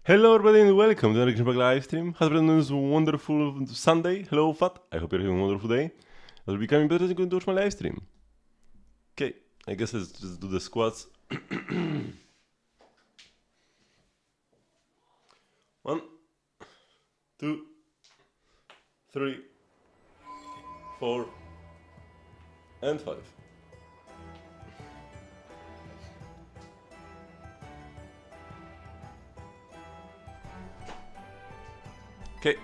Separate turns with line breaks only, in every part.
Hello everybody and welcome to the Genshin live stream. Has been this wonderful Sunday. Hello Fat. I hope you're having a wonderful day. I'll be coming better than going to watch my live stream. Okay, I guess let's just do the squats. 1, 2, 3, 4, and 5. Okay.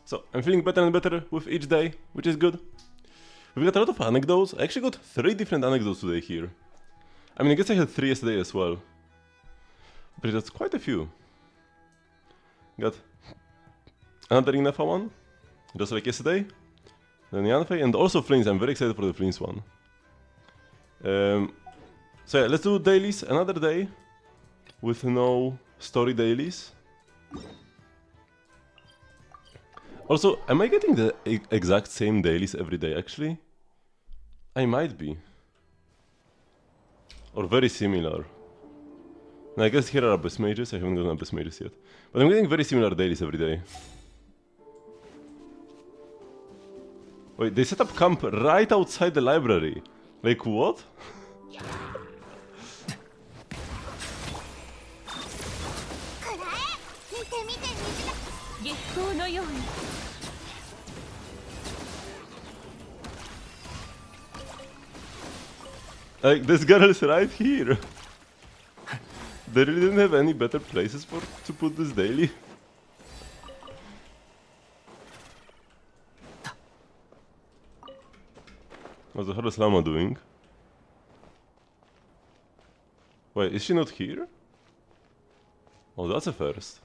So, I'm feeling better and better with each day, which is good. We've got a lot of anecdotes. I actually got 3 different anecdotes today here. I mean, I guess I had 3 yesterday as well. But that's quite a few. Got another Ignafa one, just like yesterday. Then Yanfei, and also Flames. I'm very excited for the Flames one. So yeah, let's do dailies another day with no story dailies. Also, am I getting the exact same dailies every day actually? I might be. Or very similar. Now, I guess here are Abyss Mages, I haven't gotten Abyss Mages yet. But I'm getting very similar dailies every day. Wait, they set up camp right outside the library. Like, what? Like, this girl is right here. They really didn't have any better places to put this daily. What's the hell is Llama doing? Wait, is she not here? Oh, that's a first.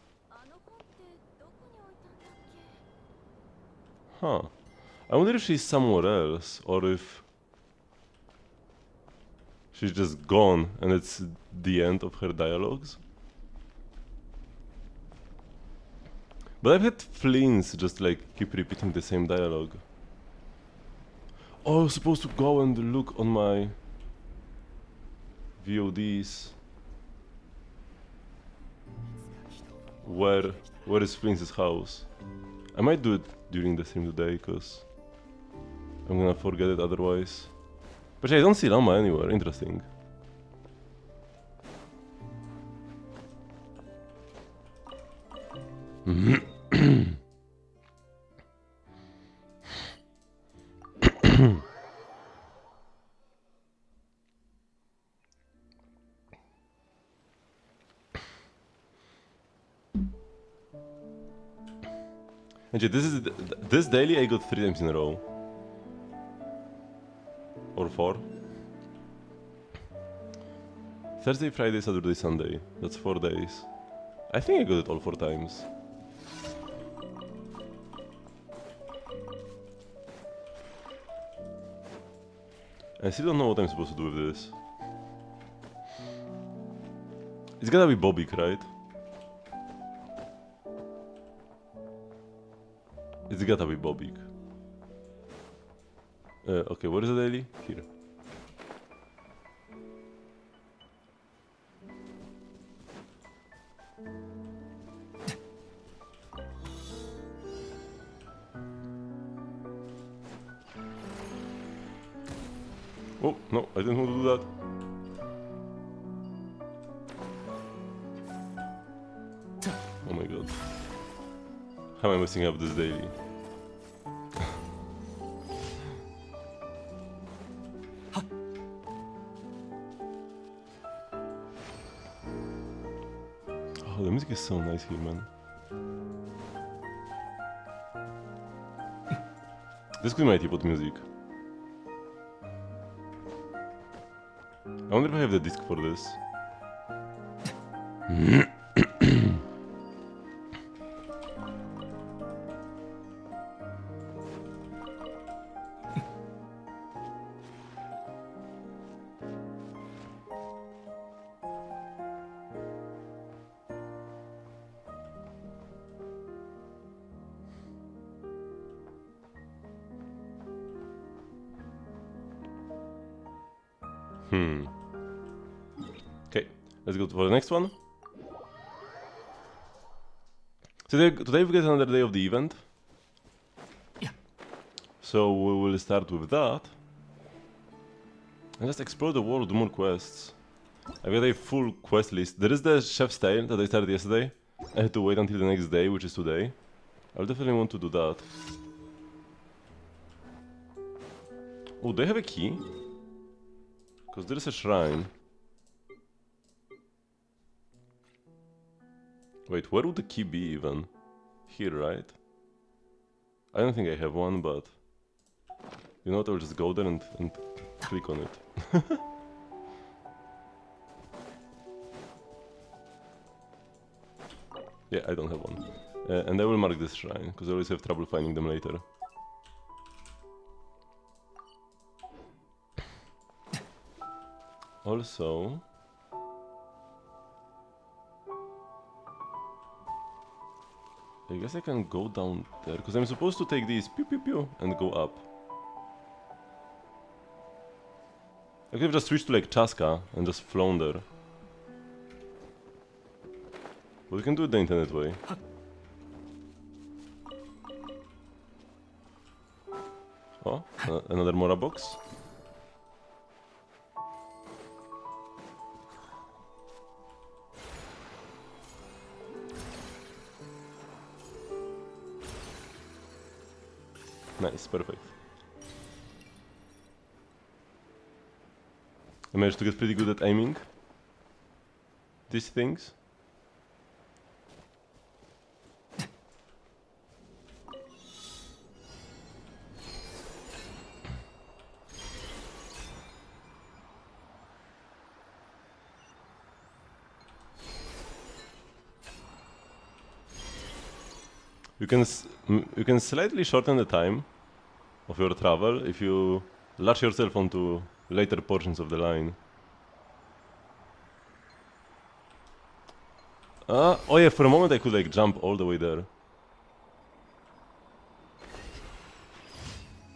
Huh. I wonder if she's somewhere else, or if she's just gone and it's the end of her dialogues. But I've had fleens just like keep repeating the same dialogue. Oh, I was supposed to go and look on my VODs. Where is Fleens' house? I might do it during the stream today, cause I'm gonna forget it otherwise. But yeah, I don't see Llama anywhere, interesting. And yeah, this daily I got 3 times in a row. Or 4. Thursday, Friday, Saturday, Sunday. That's 4 days. I think I got it all 4 times. I still don't know what I'm supposed to do with this. It's gotta be Bobik, right? It's gotta be Bobik. Okay, where is the daily? Here. Oh, no, I didn't want to do that. Oh my god. How am I messing up this daily? Oh, the music is so nice here, man. This could be my type music. I wonder if I have the disc for this. Okay, Let's go for the next one. So today we get another day of the event.
Yeah.
So we will start with that. And just explore the world, do more quests. I've got a full quest list. There is the Chef's Tale that I started yesterday. I had to wait until the next day, which is today. I'll definitely want to do that. Oh, do I have a key? Because there is a shrine. Wait, where would the key be even? Here, right? I don't think I have one, but... You know what, I'll just go there and click on it. Yeah, I don't have one. And I will mark this shrine, because I always have trouble finding them later. Also... I guess I can go down there, because I'm supposed to take these pew pew pew and go up. I could have just switched to like Chaska and just flown there. But we can do it the internet way. Oh, another Mora box. Nice, perfect. I managed to get pretty good at aiming these things. You can slightly shorten the time of your travel if you latch yourself onto later portions of the line. Oh yeah, for a moment I could like jump all the way there.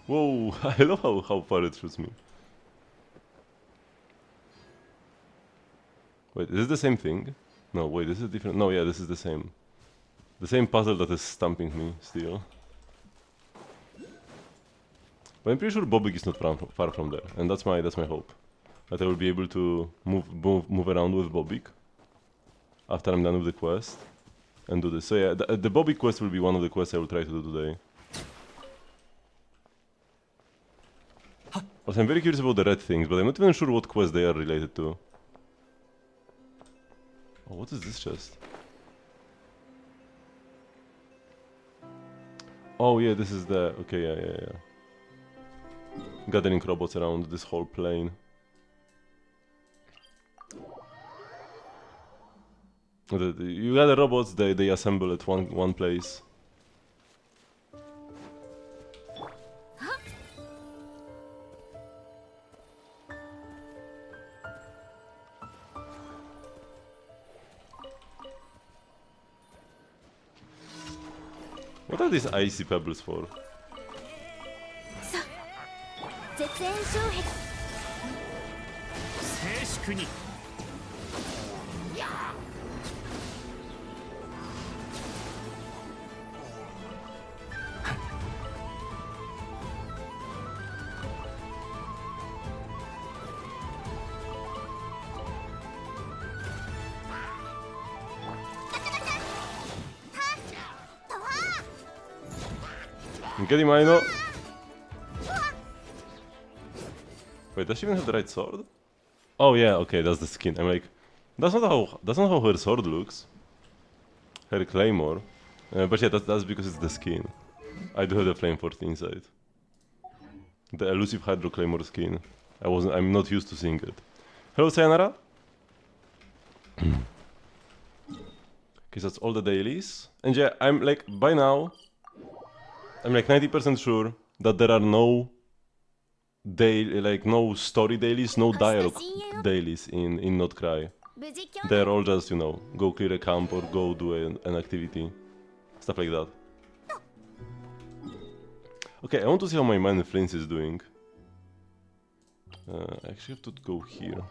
Whoa, I love how far it shoots me. Wait, is this the same thing? No, wait, this is different. No, yeah, this is the same. The same puzzle that is stumping me still. But I'm pretty sure Bobik is not far from there, and that's my hope. That I will be able to move around with Bobik after I'm done with the quest and do this. So yeah, the Bobik quest will be one of the quests I will try to do today. Also, I'm very curious about the red things, but I'm not even sure what quest they are related to. Oh, what is this chest? Oh yeah, this is the... Okay, yeah. Gathering robots around this whole plane. You gather robots, they assemble at one place. What are these icy pebbles for? Get him, I know. Wait, does she even have the right sword? Oh yeah, okay, that's the skin. I'm like, that's not how her sword looks. Her claymore. But yeah, that's because it's the skin. I do have the flame force inside. The elusive hydro claymore skin. I'm not used to seeing it. Hello, Sayonara. Okay, so that's all the dailies. And yeah, I'm like, by now, I'm like 90% sure that there are no no story dailies, no dialogue dailies in Not Cry. They're all just, you know, go clear a camp or go do an activity. Stuff like that. Okay, I want to see how my man Flint is doing. I actually have to go here.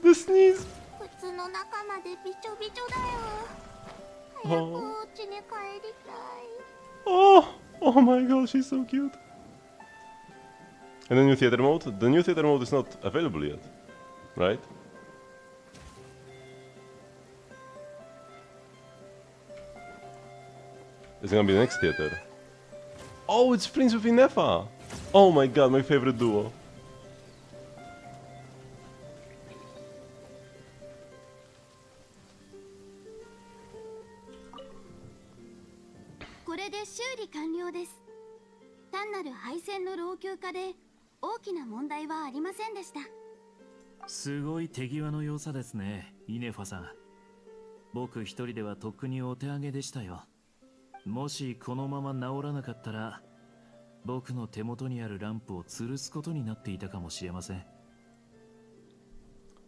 The sneeze!
靴の中までびちょびちょだよ。早くお家に帰りたい。
Oh! Oh my god, she's so cute. And the new theater mode? The new theater mode is not available yet, right? It's gonna be the next theater. Oh, it's Prince with Inefa! Oh my god, my favorite duo.
これで修理完了です。単なる配線の老朽化で大きな問題はありませんでした。
すごい手際の良さですね、イネファさん。僕一人ではとっくにお手上げでしたよ。もしこのまま治らなかったら、僕の手元にあるランプを吊るすことになっていたかもしれません。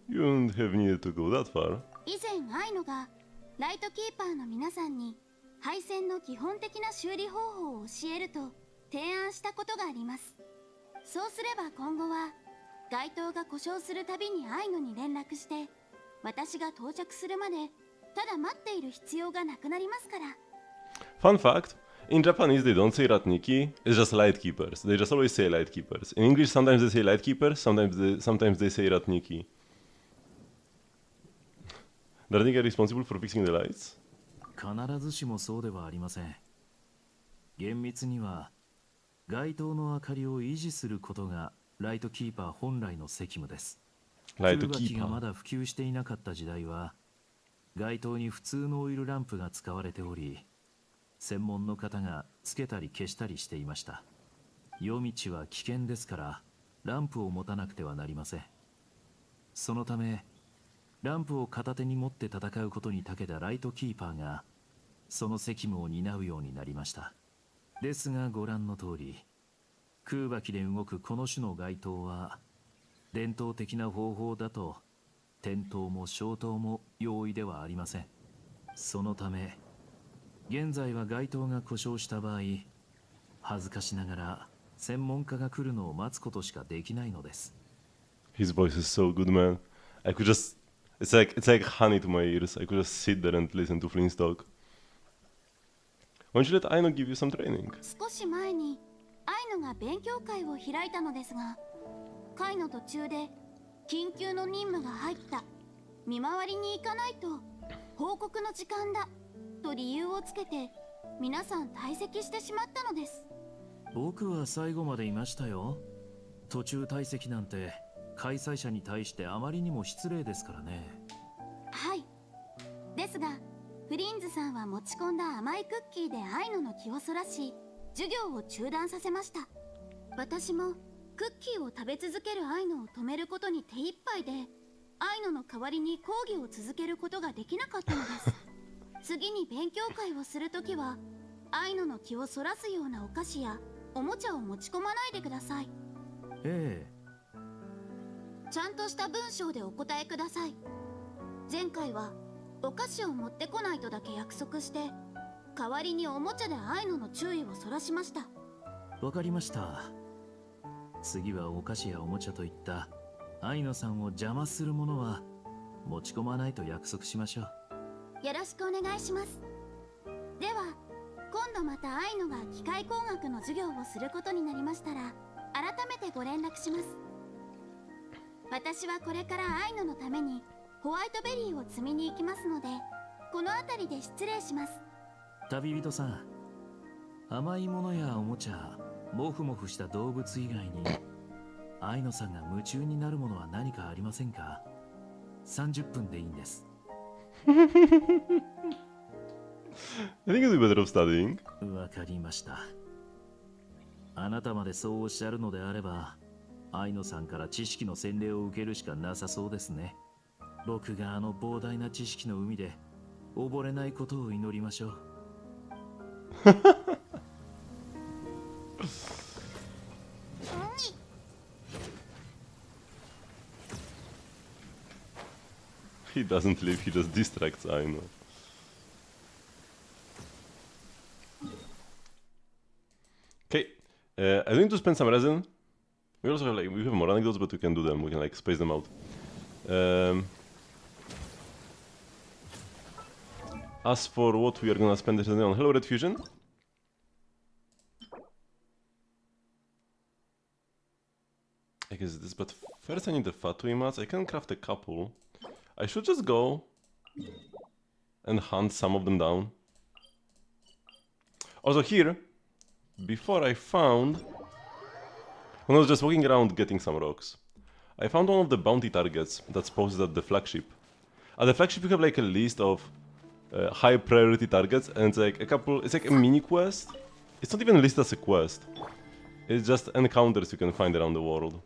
You wouldn't have needed to go that far.
以前アイノがライトキーパーの皆さんに配線の基本的な修理方法を教えると提案したことがあります。そうすれば今後は街灯が故障するたびにアイノに連絡して、私が到着するまでただ待っている必要がなくなりますから。
Fun fact, in Japanese they don't say Ratniki, it's just Lightkeepers. They just always say Lightkeepers. In English sometimes they say Lightkeepers, sometimes they say Ratniki. The Ratniki are responsible for fixing the lights?
必ずしもそうではありません。厳密には街灯の明かりを維持することがライトキーパー本来の責務です。空気がまだ普及していなかった時代は街灯に普通のオイルランプが使われており、専門の方がつけたり消したりしていました。夜道は危険ですからランプを持たなくてはなりません。そのためランプを片手に持って戦うことに長けたライトキーパーがその責務を担うようになりました。ですがご覧の通り、空爆で動くこの種の街灯は伝統的な方法だと点灯も消灯も容易ではありません。そのため現在は街灯が故障した場合、恥ずかしながら専門家が来るのを待つことしかできないのです。
His voice is so good, man. I could just... It's like honey to my ears. I could just sit there and listen to Flynn's talk. Why don't you let Aino give you some training?
少し前にアイノが勉強会を開いたのですが、会の途中で緊急の任務が入った、見回りに行かないと報告の時間だと理由をつけて皆さん退席してしまったのです。
僕は最後までいましたよ。途中退席なんて開催者に対してあまりにも失礼ですからね。
はい。ですがフリンズさんは持ち込んだ甘いクッキーでアイノの気をそらし、授業を中断させました。私もクッキーを食べ続けるアイノを止めることに手一杯で、アイノの代わりに講義を続けることができなかったのです。次に勉強会をするときはアイノの気をそらすようなお菓子やおもちゃを持ち込まないでください。
ええ。
ちゃんとした文章でお答えください。前回はお菓子を持ってこないとだけ約束して、代わりにおもちゃでアイノの注意をそらしました。
わかりました。次はお菓子やおもちゃといったアイノさんを邪魔するものは持ち込まないと約束しましょう。
よろしくお願いします。では今度またアイノが機械工学の授業をすることになりましたら改めてご連絡します。私はこれからアイノのためにホワイトベリーを摘みに行きますので、この辺りで失礼します。
旅人さん、甘いものやおもちゃ、モフモフした動物以外にアイノさんが夢中になるものは何かありませんか？30分でいいんです。
I think it's better off studying.
わかりました。あなたまでそうおっしゃるのであれば、アイノさんから知識の洗礼を受けるしかなさそうですね。僕があの膨大な知識の海で溺れないことを祈りましょう。
He doesn't live, he just distracts Aino. Okay, I need to spend some resin. We also have we have more anecdotes, but we can do them. We can like space them out. As for what we are gonna spend this on, hello Red Fusion. I guess this, but first I need the Fatui mats. I can craft a couple. I should just go and hunt some of them down. Also here, before I found, when I was just walking around getting some rocks, I found one of the bounty targets that's posted at the flagship. At the flagship you have like a list of high priority targets, and it's like a couple, it's like a mini quest. It's not even listed as a quest. It's just encounters you can find around the world.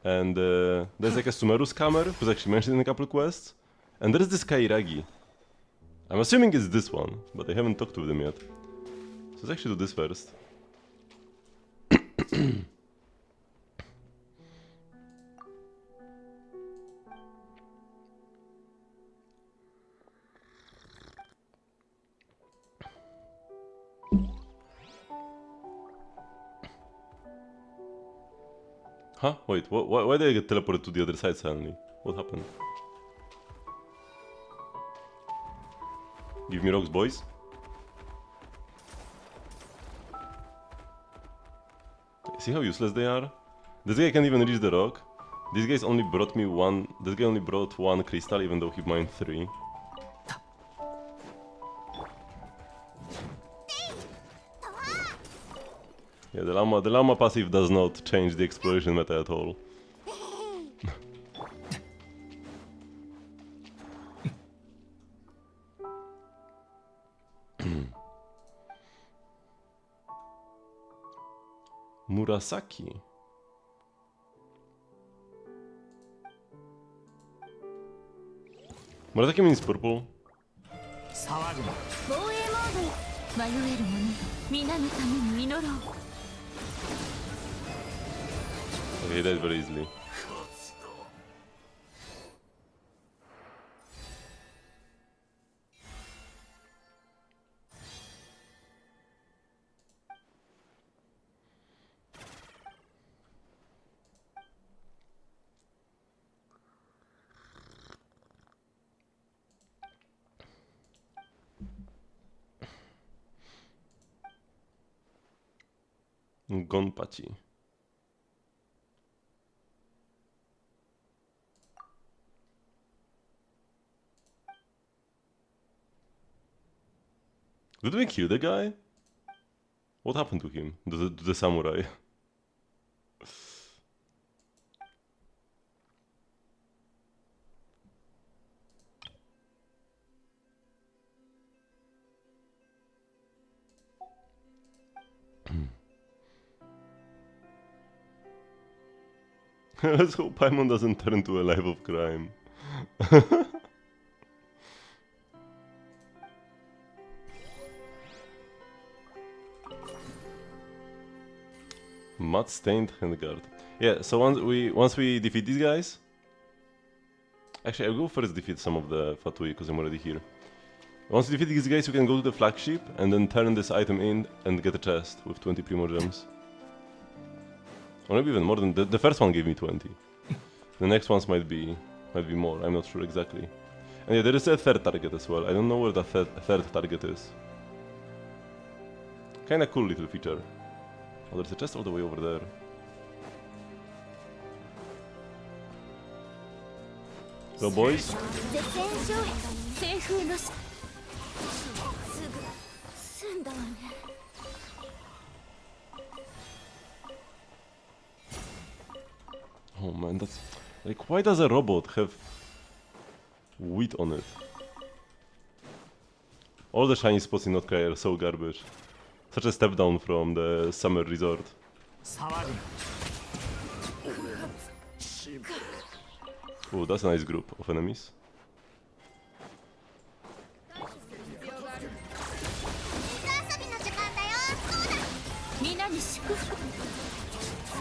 And there's like a Sumeru scammer who's actually mentioned in a couple quests. And there's this Kairagi. I'm assuming it's this one, but I haven't talked to them yet. So let's actually do this first. Huh? Wait, why did I get teleported to the other side suddenly? What happened? Give me rocks, boys. See how useless they are? This guy can't even reach the rock. This guy's only brought me one... This guy only brought one crystal, even though he mined 3. Yeah, the llama passive does not change the exploration meta at all. Murasaki. Murasaki means purple. Okay, he died very easily. Gonpachi. Did we kill the guy? What happened to him? To the samurai? Let's hope Paimon doesn't turn to a life of crime. Mud stained handguard. Yeah, so once we defeat these guys, actually I'll go first defeat some of the Fatui because I'm already here. Once we defeat these guys, we can go to the flagship and then turn this item in and get a chest with 20 Primo Gems. Or maybe even more than the first one gave me 20. The next ones might be more. I'm not sure exactly. And yeah, there is a third target as well. I don't know where the third target is. Kinda cool little feature. Oh, there's a chest all the way over there. Go, boys. Oh man, that's... Like, why does a robot have wheat on it? All the shiny spots in Notkai are so garbage. Such a step down from the summer resort. Oh, that's a nice group of enemies.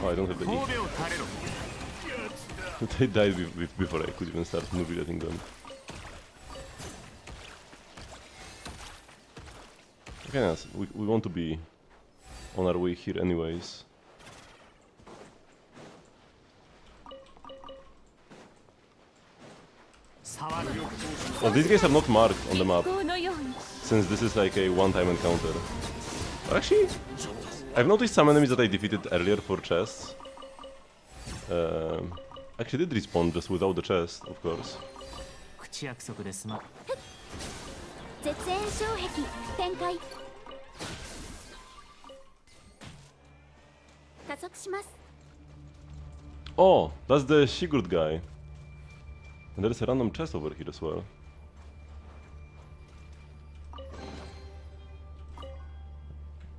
Oh, I don't have the E. They died before I could even start nubilating them. Okay, yes, we want to be on our way here anyways. Well, these guys are not marked on the map, since this is like a one-time encounter. But actually, I've noticed some enemies that I defeated earlier for chests. Actually did respawn just without the chest, of course.
絶縁障壁展開加速します
Oh, that's the Sigurd guy. And there's a random chest over here as well.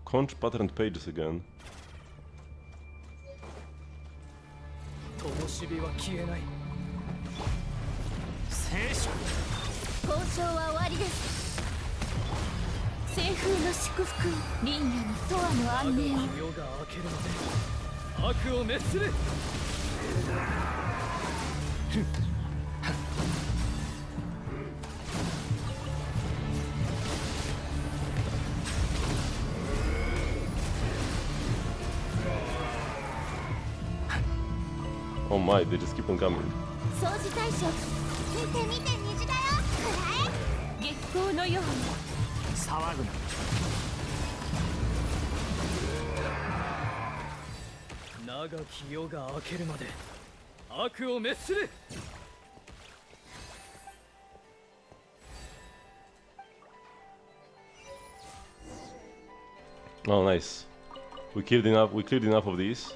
Conch patterned pages again.
灯火は消えない聖書
交渉は終わりです西風の祝福林野に永遠の安寧を
夜が明けるまで悪を滅する
Oh my, they just keep on coming.
掃除対象見て見て虹だよ月光のように
騒ぐな長き夜が明けるまで悪を滅する
Oh, nice. We cleared enough of these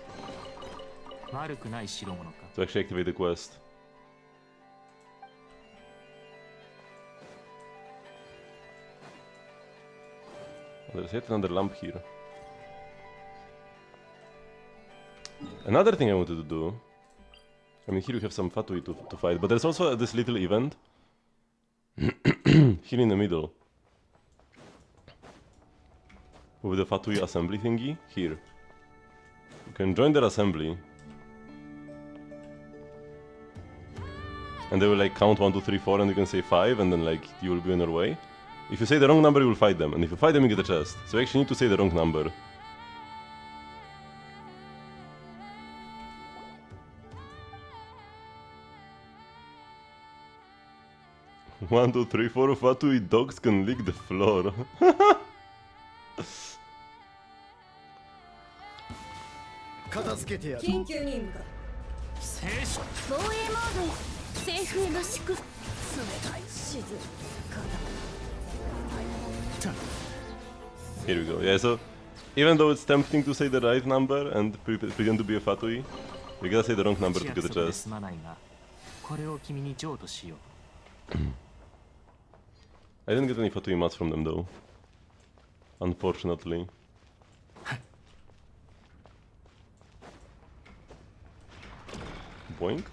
悪くない代物か
to actually activate the quest. There's yet another lamp here. Another thing I wanted to do. I mean, here we have some Fatui to fight, but there's also this little event here in the middle with the Fatui assembly thingy. Here, you can join their assembly, and they will like count 1, 2, 3, 4, and you can say 5, and then like you will be on your way. If you say the wrong number, you will fight them, and if you fight them, you get a chest. So you actually need to say the wrong number. One, two, three, four Fatui dogs can lick the floor.
片付けてやる
緊急任務だ
聖書
防衛モード西風の祝福
冷たい静か
Here we go. Yeah, so even though it's tempting to say the right number and pretend to be a Fatui, you gotta say the wrong number to get the
約束で
chest.
すまないがこれを君に譲渡しよう
I didn't get any Fatui mats from them though. Unfortunately. Boink.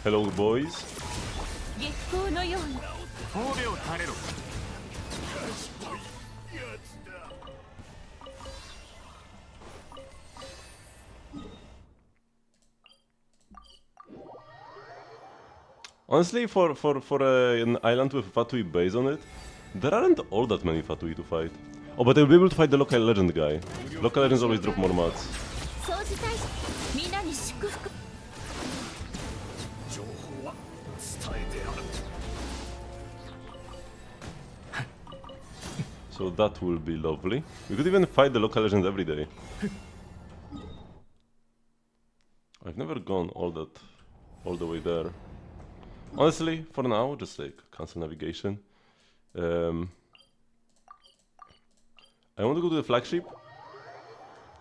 Hello boys.
月光のように
褒美を垂れろ
Honestly, for an island with a Fatui base on it, there aren't all that many Fatui to fight. Oh, but I'll be able to fight the local legend guy. Local legends always drop more mats.
掃除対象みんなに祝福
情報は伝えてやる
So that will be lovely. We could even fight the local legends every day. I've never gone all the way there. Honestly, for now, just like cancel navigation. I want to go to the flagship,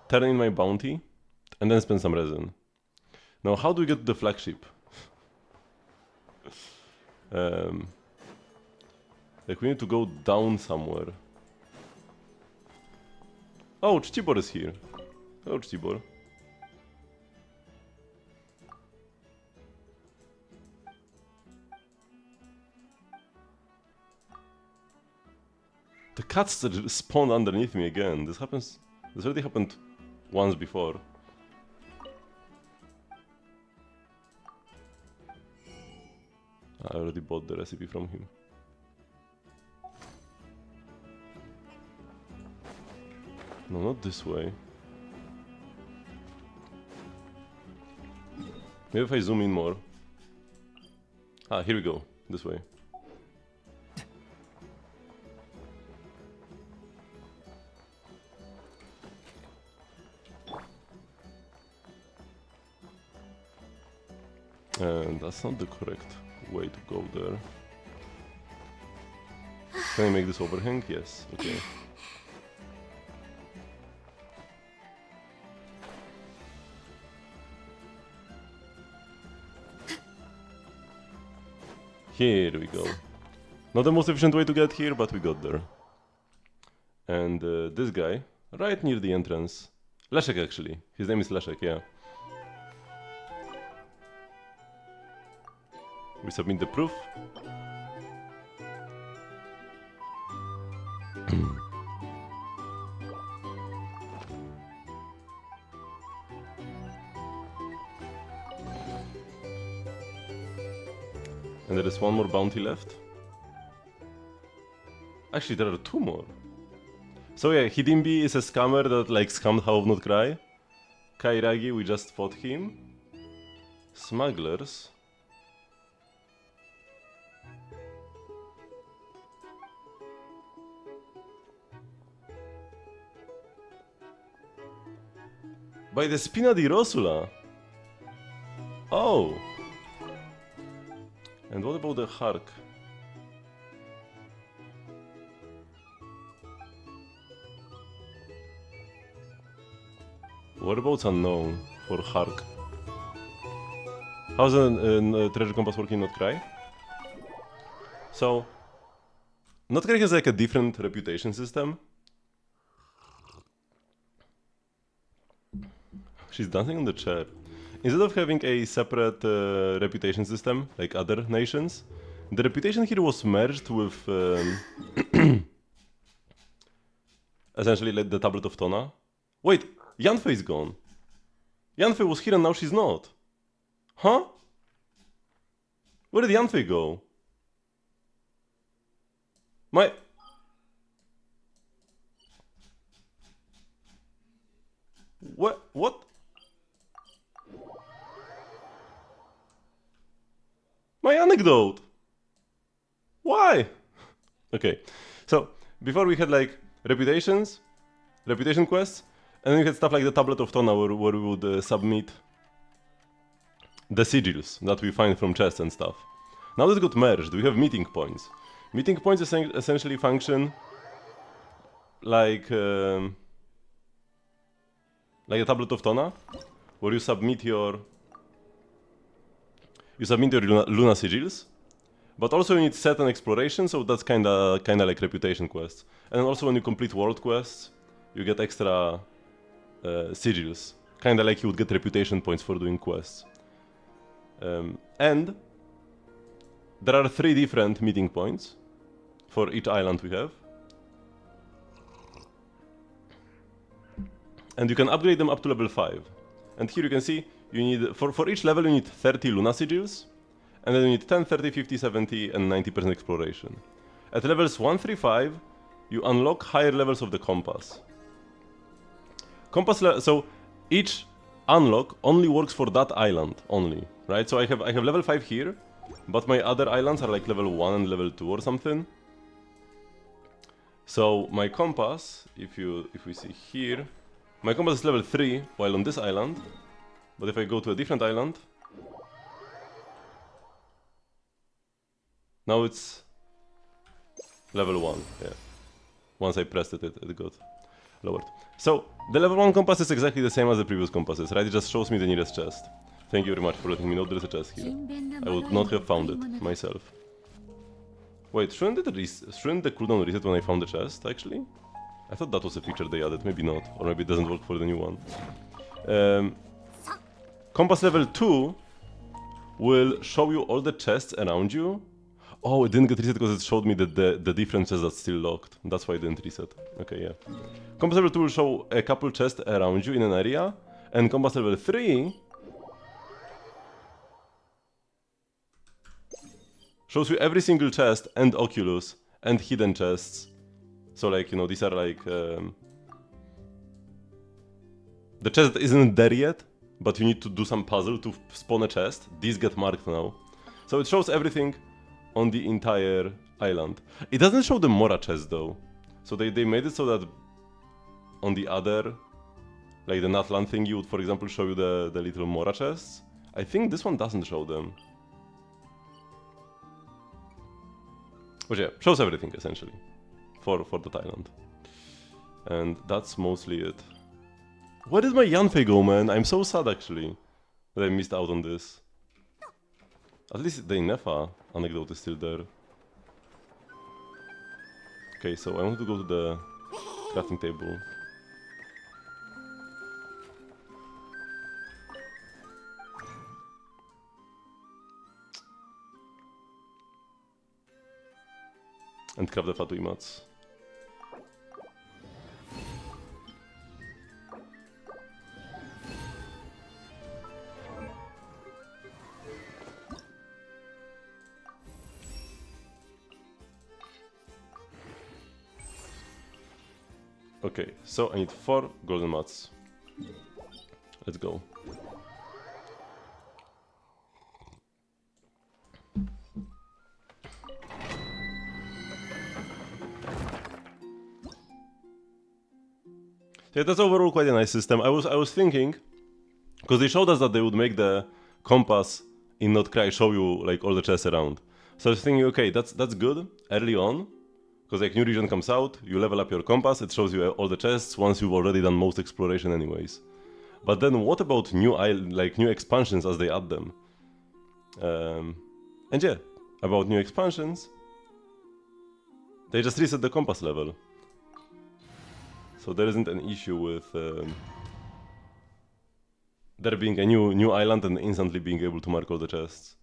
turn in my bounty, and then spend some resin. Now, how do we get to the flagship? Like, we need to go down somewhere. Oh, Chichibor is here. Hello, Chichibor. The cats that spawned underneath me again. This already happened once before. I already bought the recipe from him. No, not this way. Maybe if I zoom in more. Ah, here we go. This way. And that's not the correct way to go there. Can I make this overhang? Yes. Okay. Here we go. Not the most efficient way to get here, but we got there. And this guy, right near the entrance. Leszek, actually. His name is Leszek, yeah. We submit the proof. And there is one more bounty left. Actually, there are two more. So yeah, Hidimbi is a scammer that like scammed How of Not Cry. Kairagi, we just fought him. Smugglers. By the Spina di Rosula. Oh. And what about the Hark? Whereabouts unknown for Hark. How's a treasure compass working Not Cry? So, Not Cry has like a different reputation system. She's dancing on the chair. Instead of having a separate reputation system, like other nations, the reputation here was merged with essentially like the Tablet of Tona. Wait, Yanfei is gone. Yanfei was here and now she's not. Huh? Where did Yanfei go? What? My anecdote! Why? Okay, so before we had like reputation quests, and then we had stuff like the Tablet of Tona where we would submit the sigils that we find from chests and stuff. Now this got merged, we have meeting points. Meeting points essentially function like a Tablet of Tona, where you submit your Luna sigils, but also you need certain exploration, so that's kinda like reputation quests. And also when you complete world quests, you get extra sigils, kinda like you would get reputation points for doing quests. And there are 3 different meeting points for each island we have. And you can upgrade them up to level 5. And here you can see, you need for each level you need 30 Luna sigils, and then you need 10, 30, 50, 70, and 90% exploration. At levels 1 through 5, you unlock higher levels of the compass. So each unlock only works for that island only, right? So I have level 5 here, but my other islands are like level 1 and level 2 or something. So my compass, if we see here, my compass is level 3 while on this island, but if I go to a different island, now it's level 1, yeah. Once I pressed it, it got lowered. So, the level 1 compass is exactly the same as the previous compasses, right? It just shows me the nearest chest. Thank you very much for letting me know there is a chest here. I would not have found it myself. Wait, shouldn't the cooldown reset when I found the chest, actually? I thought that was a feature they added, maybe not. Or maybe it doesn't work for the new one. Compass level 2 will show you all the chests around you. Oh, it didn't get reset because it showed me that the different chests that's still locked. That's why it didn't reset. Okay, yeah. Compass level 2 will show a couple chests around you in an area. And compass level 3 shows you every single chest and Oculus and hidden chests. So like, you know, these are like... the chest that isn't there yet but you need to do some puzzle to spawn a chest. These get marked now. So it shows everything on the entire island. It doesn't show the Mora chest though. So they made it so that on the other, like the Natlan thing, you would for example show you the little Mora chests. I think this one doesn't show them. But yeah, shows everything essentially for that island. And that's mostly it. Where did my Yanfei go, man? I'm so sad actually that I missed out on this. At least the Inefa anecdote is still there. Okay, so I want to go to the crafting table. And craft the Fatu Imats. Okay, so I need 4 golden mats. Let's go. Yeah, that's overall quite a nice system. I was thinking, because they showed us that they would make the compass in Not Cry show you like all the chests around. So I was thinking, okay, that's good early on, because like new region comes out, you level up your compass, it shows you all the chests once you've already done most exploration anyways. But then what about new expansions as they add them? And yeah, about new expansions, they just reset the compass level. So there isn't an issue with there being a new island and instantly being able to mark all the chests.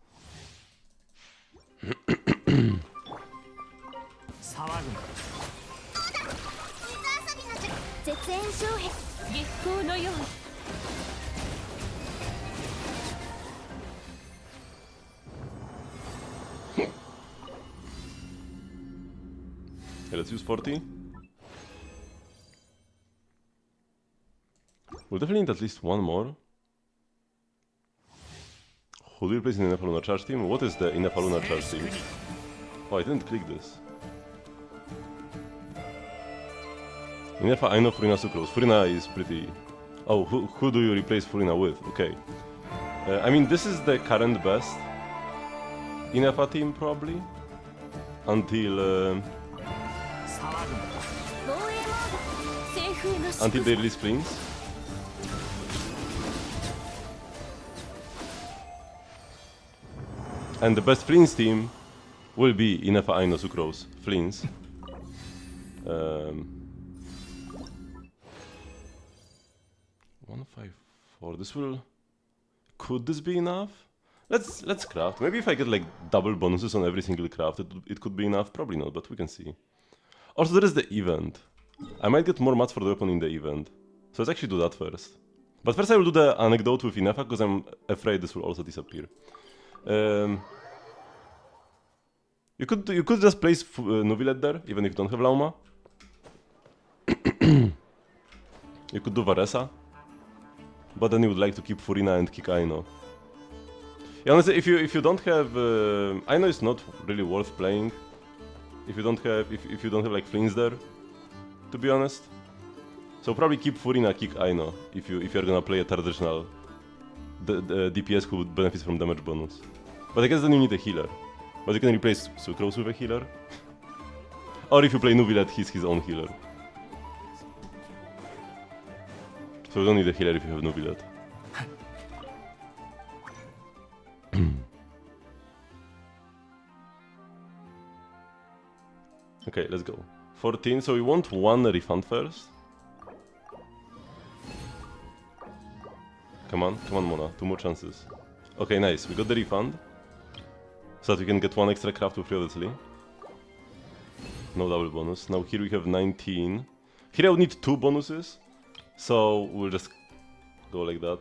Okay, let's use 40. We'll definitely need at least one more. Who do you replace in the Inefa Lunar Charge team? What is the Inefa Lunar Charge team? Oh, I didn't click this. Inefa, I know Furina Sucrose. Furina is pretty... Oh, who do you replace Furina with? Okay. I mean, this is the current best Inefa team, probably. Until they release Flings. And the best Flins team will be Inefa Aino Sucrose. Flins. 154. This will... Could this be enough? Let's craft. Maybe if I get like double bonuses on every single craft, it could be enough. Probably not, but we can see. Also, there is the event. I might get more mats for the weapon in the event. So let's actually do that first. But first I will do the anecdote with Inefa, because I'm afraid this will also disappear. You could just place Nuvilet there, even if you don't have Lauma. You could do Varesa. But then you would like to keep Furina and kick Aino. Yeah, honestly, if you don't have Aino is not really worth playing. If you don't have like Flings there, to be honest. So probably keep Furina, kick Aino if you're gonna play a traditional the DPS who benefits from damage bonus. But I guess then you need a healer. But you can replace Sucrose with a healer. Or if you play Nuvilet, he's his own healer. So you don't need a healer if you have Nuvilet. Okay, let's go. 14, so we want one refund first. Come on, Mona, 2 more chances. Okay, nice, we got the refund. So that we can get 1 extra craft with periodically. No double bonus. Now here we have 19. Here I would need 2 bonuses. So we'll just go like that.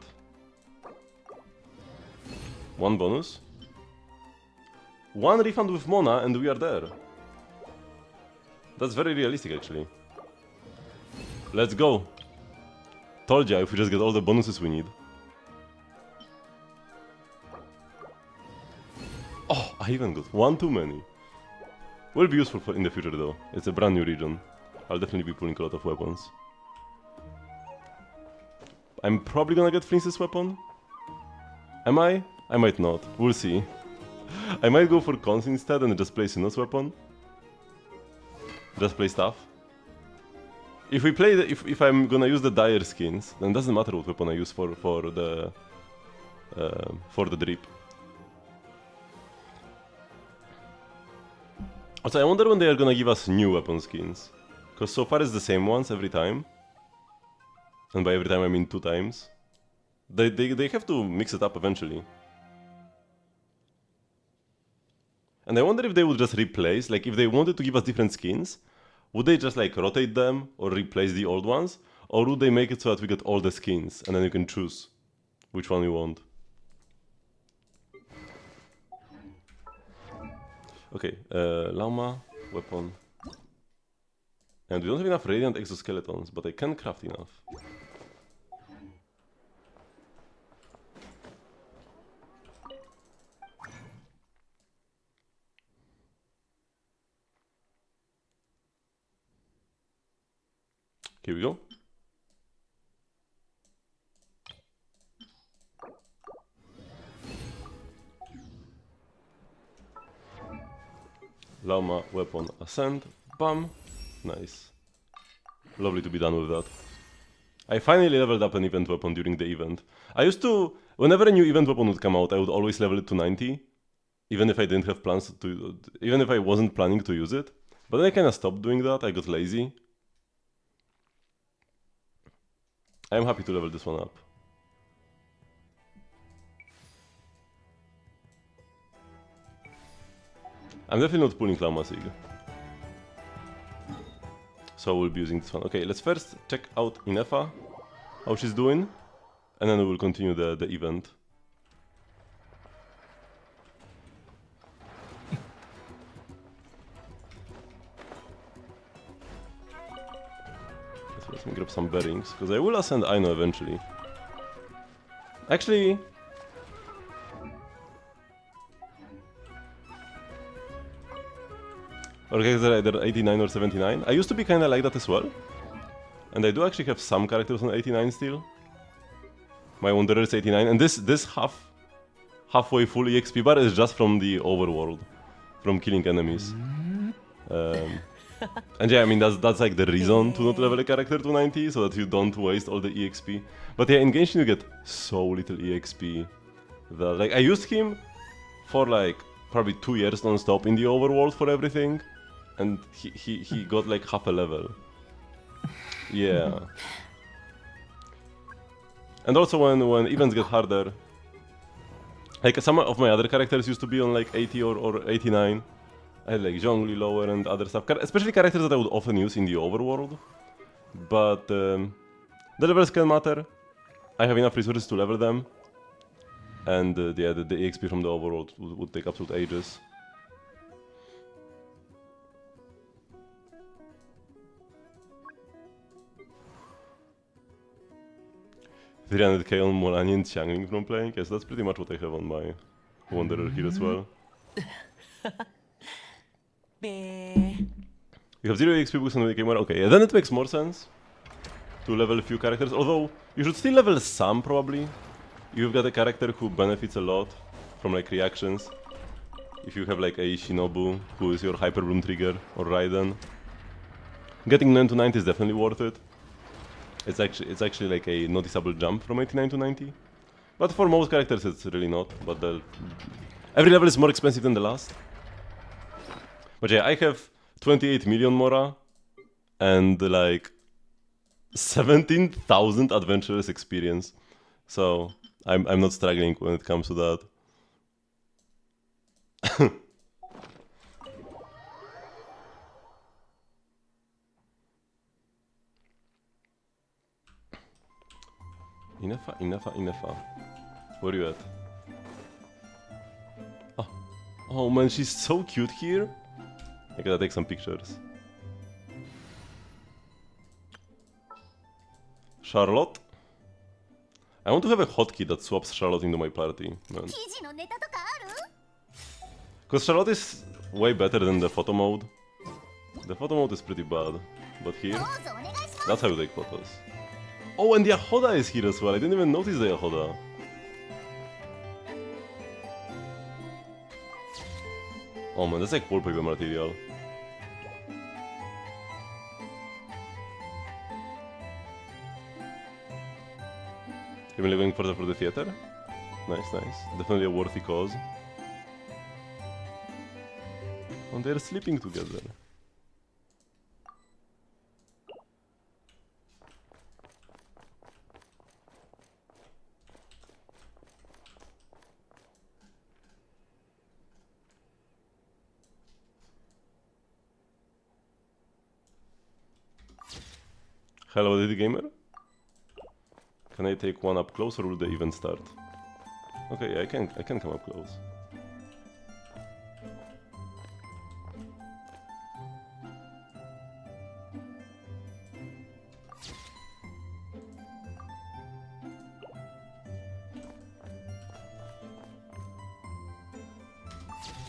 1 bonus. 1 refund with Mona and we are there. That's very realistic actually. Let's go. Told ya, if we just get all the bonuses we need. I even got one too many. Will be useful in the future though. It's a brand new region. I'll definitely be pulling a lot of weapons. I'm probably gonna get Flince's weapon. Am I? I might not. We'll see. I might go for cons instead and just play Sinnoh's weapon. Just play stuff. If we play if I'm gonna use the dire skins, then it doesn't matter what weapon I use for the drip. Also, I wonder when they are gonna give us new weapon skins, because so far it's the same ones every time. And by every time I mean 2 times. They have to mix it up eventually. And I wonder if they would just replace, like if they wanted to give us different skins, would they just like rotate them or replace the old ones? Or would they make it so that we get all the skins and then you can choose which one you want? Okay, llama, weapon. And we don't have enough radiant exoskeletons, but I can craft enough. Here we go. Llama, weapon, ascend, bam. Nice. Lovely to be done with that. I finally leveled up an event weapon during the event. I used to, whenever a new event weapon would come out, I would always level it to 90. Even if I didn't have plans to, even if I wasn't planning to use it. But then I kinda stopped doing that, I got lazy. I am happy to level this one up. I'm definitely not pulling Llama Sig. So we'll be using this one. Okay, let's first check out Inefa, how she's doing, and then we will continue the event. Let me grab some bearings, because I will ascend Aino eventually. Actually... Okay, they're either 89 or 79. I used to be kinda like that as well. And I do actually have some characters on 89 still. My Wanderer is 89, and this halfway full EXP bar is just from the overworld. From killing enemies. And yeah, I mean that's like the reason to not level a character to 90, so that you don't waste all the EXP. But yeah, in Genshin you get so little EXP that like I used him for like probably 2 years non-stop in the overworld for everything, and he got like half a level. Yeah. And also when events get harder, like some of my other characters used to be on like 80 or 89. I had like Zhongli lower and other stuff, especially characters that I would often use in the overworld. But the levels can matter. I have enough resources to level them. And yeah, the EXP from the overworld would take absolute ages. $300k on Molani and Xiangling from playing? Yes, that's pretty much what I have on my Wanderer here as well. You have 0 EXP boost on the gamer. Okay, yeah, then it makes more sense to level a few characters, although you should still level some probably. You've got a character who benefits a lot from like reactions. If you have like a Shinobu who is your Hyper Bloom trigger or Raiden. Getting 9 to 90 is definitely worth it. It's actually like a noticeable jump from 89 to 90. But for most characters it's really not, but every level is more expensive than the last. But yeah, I have 28 million Mora and like 17,000 adventurous experience. So I'm not struggling when it comes to that. Inefa. Where are you at? Oh man, she's so cute here. I gotta take some pictures. Charlotte? I want to have a hotkey that swaps Charlotte into my party, man. Because Charlotte is way better than the photo mode. The photo mode is pretty bad. But here, that's how you take photos. Oh, and the Ahoda is here as well. I didn't even notice the Ahoda. Oh man, that's like wallpaper material. You've been living for the theater? Nice, nice. Definitely a worthy cause. And they're sleeping together. Hello, Diddy Gamer? Can I take one up close or will the event start? Okay, yeah, I can come up close.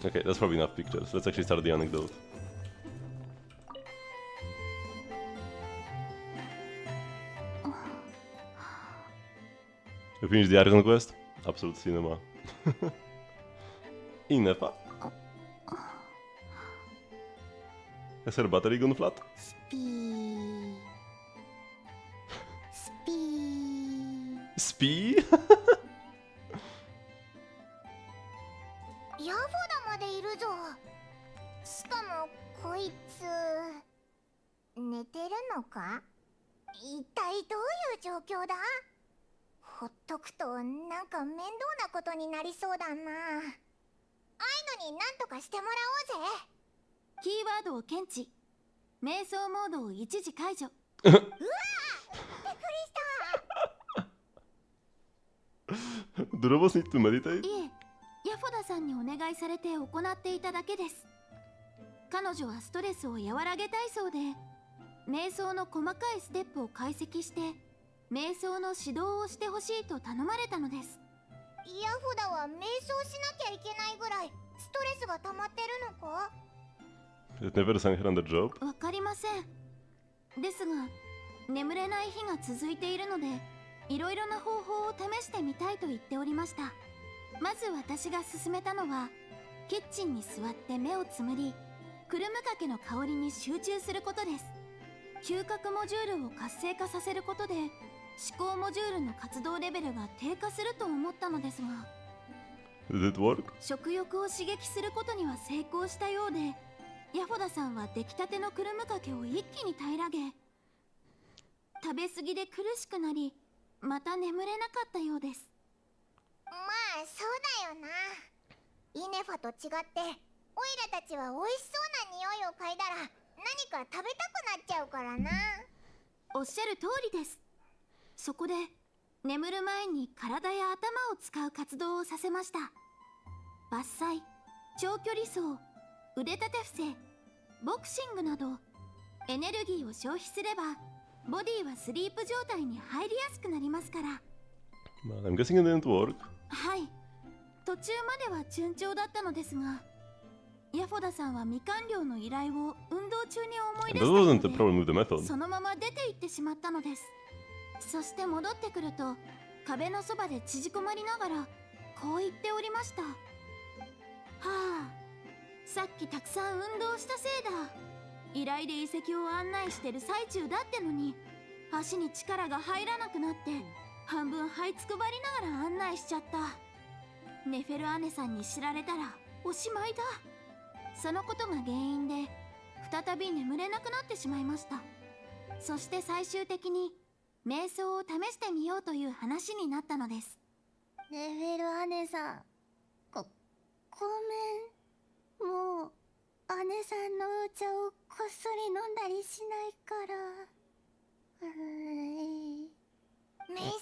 Okay, that's probably enough pictures. Let's actually start the anecdote. You finished the Argon quest? Absolute cinema. Inefa? Has her battery gone flat? Spee?
ヤフダまでいるぞ。しかもこいつ寝てるのか？一体どういう状況だ？ほっとくとなんか面倒なことになりそうだな。あいのになんとかしてもらおうぜ。キーワードを検知。瞑想モードを一時解除。うわー！びっくりした。
Do robots need to meditate?
いえ、ヤフォダさんにお願いされて行っていただけです。彼女はストレスを和らげたいそうで、瞑想の細かいステップを解析して瞑想の指導をしてほしいと頼まれたのです。ヤフダは瞑想しなきゃいけないぐらいストレスが溜まってるのか？
It never sang her on the job?
わかりません。ですが、眠れない日が続いているので、いろいろな方法を試してみたいと言っておりました。まず私が勧めたのは、キッチンに座って目をつむり、クルムカケの香りに集中することです。嗅覚モジュールを活性化させることで、思考モジュールの活動レベルが低下すると思ったのですが、
Did it work?
食欲を刺激することには成功したようで、ヤフォダさんは出来たてのクルムカケを一気に平らげ、食べ過ぎで苦しくなり、また眠れなかったようです。まあそうだよな。イネファと違ってオイラたちは美味しそうな匂いを嗅いだら何か食べたくなっちゃうからな。おっしゃる通りです。そこで眠る前に体や頭を使う活動をさせました。伐採、長距離走、腕立て伏せ、ボクシングなどエネルギーを消費すればボディはスリープ状態に入りやすくなりますから。
Well, I'm guessing it didn't work.
はい、途中までは順調だったのですが、ヤフォダさんは未完了の依頼を運動中に思い出した
That
の
wasn't the problem with the
で、
method.
そのまま出て行ってしまったのです。そして戻ってくると壁のそばで縮こまりながらこう言っておりました。はあ、さっきたくさん運動したせいだ。依頼で遺跡を案内してる最中だってのに足に力が入らなくなって半分這いつくばりながら案内しちゃった。ネフェル姉さんに知られたらおしまいだ。そのことが原因で再び眠れなくなってしまいました。そして最終的に瞑想を試してみようという話になったのです。ネフェル姉さん、ごめん。もう姉さんのお茶をこっそり飲んだりしないから。瞑想が効い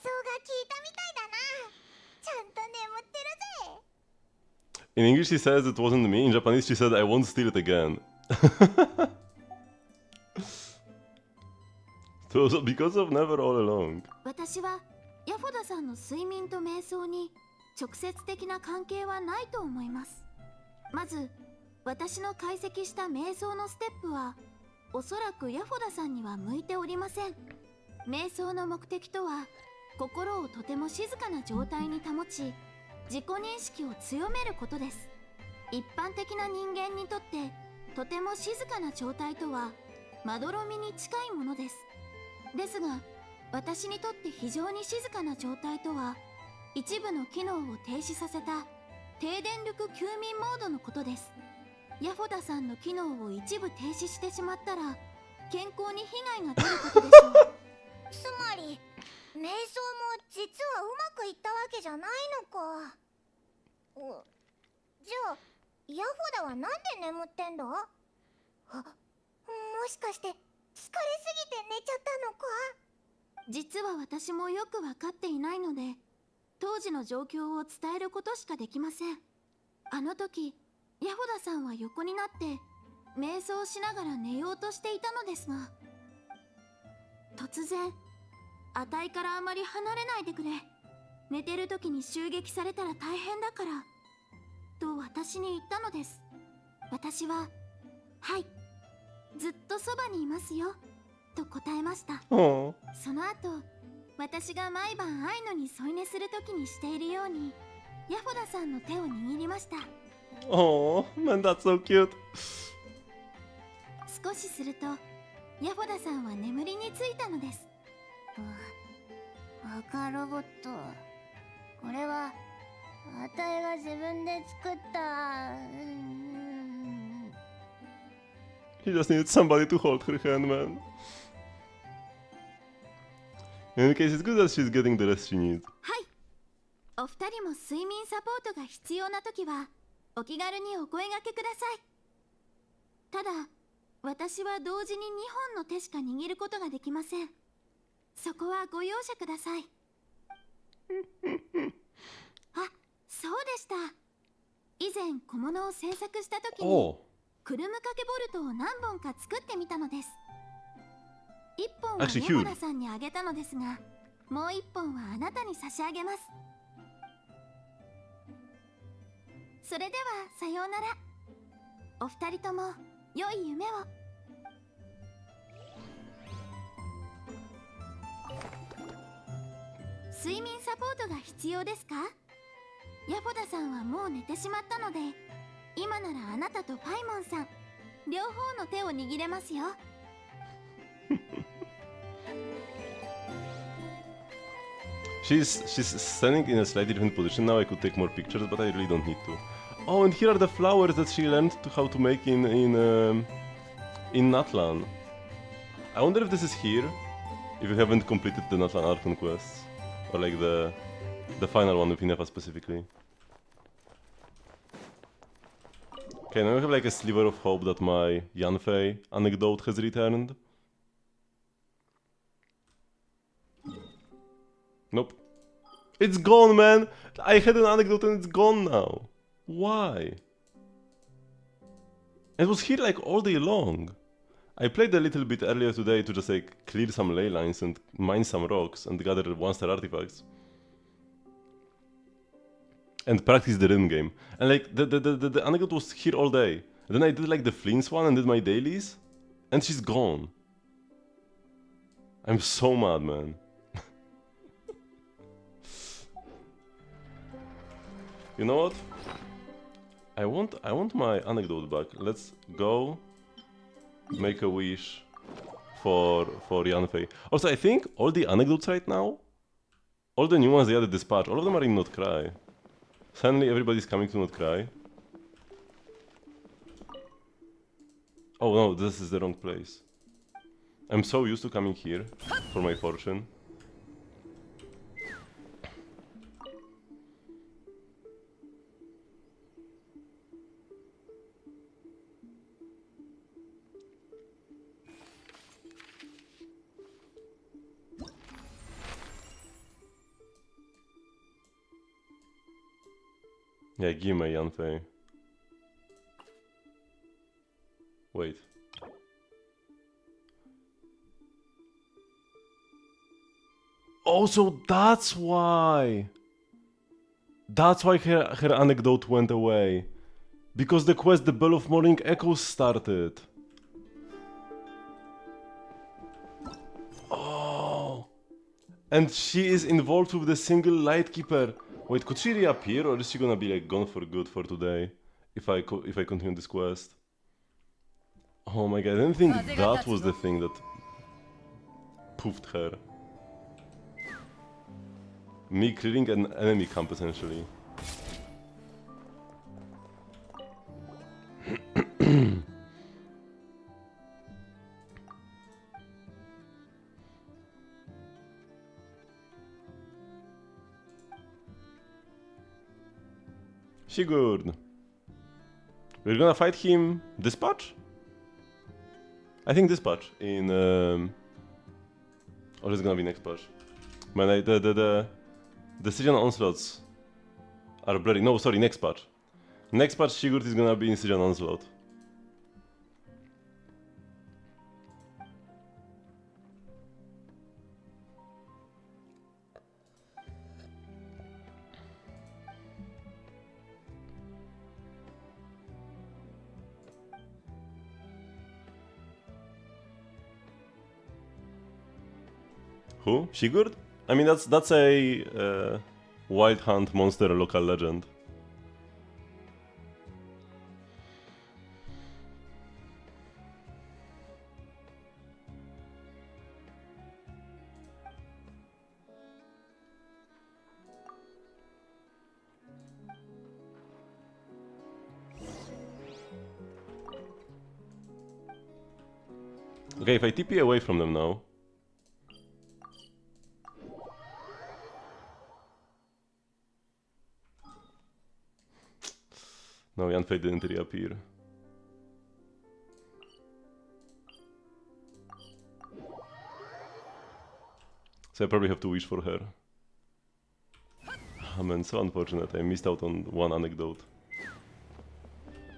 たみたいだな。ちゃんと眠ってるぜ。
In English she says it wasn't me, in Japanese she said I won't steal it again. So because of Never All Along.
私はヤフォダさんの睡眠と瞑想に直接的な関係はないと思います。まず私の解析した瞑想のステップはおそらくヤフォダさんには向いておりません。瞑想の目的とは心をとても静かな状態に保ち自己認識を強めることです。一般的な人間にとってとても静かな状態とはまどろみに近いものです。ですが私にとって非常に静かな状態とは一部の機能を停止させた低電力休眠モードのことです。ヤフォダさんの機能を一部停止してしまったら健康に被害が出ることでしょう。
つまり瞑想も実はうまくいったわけじゃないのか。じゃあヤフォダはなんで眠ってんだ？もしかして疲れすぎて寝ちゃったのか？
実は私もよく分かっていないので当時の状況を伝えることしかできません。あの時ヤフォダさんは横になって瞑想しながら寝ようとしていたのですが、突然「あたいからあまり離れないでくれ、寝てる時に襲撃されたら大変だから」と私に言ったのです。私は「はい、ずっとそばにいますよ」と答えました。
Oh.
その後私が毎晩アイノに添い寝する時にしているようにヤフォダさんの手を握りました。
Oh, man, that's so cute.
少しするとヤフォダさんは眠りについたのです。
赤ロボット、これはあたいが自分で作った。
He just needs somebody to hold her hand, man. In any case, it's good that she's getting the rest she needs.
はい、お二人も睡眠サポートが必要な時はお気軽にお声掛けください。ただ私は同時に2本の手しか握ることができません。そこはご容赦ください。あ、そうでした。以前小物を制作した時に
Oh.
クルム掛けボルトを何本か作ってみたのです。1本はヤ
Actually,
フォダさんにあげたのですが、もう1本はあなたに差し上げます。それではさようなら。お二人とも良い夢を。睡眠サポートが必要ですか？ヤフォダさんはもう寝てしまったので、今ならあなたとパイモンさん両方の手を握れますよ。
She's standing in a slightly different position now. I could take more pictures, but I really don't need to. Oh, and here are the flowers that she learned how to make in Natlan. I wonder if this is here, if you haven't completed the Natlan Archon quests, or like the final one with Hinefa specifically. Okay, now we have like a sliver of hope that my Yanfei anecdote has returned. Nope. It's gone, man! I had an anecdote and it's gone now. Why? It was here like all day long. I played a little bit earlier today to just like clear some ley lines and mine some rocks and gather 1-star artifacts. And practice the rhythm game. And like the anecdote was here all day. Then I did like the Fleens one and did my dailies. And she's gone. I'm so mad, man. You know what? I want my anecdote back. Let's go make a wish for Yanfei. Also, I think all the anecdotes right now, all the new ones they added this patch, all of them are in Not Cry. Suddenly everybody's coming to Not Cry. Oh no, this is the wrong place. I'm so used to coming here for my fortune. Yeah, give me Yanfei. Wait. Oh, so that's why! That's why her anecdote went away. Because the quest The Bell of Morning Echoes started. Oh. And she is involved with the single Lightkeeper. Wait, could she reappear or is she gonna be like gone for good for today? If I continue this quest. Oh my god, I didn't think that was the thing that poofed her. Me clearing an enemy camp essentially. Sigurd. We're gonna fight him dispatch? I think dispatch in or is it gonna be next patch? Man, the Decision Onslaughts are blurry. No, sorry, next patch. Next patch Sigurd is gonna be in Decision Onslaught. Who? Sigurd? I mean, that's a Wild Hunt monster local legend. Okay, if I TP away from them now. No, Yanfei didn't reappear. So I probably have to wish for her. Oh man, so unfortunate. I missed out on one anecdote.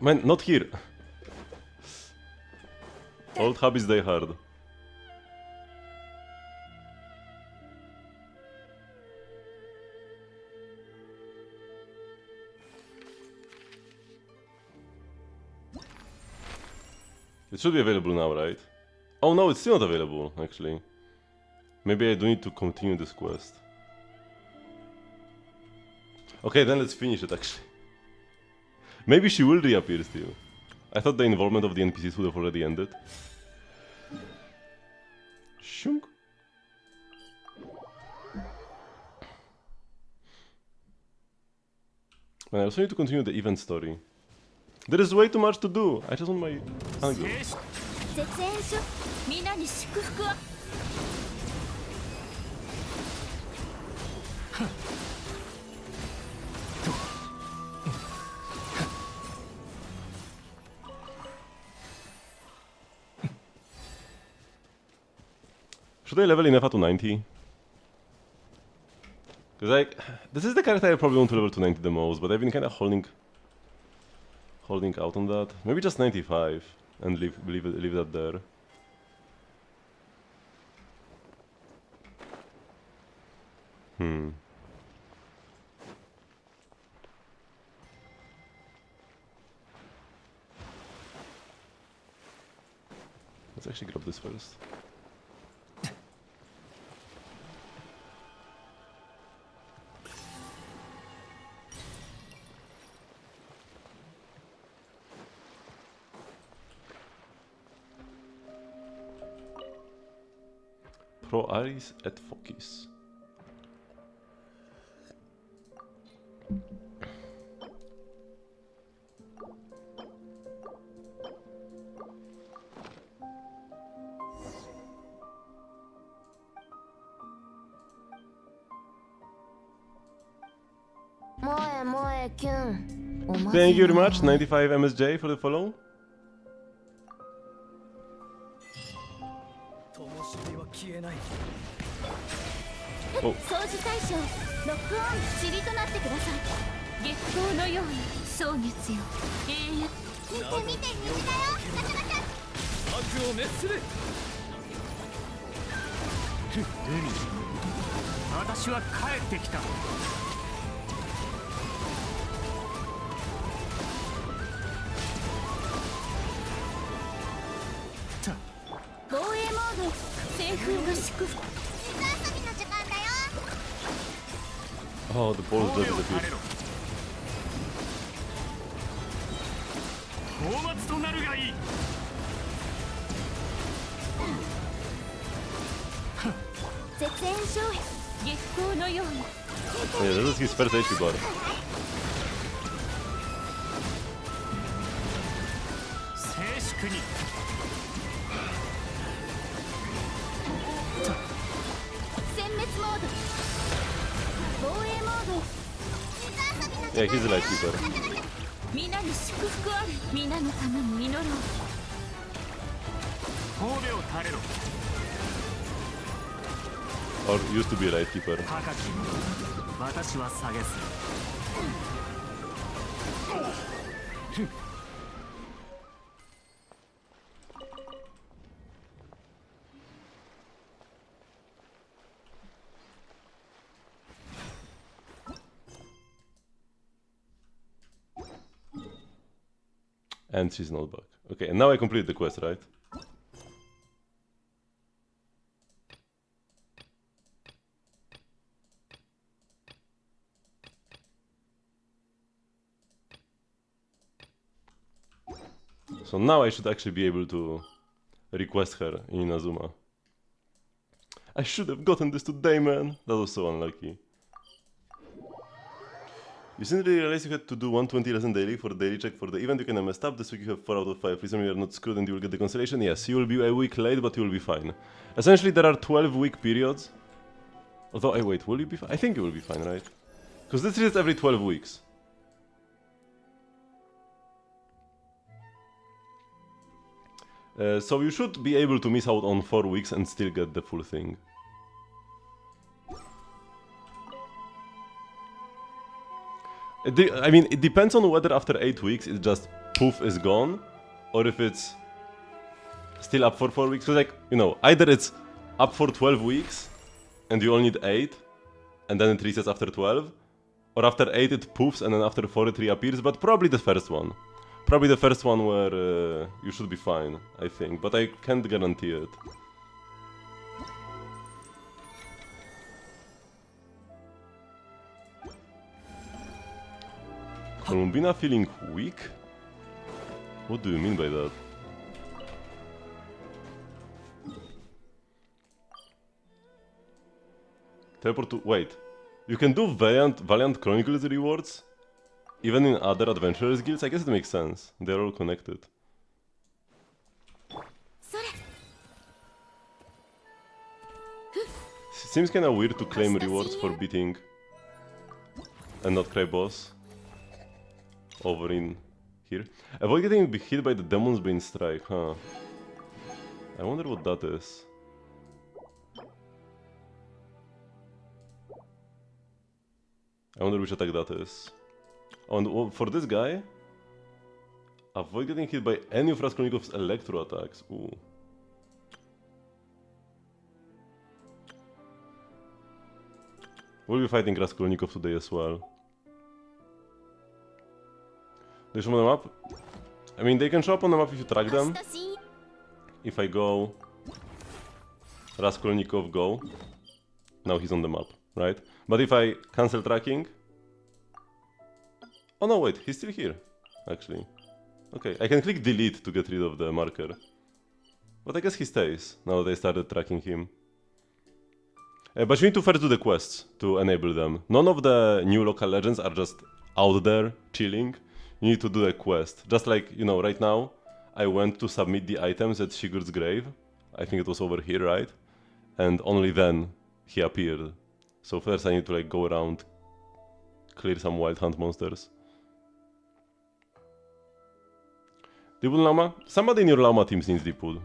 Man, not here! Old habits die hard. It should be available now, right? Oh no, it's still not available, actually. Maybe I do need to continue this quest. Okay, then let's finish it, actually. Maybe she will reappear still. I thought the involvement of the NPCs would have already ended. Shunk. And I also need to continue the event story. There is way too much to do. I just want my anecdote.
絶縁書みんなに祝福を
Should I level Inefa to 90? Because like, this is the character I probably want to level to 90 the most, but I've been kind of holding out on that. Maybe just 95 and leave that there. Let's actually grab this first. Pro Aris et Focus. Thank you very much, 95 MSJ for the follow. Oh.
掃除対象ロックオン塵となってください月光のように蒼月よ永遠見て虹だよガチャガチャ悪を滅する
私は帰ってきた
I
ード。
西風の祝福。
水遊びの時間だよ。
Oh, the balls
神
just
戸を垂れ
disappeared.
ろ放末となるがいい。
絶縁衝撃月光のように。
Yeah, this is his first HP bar.
静粛に。
殲滅モード。
防衛モード。水遊びの
Yeah, he's a light keeper.
皆に祝福ある。皆のために祈ろう。
神戸を垂れろ。
Or used to be a light keeper.
高き私は下げす。
And she's not back. Okay, and now I complete the quest, right? So now I should actually be able to request her in Inazuma. I should have gotten this today, man! That was so unlucky. You simply realized you had to do 120 lesson daily for the daily check for the event. You can messed up. This week you have 4 out of 5. Please remember you are not screwed and you will get the consolation. Yes, you will be a week late, but you will be fine. Essentially, there are 12 week periods. Although, wait, will you be fine? I think you will be fine, right? Because this is every 12 weeks. So you should be able to miss out on 4 weeks and still get the full thing. I mean, it depends on whether after 8 weeks it just poof is gone, or if it's still up for 4 weeks. Because, like, you know, either it's up for 12 weeks and you only need 8, and then it resets after 12, or after 8 it poofs and then after 4 it reappears, but probably the first one. Probably the first one where you should be fine, I think, but I can't guarantee it. Columbina feeling weak? What do you mean by that? Teleport to... Wait. You can do Valiant Chronicles rewards? Even in other adventurers guilds? I guess it makes sense. They're all connected. Seems kinda weird to claim rewards for beating and not cry boss over in here. Avoid getting hit by the Demon's Bane strike, huh? I wonder what that is. I wonder which attack that is. Oh, and for this guy, avoid getting hit by any of Raskolnikov's electro attacks. Ooh. We'll be fighting Raskolnikov today as well. They show on the map? I mean, they can show up on the map if you track them. If I go... Raskolnikov go. Now he's on the map, right? But if I cancel tracking... Oh no, wait, he's still here, actually. Okay, I can click delete to get rid of the marker. But I guess he stays, now that I started tracking him. But you need to first do the quests to enable them. None of the new local legends are just out there, chilling. You need to do a quest. Just like, you know, right now, I went to submit the items at Sigurd's grave. I think it was over here, right? And only then he appeared. So first I need to like go around, clear some wild hunt monsters. Deepwood Llama? Somebody in your Llama teams needs Deepwood.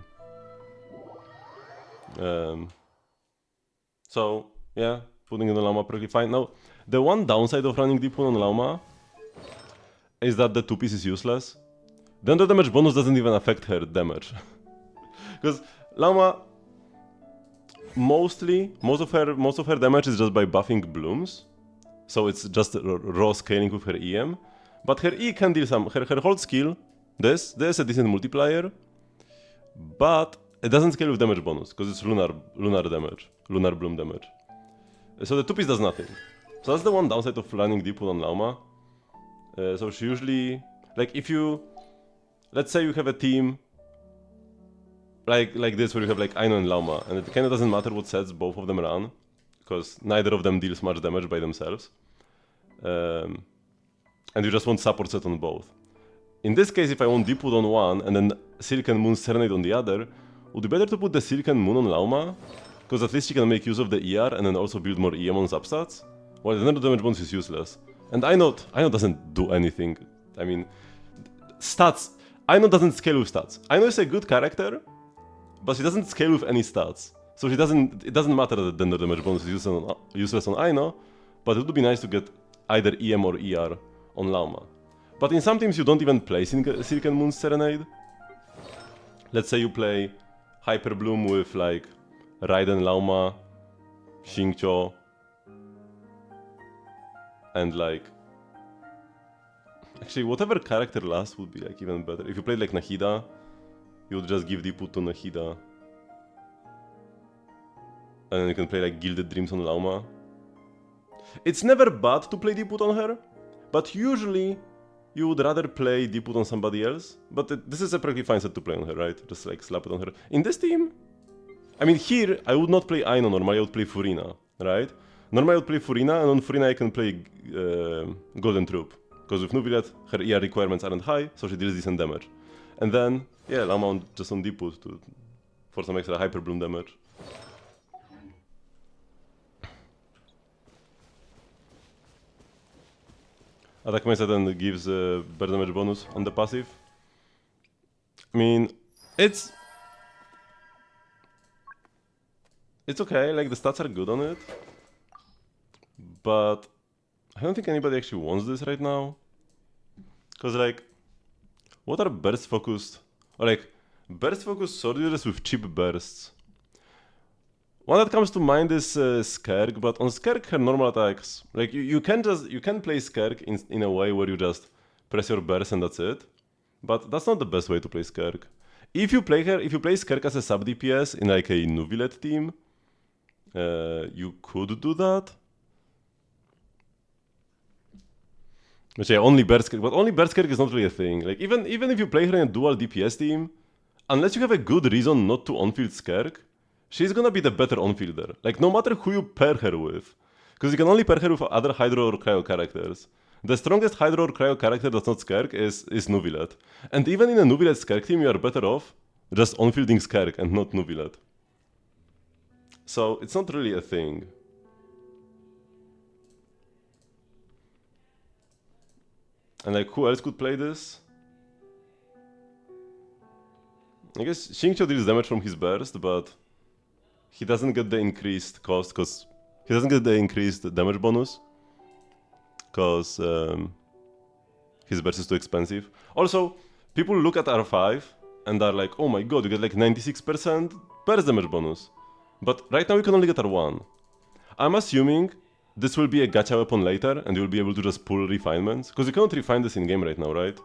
So, yeah, putting in the Llama perfectly fine. Now, the one downside of running Deepwood on Llama is that the 2-piece is useless. The under damage bonus doesn't even affect her damage. Because Llama, most of her damage is just by buffing blooms. So it's just raw scaling with her EM. But her E can deal some, her hold skill, this is a decent multiplier. But it doesn't scale with damage bonus, because it's lunar damage, lunar bloom damage. So the 2-piece does nothing. So that's the one downside of running Deepwood on Lauma. So she usually, like if you, let's say you have a team like this where you have like Aino and Lauma, and it kind of doesn't matter what sets both of them run, because neither of them deals much damage by themselves. And you just want support set on both. In this case, if I want Deepwood on one and then Silken Moon Serenade on the other, would be better to put the Silken Moon on Lauma, because at least she can make use of the ER and then also build more EM on substats, while the Nano damage bonus is useless. And Aino doesn't do anything. I mean, stats. Aino doesn't scale with stats. Aino is a good character, but she doesn't scale with any stats. So it doesn't matter that the Nano damage bonus is useless on Aino, but it would be nice to get either EM or ER on Lauma. But in some teams you don't even play Silken Moon Serenade. Let's say you play Hyper Bloom with like Raiden Lauma, Xingqiu, and like... Actually, whatever character last would be like even better. If you played like Nahida, you would just give Deepwood to Nahida. And then you can play like Gilded Dreams on Lauma. It's never bad to play Deepwood on her, but usually you would rather play Deepwood on somebody else. But this is a perfectly fine set to play on her, right? Just like slap it on her. In this team, I mean here, I would not play Aino normally, I would play Furina, right? Normally I would play Furina, and on Furina I can play Golden Troop. Because with Nubilet, her ER requirements aren't high, so she deals decent damage. And then, yeah, Lauma just on Deepwood for some extra Hyper Bloom damage. Attack Mesa then gives better damage bonus on the passive. I mean, it's okay, like the stats are good on it. But I don't think anybody actually wants this right now. Cause like, what are burst focused, or like, burst focused sword users with cheap bursts? One that comes to mind is Skerk, but on Skerk her normal attacks, like you can play Skerk in a way where you just press your burst and that's it. But that's not the best way to play Skerk. If you play Skerk as a sub DPS in like a Nuvilet team, you could do that. Which yeah, only Berserker, but only Berserker is not really a thing. Like even if you play her in a dual DPS team, unless you have a good reason not to on-field Skerk, she's gonna be the better on-fielder. Like no matter who you pair her with, because you can only pair her with other Hydro or Cryo characters. The strongest Hydro or Cryo character that's not Skerk is Nuvilet. And even in a Nuvilet Skerk team, you are better off just on-fielding Skerk and not Nuvilet. So it's not really a thing. And like, who else could play this? I guess Xingqiu deals damage from his burst, but he doesn't get the increased cost, because he doesn't get the increased damage bonus, because his burst is too expensive. Also, people look at R5 and are like, oh my god, you get like 96% burst damage bonus. But right now you can only get R1. I'm assuming this will be a gacha weapon later, and you'll be able to just pull refinements, because you cannot refine this in-game right now, right?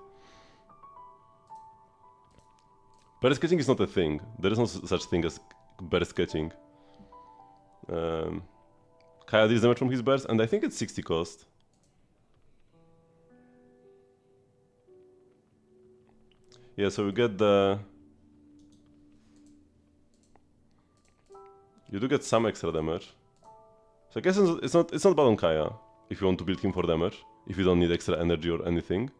Burst sketching is not a thing. There is no such thing as burst sketching. Kaya deals damage from his burst, and I think it's 60 cost. Yeah, so you get the... You do get some extra damage. So I guess it's not bad on Kaya, if you want to build him for damage, if you don't need extra energy or anything.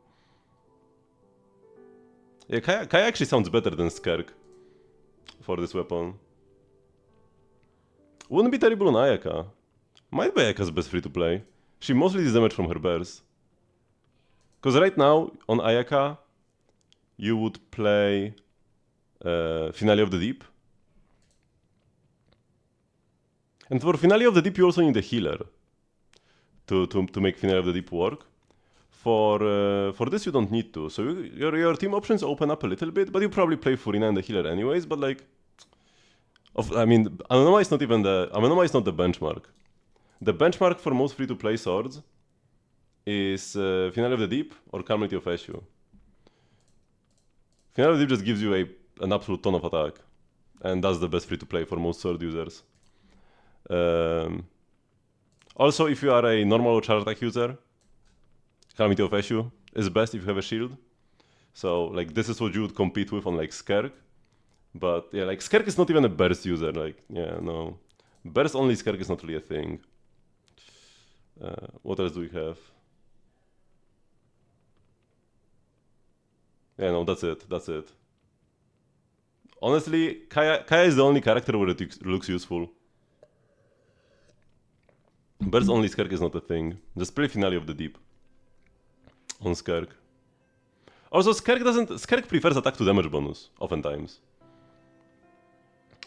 Yeah, Kaya actually sounds better than Skerk for this weapon. Wouldn't be terrible on Ayaka. Might be Ayaka's best free to play. She mostly deals damage from her burst. Because right now, on Ayaka, you would play Finale of the Deep. And for Finale of the Deep, you also need a healer to make Finale of the Deep work. For this, you don't need to. So your team options open up a little bit, but you probably play Furina and the healer anyways. But like, I mean, Anonoma is not even Anonoma is not the benchmark. The benchmark for most free-to-play swords is Finale of the Deep or Calamity of Eshu. Finale of the Deep just gives you an absolute ton of attack. And that's the best free-to-play for most sword users. Also, if you are a normal charge attack user, Calamity of Eshu is best if you have a shield. So, like, this is what you would compete with on, like, Skerk. But, yeah, like, Skerk is not even a burst user. Like, yeah, no. Burst only Skerk is not really a thing. What else do we have? Yeah, no, that's it. That's it. Honestly, Kaya is the only character where it looks useful. Burst only Skerk is not a thing. Just play Finale of the Deep on Skerk. Also, Skerk prefers attack to damage bonus, oftentimes.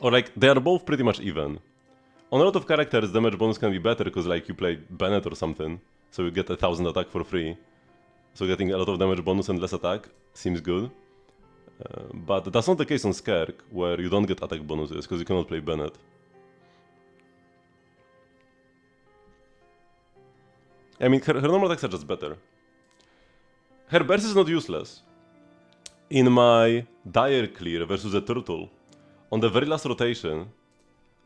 Or like, they are both pretty much even. On a lot of characters, damage bonus can be better because like you play Bennett or something, so you get 1000 attack for free. So getting a lot of damage bonus and less attack seems good. But that's not the case on Skerk, where you don't get attack bonuses because you cannot play Bennett. I mean, her normal attacks are just better. Her burst is not useless. In my Dire clear versus a turtle, on the very last rotation,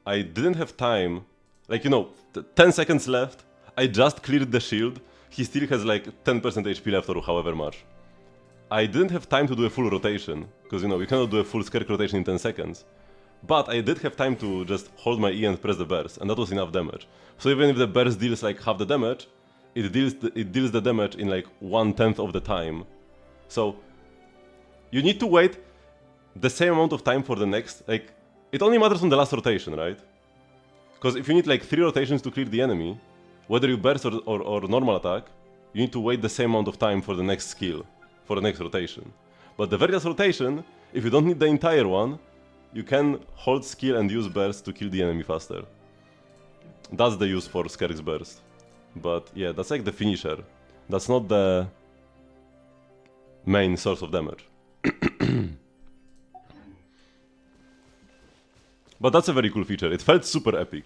I didn't have time, like, you know, 10 seconds left, I just cleared the shield, he still has like 10% HP left or however much. I didn't have time to do a full rotation, because, you know, you cannot do a full Skerk rotation in 10 seconds. But I did have time to just hold my E and press the burst, and that was enough damage. So even if the burst deals like half the damage, it deals the damage in like 1/10 of the time. So you need to wait the same amount of time for the next, like, it only matters on the last rotation, right? Because if you need like 3 rotations to clear the enemy, whether you burst or normal attack, you need to wait the same amount of time for the next skill, for the next rotation. But the very last rotation, if you don't need the entire one, you can hold skill and use burst to kill the enemy faster. That's the use for Skerk's burst. But yeah, that's like the finisher. That's not the main source of damage. But that's a very cool feature. It felt super epic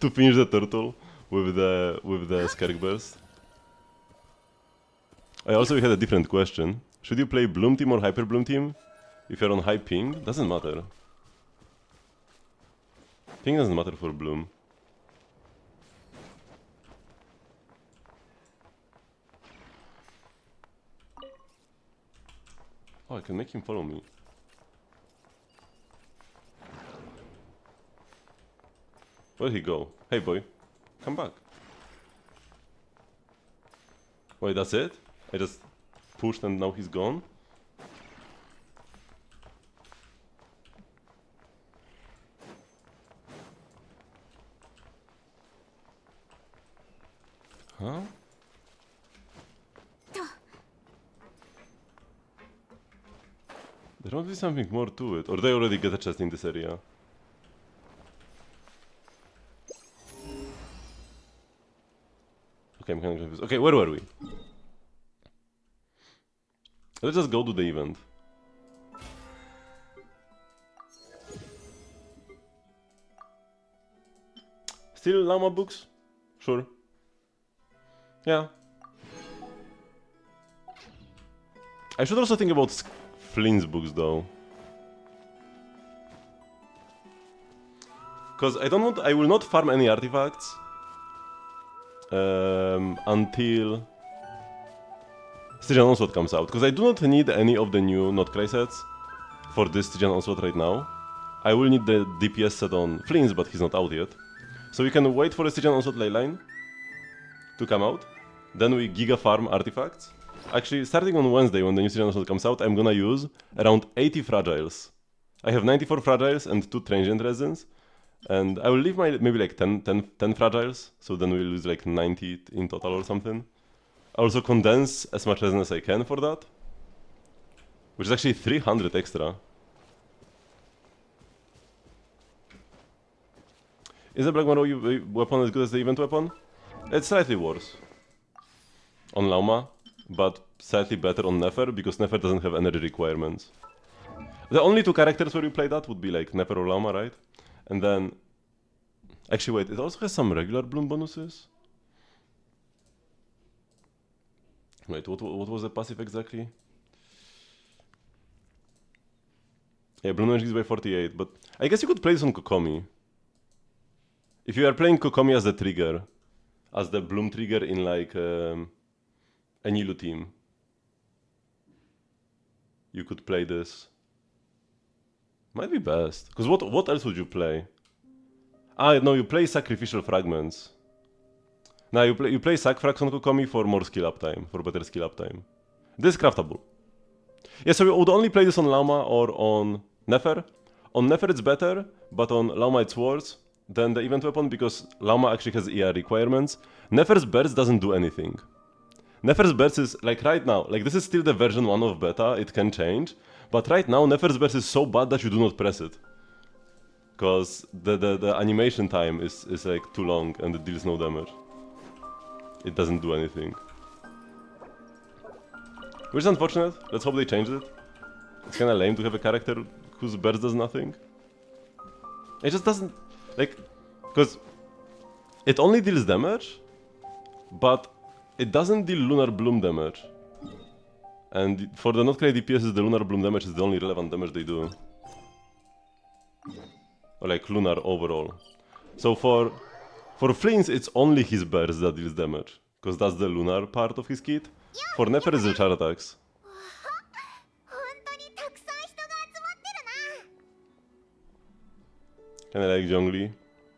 to finish the turtle with the Skerk burst. I also had a different question. Should you play Bloom Team or Hyper Bloom Team? If you're on high ping, doesn't matter. Ping doesn't matter for Bloom. Oh, I can make him follow me. Where'd he go? Hey boy, come back. Wait, that's it? I just pushed and now he's gone? Huh? There must be something more to it, or they already get a chest in this area. Okay, I'm kind of confused. Okay, where were we? Let's just go to the event. Still llama books? Sure. Yeah. I should also think about Flynn's books though. Because I will not farm any artifacts until Stygian Onslaught comes out. Because I do not need any of the new Notcry sets for this Stygian Onslaught right now. I will need the DPS set on Flynn's, but he's not out yet. So we can wait for the Stygian Onslaught Leyline to come out. Then we giga farm artifacts. Actually, starting on Wednesday when the new Stygian Onslaught comes out, I'm gonna use around 80 fragiles. I have 94 fragiles and 2 transient resins. And I will leave my maybe like 10 fragiles, so then we'll lose like 90 in total or something. I also condense as much resin as I can for that, which is actually 300 extra. Is the Black Marrow weapon as good as the event weapon? It's slightly worse on Lauma, but slightly better on Nefer, because Nefer doesn't have energy requirements. The only 2 characters where you play that would be like Nefer or Lauma, right? And then... Actually wait, it also has some regular bloom bonuses? Wait, what was the passive exactly? Yeah, Bloom damage is by 48, but I guess you could play this on Kokomi. If you are playing Kokomi as the trigger, as the Bloom trigger in like a Nilu team, you could play this. Might be best, because what else would you play? Ah, no, you play Sacrificial Fragments. Now you play Sac Frags on Kokomi for more skill uptime, for better skill uptime. This is craftable. Yeah, so we would only play this on Lauma or on Nefer. On Nefer it's better, but on Lauma it's worse than the event weapon because Lauma actually has ER requirements. Nefer's burst doesn't do anything. Nefer's burst is, like right now, like this is still the version 1 of beta, it can change. But right now, Nefer's burst is so bad that you do not press it. Because the animation time is like too long and it deals no damage. It doesn't do anything. Which is unfortunate. Let's hope they change it. It's kinda lame to have a character whose burst does nothing. It just doesn't... like... because it only deals damage, but it doesn't deal Lunar Bloom damage. And for the not credit DPS, the Lunar Bloom damage is the only relevant damage they do. Or like Lunar overall. So for Fleens, it's only his burst that deals damage. Because that's the Lunar part of his kit. For Nefer, it's the char attacks. Kinda like Zhongli.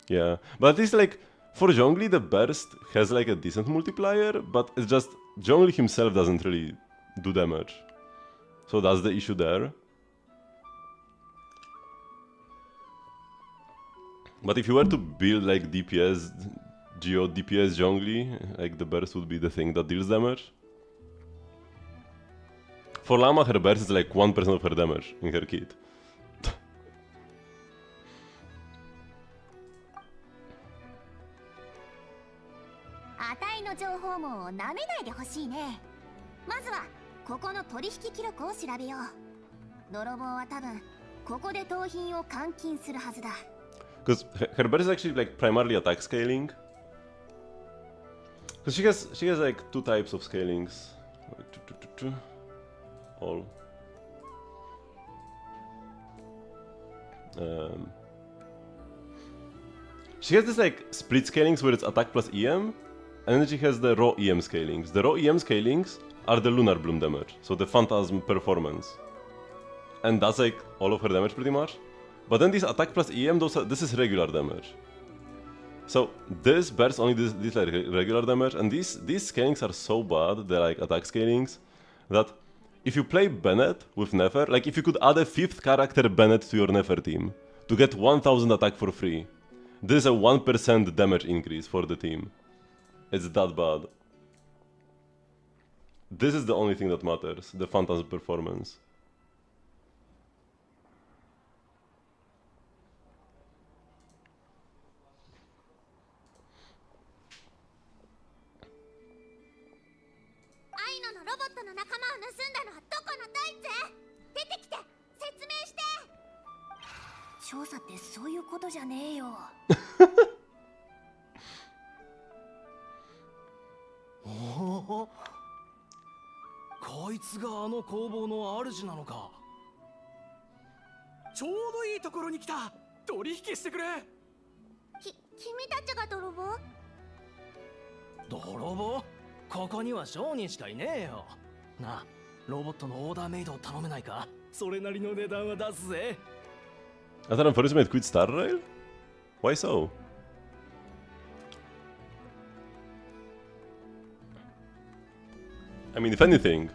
Yeah. But at least like, for Zhongli, the burst has like a decent multiplier, but it's just, Zhongli himself doesn't really do damage. So that's the issue there. But if you were to build like DPS, Geo DPS Zhongli, like the burst would be the thing that deals damage. For Llama, her burst is like 1% of her damage in her kit.
あたいの情報も舐めないでほしいね。まずはここの取引記録を調べよう。泥棒は多分ここで盗品を換金するはずだ。
Because her burst is actually like primarily attack scaling. Because she has like two types of scalings. All. She has this like split scalings where it's attack plus EM, and then she has the raw EM scalings. The raw EM scalings are the Lunar Bloom damage, so the Phantasm performance. And that's like all of her damage pretty much. But then this attack plus EM, this is regular damage. So this burst only this like regular damage, and these scalings are so bad, they're like attack scalings, that if you play Bennett with Nefer, like if you could add a 5th character Bennett to your Nefer team to get 1000 attack for free, this is a 1% damage increase for the team. It's that bad. This is the only thing that matters, the Phantasm performance.
Oh, こいつがあの工房の主なのか。ちょうどいいところに来た。取引してくれ。
君たちが泥棒？
泥棒？ここには商人しかいねえよ。なあ、ロボットのオーダーメイドを頼めないか。それなりの値段は出すぜ。
I thought Enforcement quit Star Rail? Why so? I mean, if anything,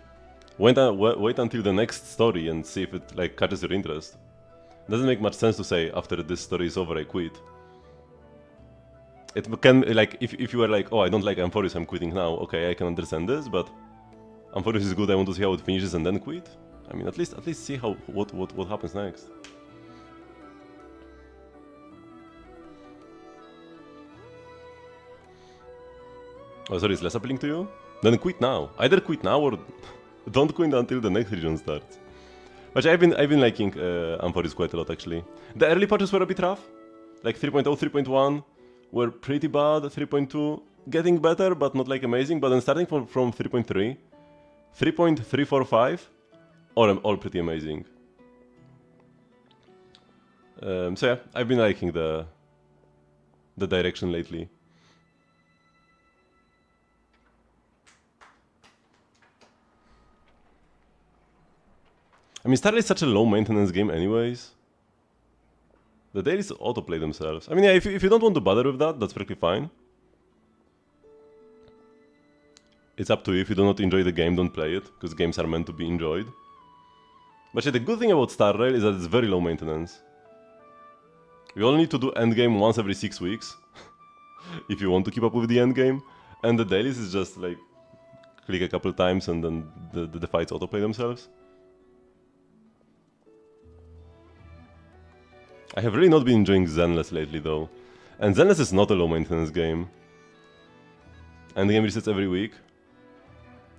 wait until the next story and see if it like catches your interest. Doesn't make much sense to say after this story is over I quit. It can like if you were like, oh, I don't like Amphoris, I'm quitting now. Okay, I can understand this, but Amphoris is good. I want to see how it finishes and then quit. I mean, at least see how what happens next. Oh, sorry, it's less appealing to you? Then quit now. Either quit now or don't quit until the next region starts. But I've been liking Amphoris quite a lot actually. The early patches were a bit rough. Like 3.0, 3.1 were pretty bad. 3.2 getting better but not like amazing. But then starting from 3.3, 3.345 all pretty amazing. So yeah, I've been liking the direction lately. I mean, Stardew is such a low maintenance game anyways. The dailies autoplay themselves. I mean, yeah, if you don't want to bother with that, that's perfectly fine. It's up to you. If you do not enjoy the game, don't play it, because games are meant to be enjoyed. But yeah, the good thing about Star Rail is that it's very low maintenance. You only need to do endgame once every 6 weeks, if you want to keep up with the endgame. And the dailies is just like, click a couple times and then the fights autoplay themselves. I have really not been enjoying Zenless lately though. And Zenless is not a low maintenance game. Endgame resets every week.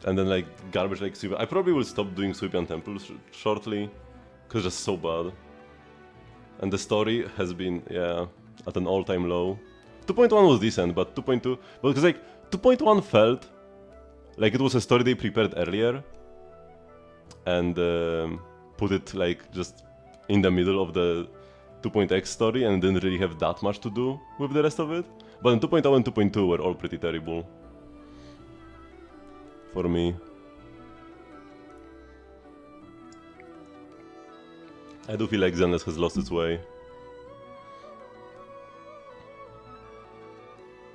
And then like garbage like sweep. I probably will stop doing Sweep and Temples shortly, because it's just so bad. And the story has been, yeah, at an all-time low. 2.1 was decent, but 2.2... Well, because like, 2.1 felt like it was a story they prepared earlier. And put it like just in the middle of the 2.x story and didn't really have that much to do with the rest of it. But in 2.0 and 2.2 were all pretty terrible. For me. I do feel like Zenless has lost its way.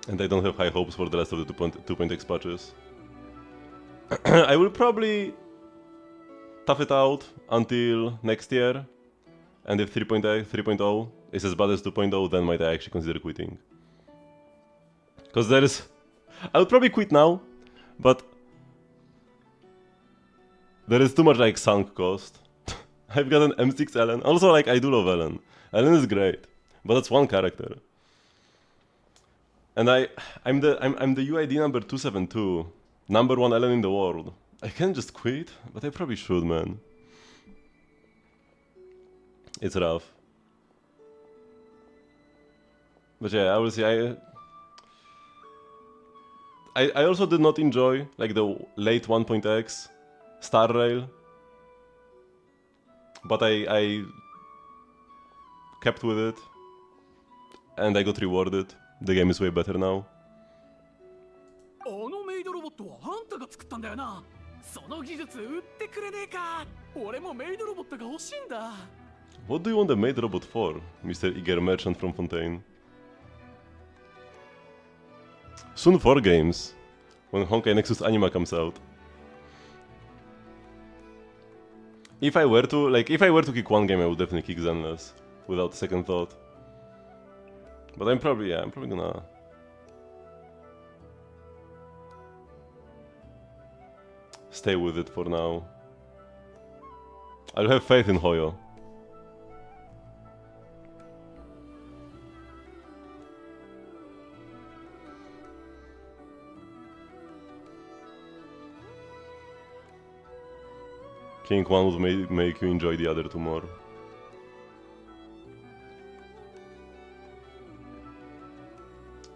And I don't have high hopes for the rest of the 2.x patches. I will probably tough it out until next year. And if 3.0 is as bad as 2.0, then might I actually consider quitting. Because there is... I'll probably quit now, but there is too much like sunk cost. I've got an M6 Ellen. Also, like, I do love Ellen. Ellen is great, but that's one character. And I'm the UID number 272, number 1 Ellen in the world. I can't just quit, but I probably should, man. It's rough. But yeah, I will say I also did not enjoy like the late 1.x Star Rail, but I kept with it, and I got rewarded. The game is way better now.
あのメイドロボットはあんたが作ったんだよな。その技術売ってくれねえか。俺もメイドロボットが欲しいんだ。
What do you want a maid robot for, Mr. Eager Merchant from Fontaine? Soon 4 games, when Honkai Nexus Anima comes out. If I were to kick one game, I would definitely kick Zenless, without a second thought. But I'm probably gonna... stay with it for now. I'll have faith in Hoyo. King 1 would make you enjoy the other 2 more.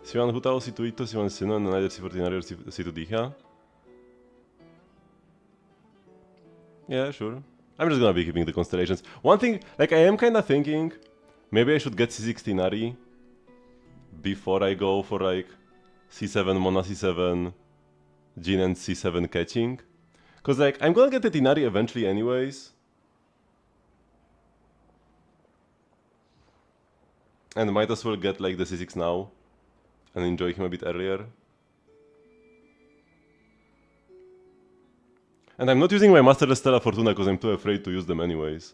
Si van Hutao, si Tuito, si van Sino, and neither si Fortinario, si Tudija. Yeah, sure. I'm just gonna be keeping the constellations. One thing, like, I am kinda thinking, maybe I should get C16 before I go for, like, C7 Mona, C7 Jin, and C7 catching. Cause, like, I'm gonna get the Tinari eventually anyways. And might as well get, like, the C6 now. And enjoy him a bit earlier. And I'm not using my Master Stella Fortuna because I'm too afraid to use them anyways.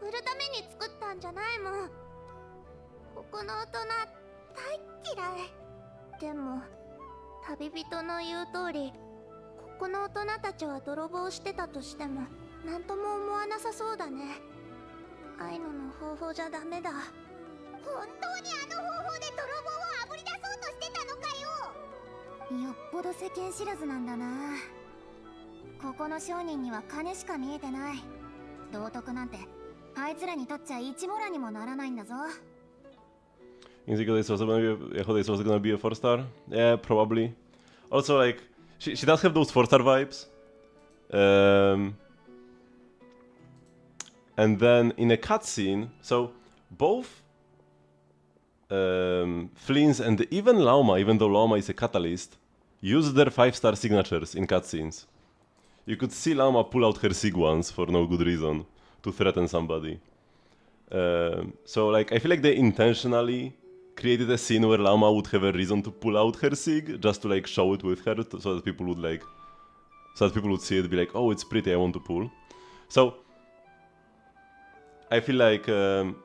売るために作ったんじゃないもん。ここの大人大っ嫌い。でも旅人の言う通り、ここの大人たちは泥棒してたとしても何とも思わなさそうだね。アイノの方法じゃダメだ。本当にあの方法で泥棒をあぶり出そうとしてたのかよ。よっぽど世間知らずなんだな。ここの商人には金しか見えてない。道徳なんてあいつらにとっちゃ一モラにもならないんだぞ。
Is it also gonna be a 4-star? Yeah, probably. Also, like, she does have those 4-star vibes. And then in a cutscene, so both Flins and even Lauma, even though Lauma is a catalyst, use their 5-star signatures in cutscenes. You could see Lauma pull out her sig once for no good reason, to threaten somebody. So, like, I feel like they intentionally created a scene where Lauma would have a reason to pull out her sig, just to, like, show it with her, so that people would, like, see it, be like, oh, it's pretty, I want to pull. So, I feel like for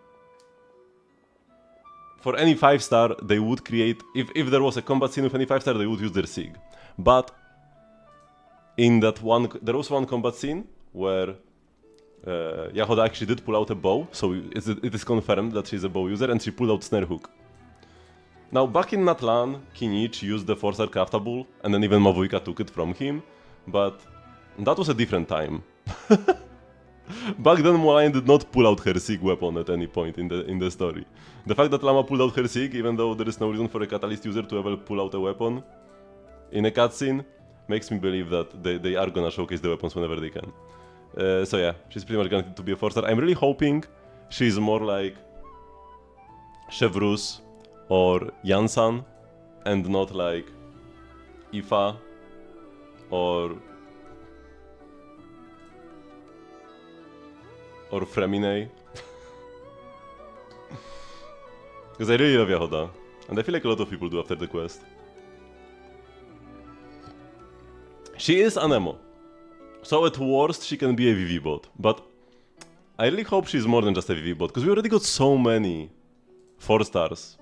any 5-star, they would create, if there was a combat scene with any 5-star, they would use their sig. But in that one, there was one combat scene where Yahoda actually did pull out a bow, so it is confirmed that she's a bow user, and she pulled out Snare Hook. Now, back in Natlan, Kinich used the 4-star craftable, and then even Mavuika took it from him, but that was a different time. Back then, Moraine did not pull out her Sig weapon at any point in the story. The fact that Lama pulled out her Sig, even though there is no reason for a Catalyst user to ever pull out a weapon in a cutscene, makes me believe that they are gonna showcase the weapons whenever they can. So yeah, she's pretty much guaranteed to be a 4-star. I'm really hoping she's more like Chevrus or Yansan, and not like Ifa or Fremine. Because I really love Yahoda, and I feel like a lot of people do after the quest. She is an emo, so at worst she can be a VV bot, but I really hope she's more than just a VV bot, because we already got so many 4-stars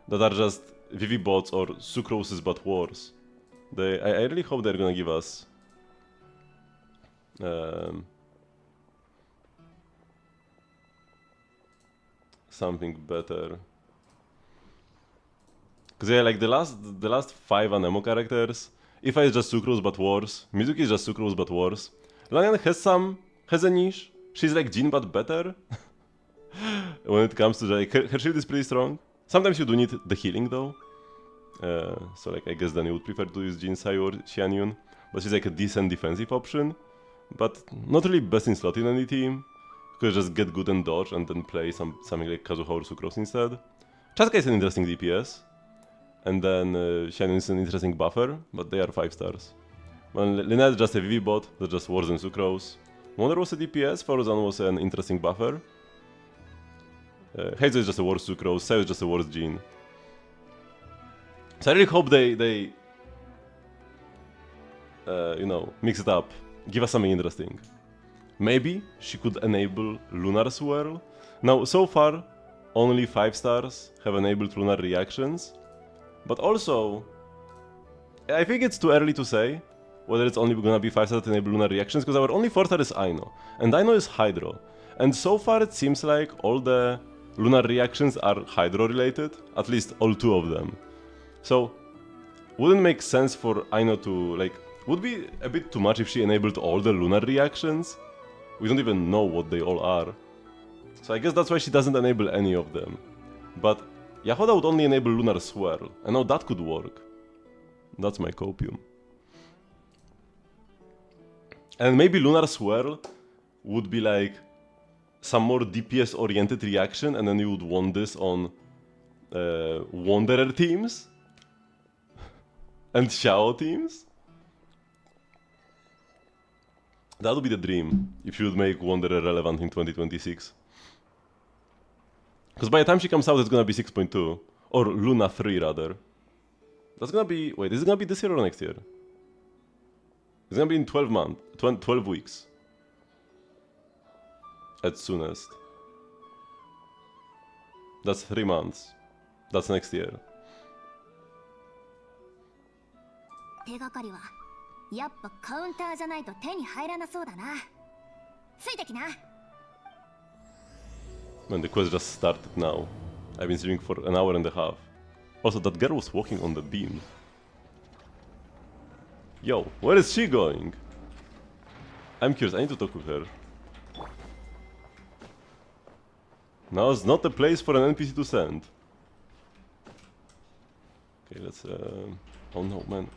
that are just VV bots or Sucroses but worse. I really hope they're gonna give us something better. Because yeah, like the last 5 Anemo characters, Ifa is just Sucrose but worse, Mizuki is just Sucrose but worse. Lanyan has a niche. She's like Jin but better. When it comes to like her shield is pretty strong. Sometimes you do need the healing though. So like I guess then you would prefer to use Jinsai or Xianyun, but she's like a decent defensive option, but not really best in slot in any team. You could just get good and dodge and then play something like Kazuha or Sucrose instead. Chaska is an interesting DPS, and then Xianyun is an interesting buffer, but they are 5-stars. Well, Lina is just a VV bot that just worse than Sucrose. Wonder was a DPS, Forozan was an interesting buffer. Heizo is just a worse Sucrose, Sayo is just a worse Jin. So I really hope they you know, mix it up, give us something interesting. Maybe she could enable Lunar Swirl. Now, so far, only 5-stars have enabled Lunar Reactions. But also, I think it's too early to say whether it's only gonna be 5-stars that enable Lunar Reactions, because our only 4-star is Aino, and Aino is Hydro. And so far it seems like all the Lunar Reactions are Hydro related, at least all 2 of them. So, wouldn't make sense for Aino to, like, would be a bit too much if she enabled all the Lunar Reactions. We don't even know what they all are. So I guess that's why she doesn't enable any of them. But Yahoda would only enable Lunar Swirl, and now that could work. That's my copium. And maybe Lunar Swirl would be like some more DPS oriented reaction, and then you would want this on Wanderer teams and Xiao teams. That would be the dream, if you would make Wanderer relevant in 2026. Because by the time she comes out, it's gonna be 6.2. Or Luna 3, rather. That's gonna be... Wait, is it gonna be this year or next year? It's gonna be in 12 weeks. At soonest. That's 3 months. That's next year.
手がかりはやっぱカウンターじゃないと手に入らなそうだな。ついてきな。
Man, the quest just started now. I've been streaming for an hour and a half. Also, that girl was walking on the beam. Yo, where is she going? I'm curious, I need to talk with her. Now it's not the place for an NPC to send. Okay, let's... Oh no, man.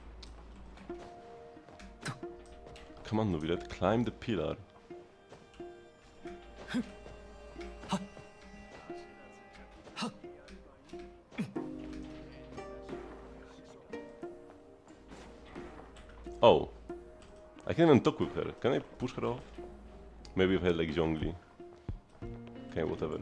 Come on, Nubi, let's climb the pillar. Oh. I can't even talk with her. Can I push her off? Maybe if I had like Zhongli. Okay, whatever.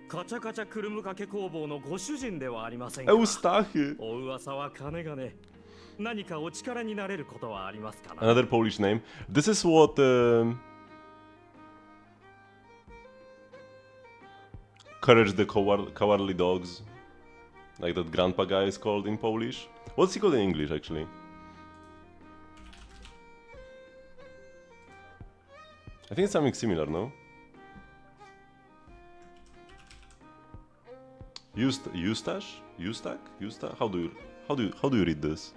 カチャカチャくるむかけ工房のご主人ではありませんか。
Eustachy!
お噂は金がね。何かお力になれることはありますかな。
Another Polish name. This is what Courage the Cowardly Dogs, like that grandpa guy is called in Polish. What's he called in English actually? I think it's something similar, no? Eustache? How do you read this?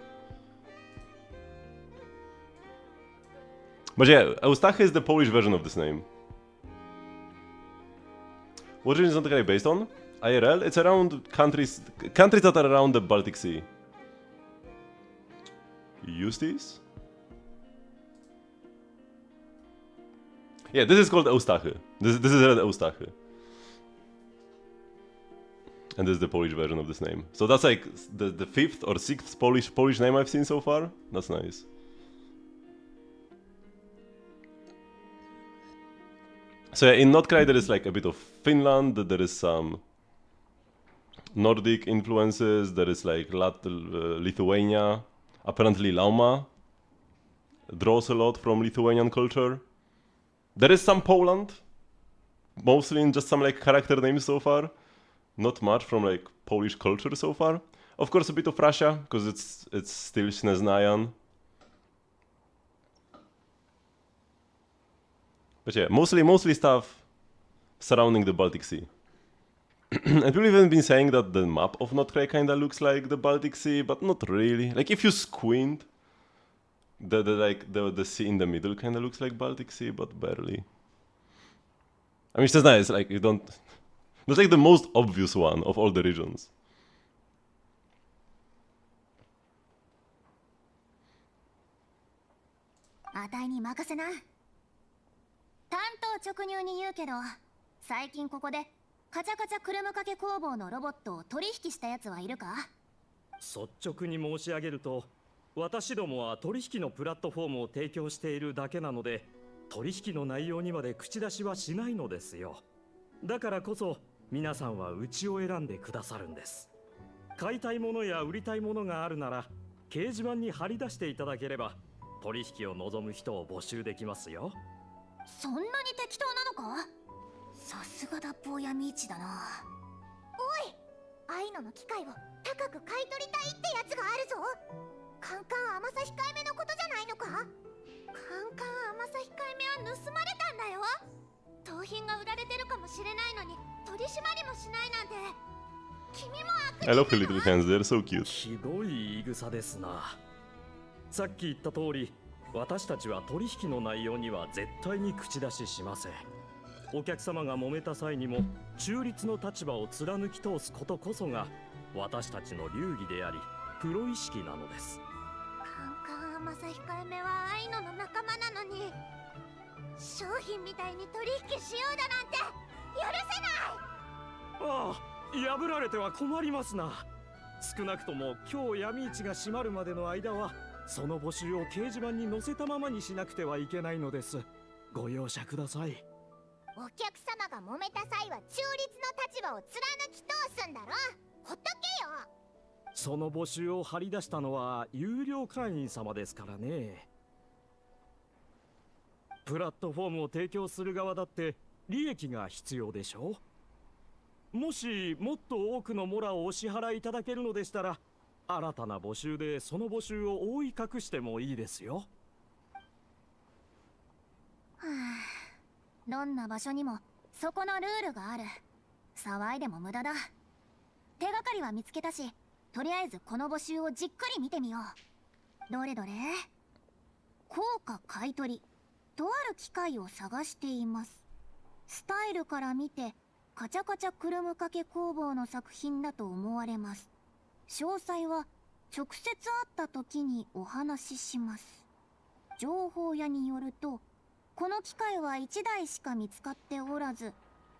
But yeah, Eustachy is the Polish version of this name. What region is not the based on? IRL? It's around countries that are around the Baltic Sea. Eustace? Yeah, this is called Eustachy. This is Red Eustachy. And this is the Polish version of this name. So that's like the 5th or 6th Polish name I've seen so far. That's nice. So yeah, in Nordkraj there is like a bit of Finland, there is some Nordic influences, there is like Lithuania. Apparently Lauma draws a lot from Lithuanian culture. There is some Poland, mostly in just some like character names so far. Not much from like Polish culture so far. Of course a bit of Russia, because it's still Śnieżnajan. But yeah, mostly stuff surrounding the Baltic Sea. And people even been saying that the map of Nordkraj kinda looks like the Baltic Sea, but not really. Like if you squint, the sea in the middle kinda looks like Baltic Sea, but barely. I mean, Śnieżnajan is like you don't. It's like the most obvious one of all the regions.
あたいに任せな。単刀直入に言うけど、最近ここでカチャカチャくるむかけ工房のロボットを取引したやつはいるか？
率直に申し上げると、私どもは取引のプラットフォームを提供しているだけなので、取引の内容にまで口出しはしないのですよ。だからこそ皆さんはうちを選んでくださるんです。買いたいものや売りたいものがあるなら掲示板に貼り出していただければ取引を望む人を募集できますよ。
そんなに適当なのか？さすがだ坊やみいちだな。おい、愛の機械を高く買い取りたいってやつがあるぞ。カンカン甘さ控えめのことじゃないのか？カンカン甘さ控えめは盗まれたんだよ。盗品が売られてるかもしれないのに取り締まりもしないなんて。君も悪人
I love her little hands, they're so cute.
ひどい言い草ですな。さっき言った通り、私たちは取引の内容には絶対に口出ししません。お客様が揉めた際にも中立の立場を貫き通すことこそが私たちの流儀であり、プロ意識なのです。
カンカン甘さ控えめは愛の仲間なのに、商品みたいに取引しようだなんて許せない。
破られては困りますな。少なくとも今日闇市が閉まるまでの間はその募集を掲示板に載せたままにしなくてはいけないのです。ご容赦ください。
お客様が揉めた際は中立の立場を貫き通すんだろ。ほっとけよ。
その募集を張り出したのは有料会員様ですからね。プラットフォームを提供する側だって利益が必要でしょう。もしもっと多くのモラをお支払いいただけるのでしたら、新たな募集でその募集を覆い隠してもいいですよ。
はあ、どんな場所にもそこのルールがある。騒いでも無駄だ。手がかりは見つけたし、とりあえずこの募集をじっくり見てみよう。どれどれ。効果買い取り。とある機械を探しています。スタイルから見てカチャカチャクルム掛け工房の作品だと思われます。詳細は直接会った時にお話しします。情報屋によると、この機械は1台しか見つかっておらず、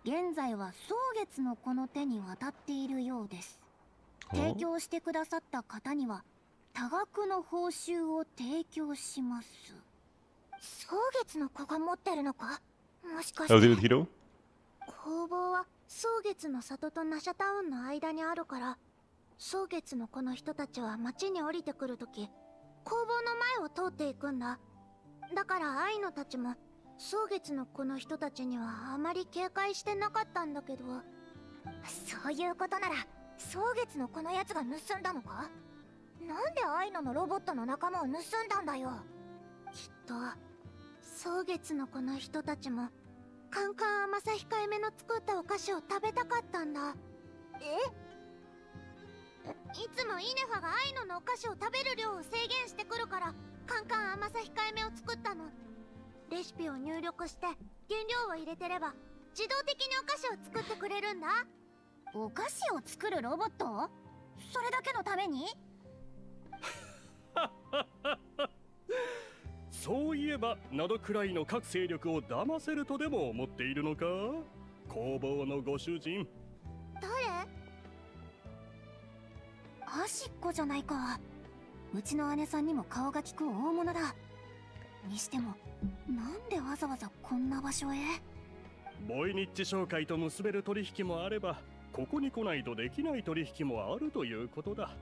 現在は蒼月の子の手に渡っているようです。提供してくださった方には多額の報酬を提供します。蒼月の子が持ってるのか、もしかして。
Oh, did he know?
工房は蒼月の里とナシャタウンの間にあるから、蒼月の子の人たちは町に降りてくるとき工房の前を通っていくんだ。だからアイノたちも蒼月の子の人たちにはあまり警戒してなかったんだけど。そういうことなら蒼月の子のやつが盗んだのか。なんでアイノのロボットの仲間を盗んだんだよ。きっと蒼月の子の人たちもカンカン甘さ控えめの作ったお菓子を食べたかったんだ。いつもイネファがアイノのお菓子を食べる量を制限してくるから、カンカン甘さ控えめを作ったの。レシピを入力して原料を入れてれば自動的にお菓子を作ってくれるんだ。お菓子を作るロボット？それだけのために？
そういえばなどくらいの各勢力を騙せるとでも思っているのか、工房のご主人。
誰？アシッコじゃないか。うちの姉さんにも顔が利く大物だ。にしてもなんでわざわざこんな場所へ。
ボイニッチ商会と結べる取引もあれば、ここに来ないとできない取引もあるということだ。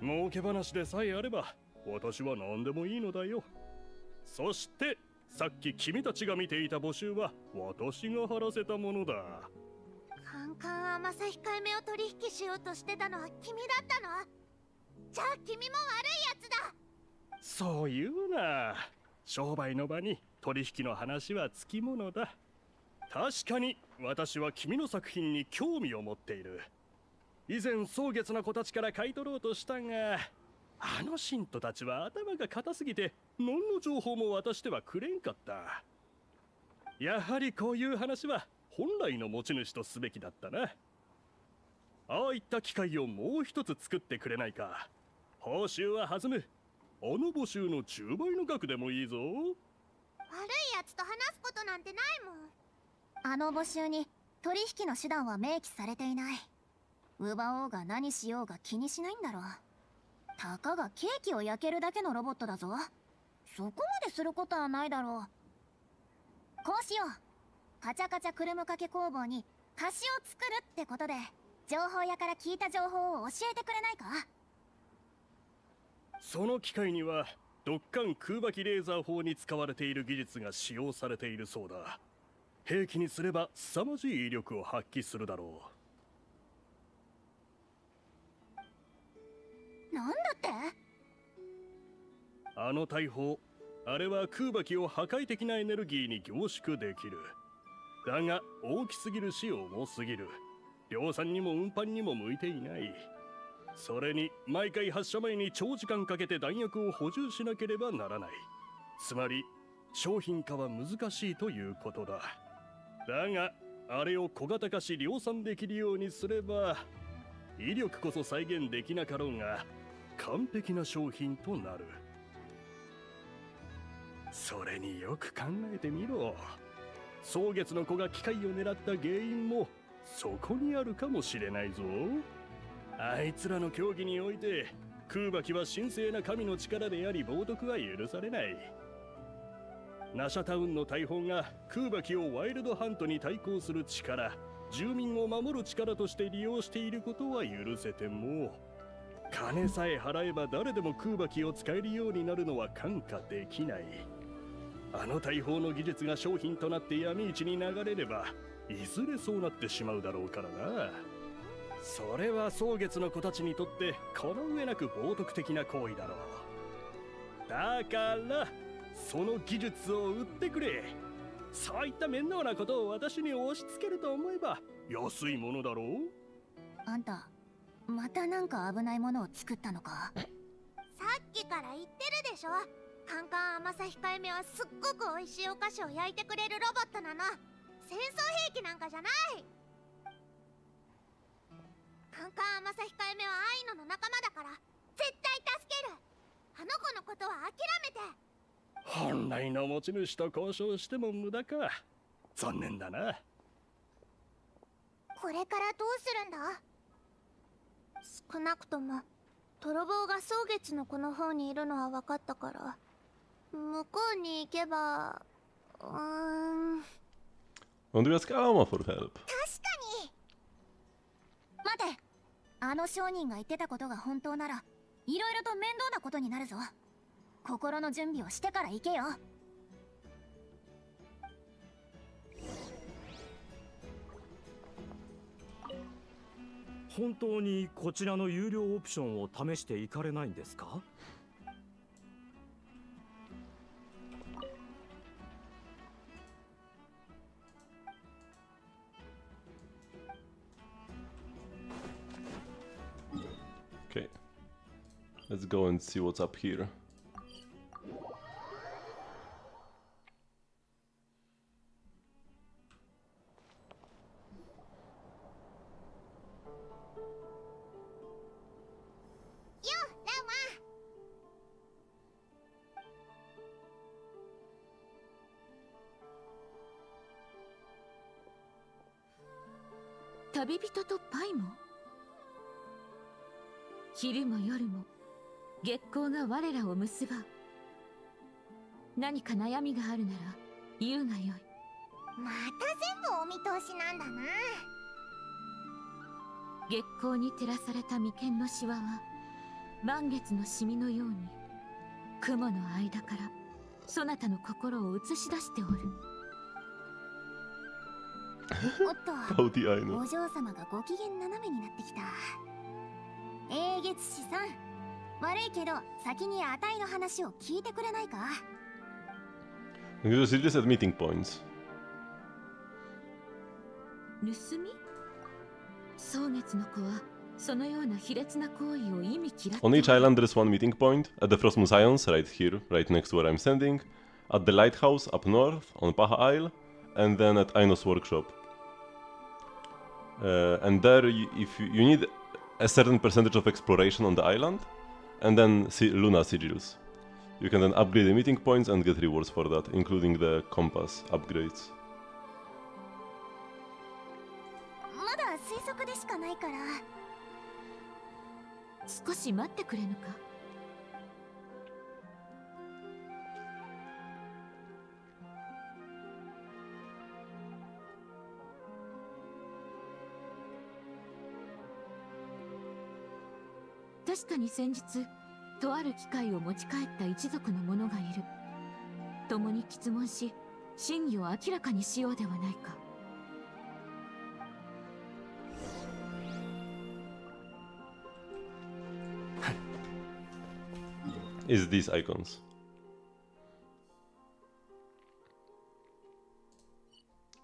儲け話でさえあれば私は何でもいいのだよ。そしてさっき君たちが見ていた募集は私が張らせたものだ。
カンカン甘さ控えめを取引しようとしてたのは君だったの？じゃあ君も悪いやつだ。
そう言うな。商売の場に取引の話はつきものだ。確かに私は君の作品に興味を持っている。以前蒼月の子たちから買い取ろうとしたが、あの信徒たちは頭が固すぎて何の情報も渡してはくれんかった。やはりこういう話は本来の持ち主とすべきだったな。ああいった機械をもう一つ作ってくれないか。報酬は弾む。あの募集の10倍の額でもいいぞ。
悪いやつと話すことなんてないもん。あの募集に取引の手段は明記されていない。奪おうが何しようが気にしないんだろう。たかがケーキを焼けるだけのロボットだぞ。そこまですることはないだろう。こうしよう。カチャカチャクルム掛け工房に菓子を作るってことで、情報屋から聞いた情報を教えてくれないか？
その機械にはドッカン空爆レーザー砲に使われている技術が使用されているそうだ。兵器にすれば凄まじい威力を発揮するだろ
う。なんだって？
あの大砲、あれは空爆を破壊的なエネルギーに凝縮できる。だが大きすぎるし重すぎる。量産にも運搬にも向いていない。それに毎回発射前に長時間かけて弾薬を補充しなければならない。つまり商品化は難しいということだ。だがあれを小型化し量産できるようにすれば、威力こそ再現できなかろうが完璧な商品となる。それによく考えてみろ。蒼月の子が機械を狙った原因も
そこにあるかもしれないぞ。あいつらの競技において空爆は神聖な神の力であり冒涜は許されない。ナシャタウンの大砲が空爆をワイルドハントに対抗する力、住民を守る力として利用していることは許せても、金さえ払えば誰でも空爆を使えるようになるのは看過できない。あの大砲の技術が商品となって闇市に流れればいずれそうなってしまうだろうからな。それは蒼月の子たちにとってこの上なく冒涜的な行為だろう。だからその技術を売ってくれ。そういった面倒なことを私に押し付けると思えば安いものだろう。
あんたまたなんか危ないものを作ったのか。
さっきから言ってるでしょ。カンカン甘さ控えめはすっごく美味しいお菓子を焼いてくれるロボットなの。戦争兵器なんかじゃない。カンカン甘さ控えめはアイノの仲間だから絶対助ける。あの子のことは諦めて。
本来の持ち主と交渉しても無駄か。残念だな。
これからどうするんだ。少なくとも泥棒が蒼月の子の方にいるのは分かったから、向こうに行けば
Want du ask Alma for help?
確かに。
待て、あの商人が言ってたことが本当ならいろいろと面倒なことになるぞ。心の準備をしてから行けよ。
本当にこちらの有料オプションを試していかれないんですか？Okay.
Let's go and see what's up here.
Yo,
旅人とパイも、昼も夜も月光が我らを結ば。何か悩みがあるなら言うがよい。
また全部お見通しなんだな。
月光に照らされた眉間のシワは満月のシミのように雲の間からそなたの心を映し出しておる。
おっと、
Pouty eye
お
no.
嬢様がご機嫌斜めになってきた。月氏さん、悪いけど先にあたいの話を聞いてくれないか。
You just read this at meeting points.
盗み？蒼月の子はそのような卑劣な行為を意味嫌って
On each island there is one meeting point. At the Frostmoon Scions, right here, right next to where I'm standing. At the lighthouse up north, on Paha Isle. And then at Ainos workshop. And there, if you need a certain percentage of exploration on the island, and then Luna sigils. You can then upgrade the meeting points and get rewards for that, including the compass upgrades.
まだ推測でしかないから。
少し待ってくれぬか。確かに先日とある機械を持ち帰った一族の者がいる。共に詰問し真偽を明らかにしようではないか。
Is these icons.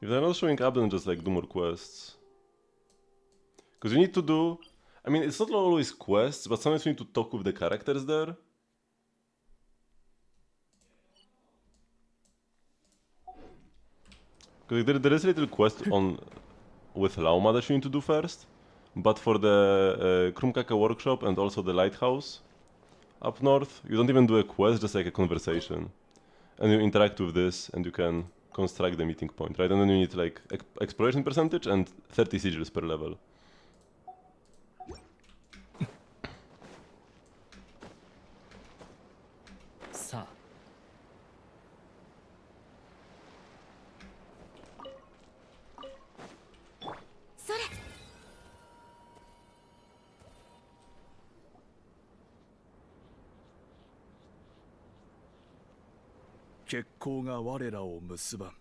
If they're not showing up, then just like do more quests. Because you need to do... I mean, it's not always quests, but sometimes you need to talk with the characters there. Because there is a little quest on with Lauma that you need to do first. But for the Krumkaka workshop and also the lighthouse up north, you don't even do a quest, just like a conversation. And you interact with this, and you can construct the meeting point, right? And then you need like exploration percentage and 30 sigils per level.
Sa.
それ。
結婚が我らを結ばん。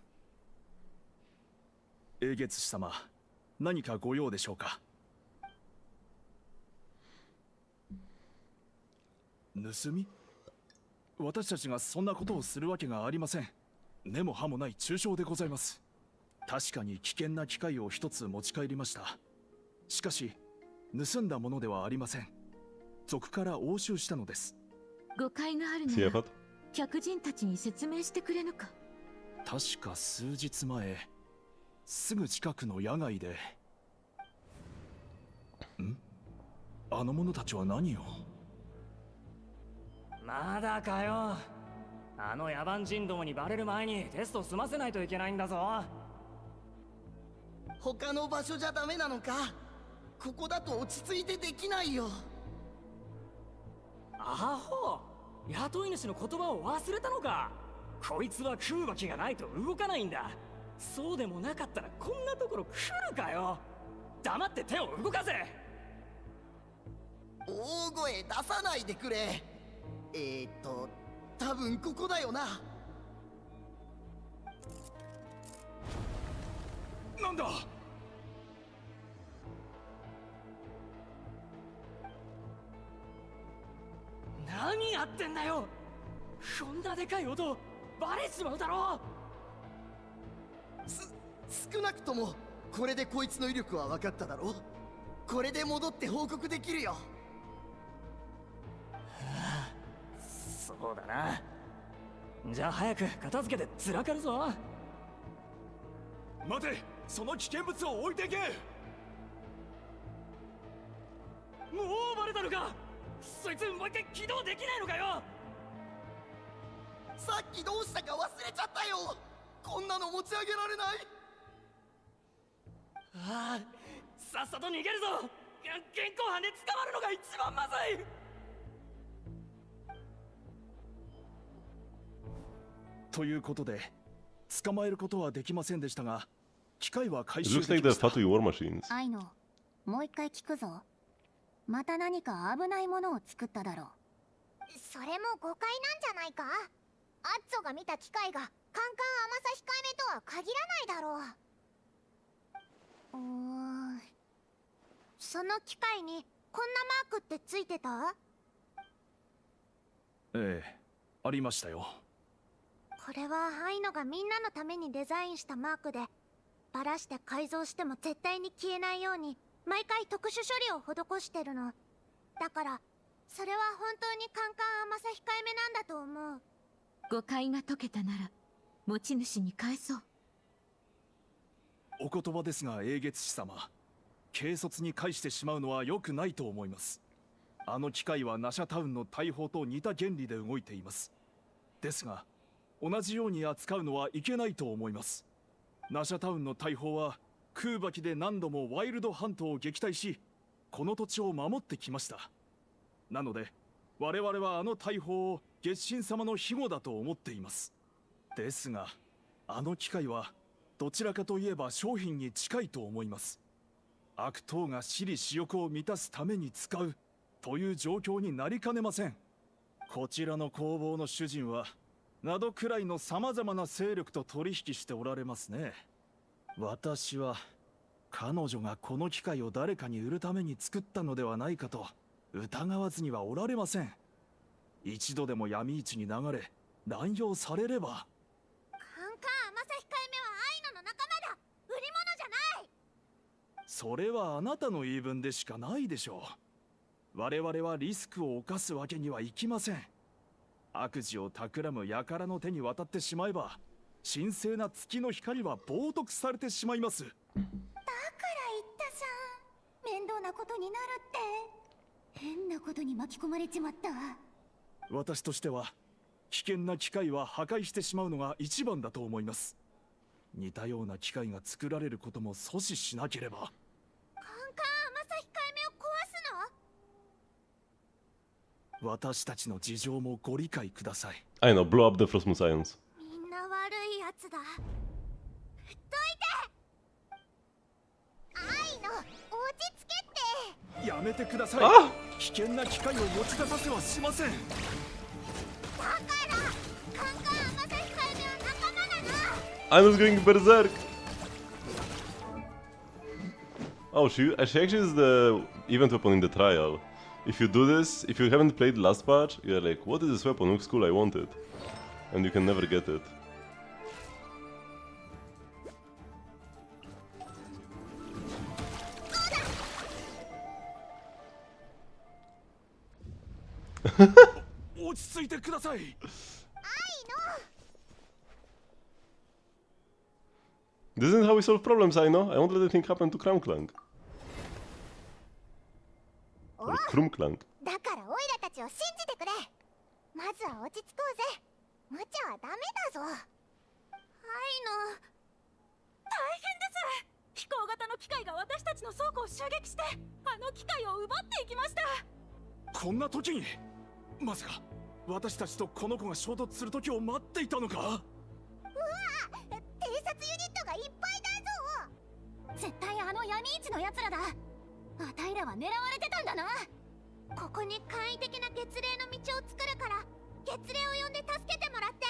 英月師様、何かご用でしょうか。盗み？私たちがそんなことをするわけがありません。根も葉もない中傷でございます。確かに危険な機械を一つ持ち帰りました。しかし、盗んだものではありません。賊から押収したのです。
誤解があるなら客人たちに説明してくれぬか。
確か数日前、すぐ近くの野外で。あの者たちは何を？
まだかよ。あの野蛮人どもにバレる前にテスト済ませないといけないんだぞ。
他の場所じゃダメなのか？ここだと落ち着いてできないよ。
アホ、雇い主の言葉を忘れたのか。こいつは食うわけがないと動かないんだ。そうでもなかったらこんなところ来るかよ。黙って手を動かせ。
大声出さないでくれ。多分ここだよな。
なんだ？
何やってんだよ。こんなでかい音バレちまうだろ。
少なくともこれでこいつの威力は分かっただろう。これで戻って報告できるよ。
そうだな。じゃあ早く片付けてずらかるぞ。
待て、その危険物を置いていけ。
もうバレたのか。そいつもう一回起動できないのかよ。
さっきどうしたか忘れちゃったよ。こんなの持ち上げられない。
ああ、さっさと逃げるぞ。現行犯で捕まるのが一番まずい。
ということで、捕まえることはできませんでしたが、機械は回
It
収
looks
で
like
き
they're
ました。
tattoo war machines.
アイノ、もう一回聞くぞ。また何か危ないものを作っただろう。
それも誤解なんじゃないか。アッツォが見た機械がカンカン甘さ控えめとは限らないだろう。その機械にこんなマークってついてた？
ええ、ありましたよ。
これはアイノがみんなのためにデザインしたマークで、バラして改造しても絶対に消えないように毎回特殊処理を施してるの。だからそれは本当にカンカン甘さ控えめなんだと思う。
誤解が解けたなら持ち主に返そう。
お言葉ですが、英月師様、軽率に返してしまうのは良くないと思います。あの機械はナシャタウンの大砲と似た原理で動いています。ですが同じように扱うのはいけないと思います。ナシャタウンの大砲は空爆で何度もワイルドハントを撃退し、この土地を守ってきました。なので我々はあの大砲を月神様の庇護だと思っています。ですがあの機械はどちらかといえば商品に近いと思います。悪党が私利私欲を満たすために使うという状況になりかねません。こちらの工房の主人はなどくらいの様々な勢力と取引しておられますね。私は彼女がこの機械を誰かに売るために作ったのではないかと疑わずにはおられません。一度でも闇市に流れ乱用されれば。
カンカン甘さ控えめはアイノの仲間だ。売り物じゃない。
それはあなたの言い分でしかないでしょう。我々はリスクを冒すわけにはいきません。悪事を企む輩の手に渡ってしまえば、神聖な月の光は冒涜されてしまいます。
だから言ったじゃん。面倒なことになるって。変なことに巻き込まれちまった。
私としては危険な機械は破壊してしまうのが一番だと思います。
似たような機械が作られることも阻止しなければ。
カンカン甘さ控えめを壊すの？
私たちの事情もご理解ください。
I know, blow up the Frostmoon Science.
みんな悪いやつだ。どいて。愛の落ち着けって。
やめてください。
あ
危険な機械を持ち出させはしません。
だからカンカン甘さ控えめは仲間なの。
I was going berserk. Oh, she actually is the event weapon in the trial. If you do this, if you haven't played last patch, you're like, what is this weapon? Looks cool, I want it. And you can never get it.
Clank 落ち着いてください。
This isn't how we solve problems, I know. I won't let anything happen to Clank. Or Clank.
だからオイラたちを信じてくれ。まずは落ち着こうぜ。無茶はダメだぞ。愛の
大変です。飛行型の機械が私たちの倉庫を襲撃してあの機械を奪っていきました。
こんな時にまさか私たちとこの子が衝突する時を待っていたのか？
うわ偵察ユニットがいっぱいだぞ。
絶対あの闇市のやつらだ。あたいらは狙われてたんだな。
ここに簡易的な月霊の道を作るから月霊を呼んで助けてもらって。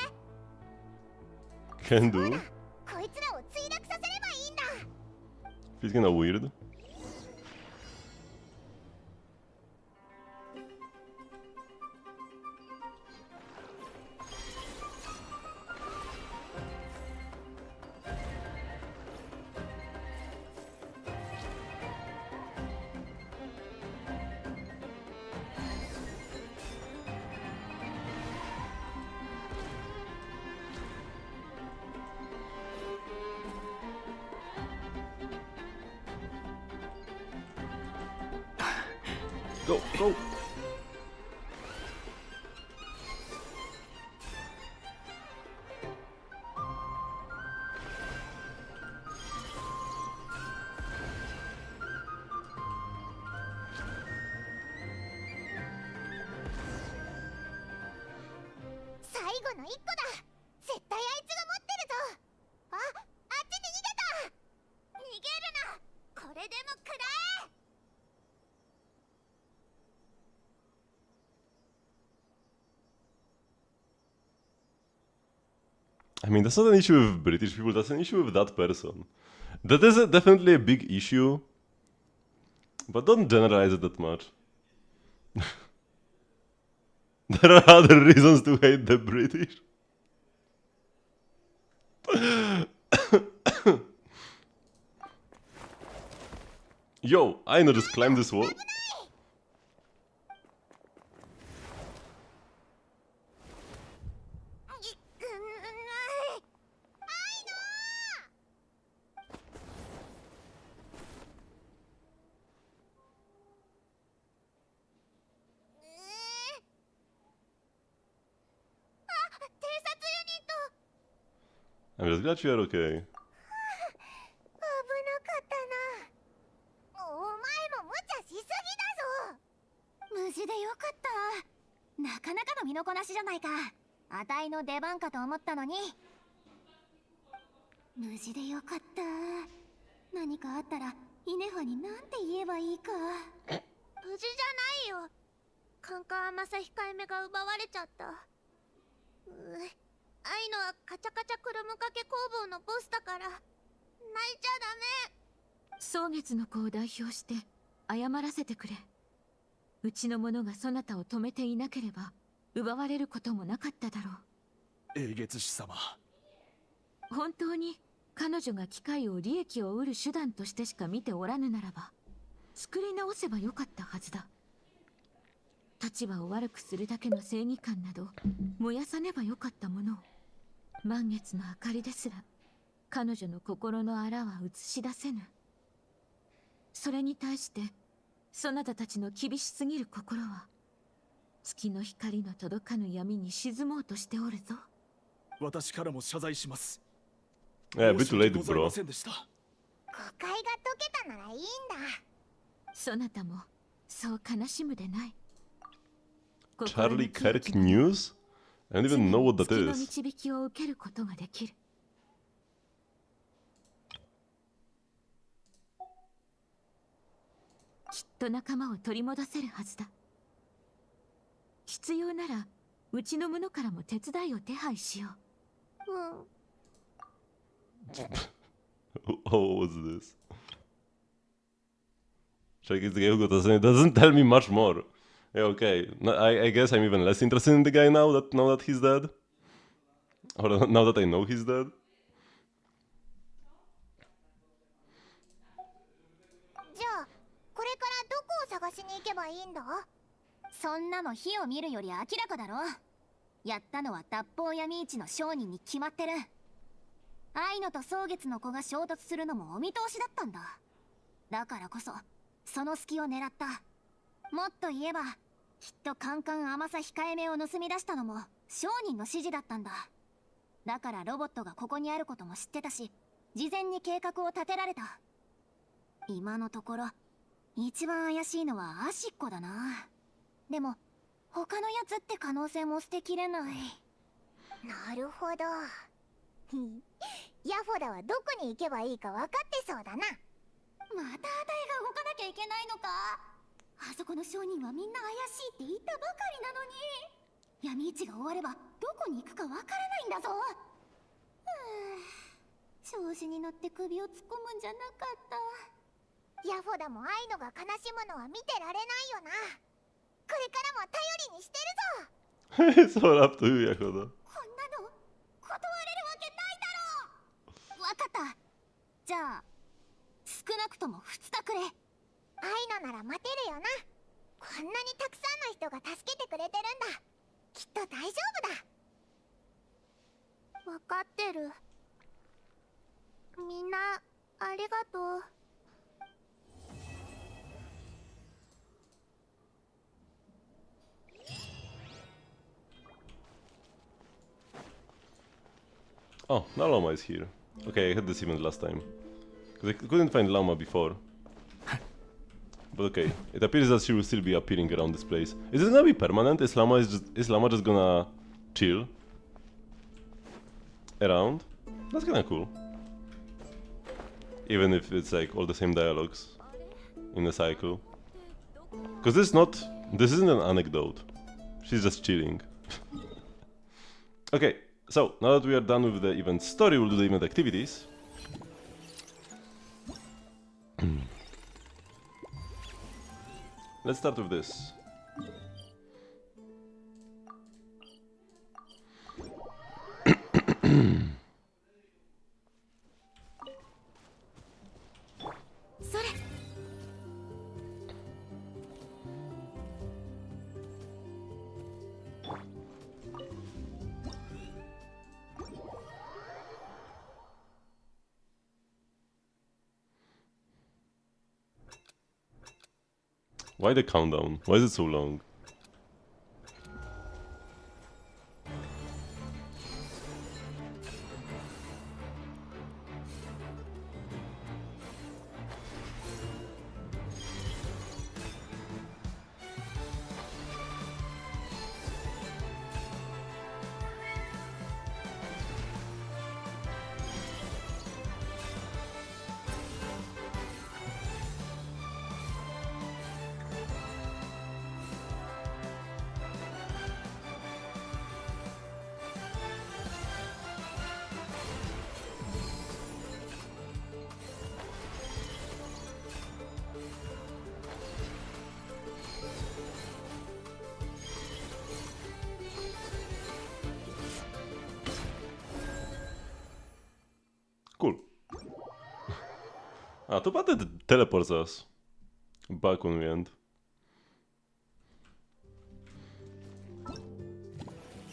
Can do.
こいつらを墜落させればいいんだ。
It's kinda weird. Go, go! I mean, that's not an issue with British people, that's an issue with that person. That is definitely a big issue, but don't generalize it that much. There are other reasons to hate the British. Yo, I know, just climb this wall. I'm just glad you are okay.
危なかったな。お前も無茶しすぎだぞ。
無事でよかった。なかなかの身のこなしじゃないか。あたいの出番かと思ったのに。無事でよかった。何かあったらイネファになんて言えばいいか。
無事じゃないよ。カンカン甘さ控えめが奪われちゃった。愛のはカチャカチャクルムかけ工房のボスだから泣いちゃダメ。
蒼月の子を代表して謝らせてくれ。うちの者がそなたを止めていなければ奪われることもなかっただろう。
英月師様、
本当に彼女が機械を利益を得る手段としてしか見ておらぬならば作り直せばよかったはずだ。立場を悪くするだけの正義感など燃やさねばよかったものを。満月の明かりですら彼女の心のあらは映し出せぬ。それに対してそなたたちの厳しすぎる心は月の光の届かぬ闇に沈もうとしておるぞ。
私からも謝罪します。
Yeah, a bit too late,
申し訳ござい
bro.
ませんでした。
誤解が解けたならいいんだ。
そなたもそう悲しむでない。
Charlie Kirk News? I don't even know what that
月の
is.
導きを受けることができる。きっと仲間を取り戻せるはずだ。必要ならうちの者からも手伝いを手配しよう。
How was this? Check the game, it doesn't tell me much more. Yeah, okay. I guess I'm even less interested in the guy now that he's dead. Or now that I know he's dead.
じゃあこれからどこを探しに行けばいいんだ？
そんなの火を見るより明らかだろ。やったのは脱法闇市の商人に決まってる。愛野と蒼月の子が衝突するのもお見通しだったんだ。だからこそその隙を狙った。もっと言えばきっとカンカン甘さ控えめを盗み出したのも商人の指示だったんだ。だからロボットがここにあることも知ってたし、事前に計画を立てられた。今のところ一番怪しいのはアシッコだな。でも他のやつって可能性も捨てきれない。
なるほど。ヤフォダはどこに行けばいいか分かってそうだな。
またあたいが動かなきゃいけないのか。あそこの商人はみんな怪しいって言ったばかりなのに。闇市が終わればどこに行くかわからないんだぞ。調子に乗って首を突っ込むんじゃなかった。
ヤフォダも愛のが悲しむのは見てられないよな。これからも頼りにしてるぞ。
It's all up to you, Yakoda.
こんなの断れるわけないだろう。わかった。じゃあ少なくとも2日くれ。
愛のなら待てるよな。こんなにたくさんの人が助けてくれてるんだ。きっと大丈夫だ。分かってる。みんなありがとう。
Oh, now Llama is here. Okay, I had this event last time. Because I couldn't find Llama before. But okay, it appears that she will still be appearing around this place. Is it gonna be permanent? Is Llama just gonna chill around? That's kinda cool. Even if it's like all the same dialogues in a cycle. Because this isn't an anecdote. She's just chilling. Okay, so now that we are done with the event story, we'll do the event activities. Let's start with this. Why the countdown? Why is it so long? Cool. Too bad that it teleports us back when we end.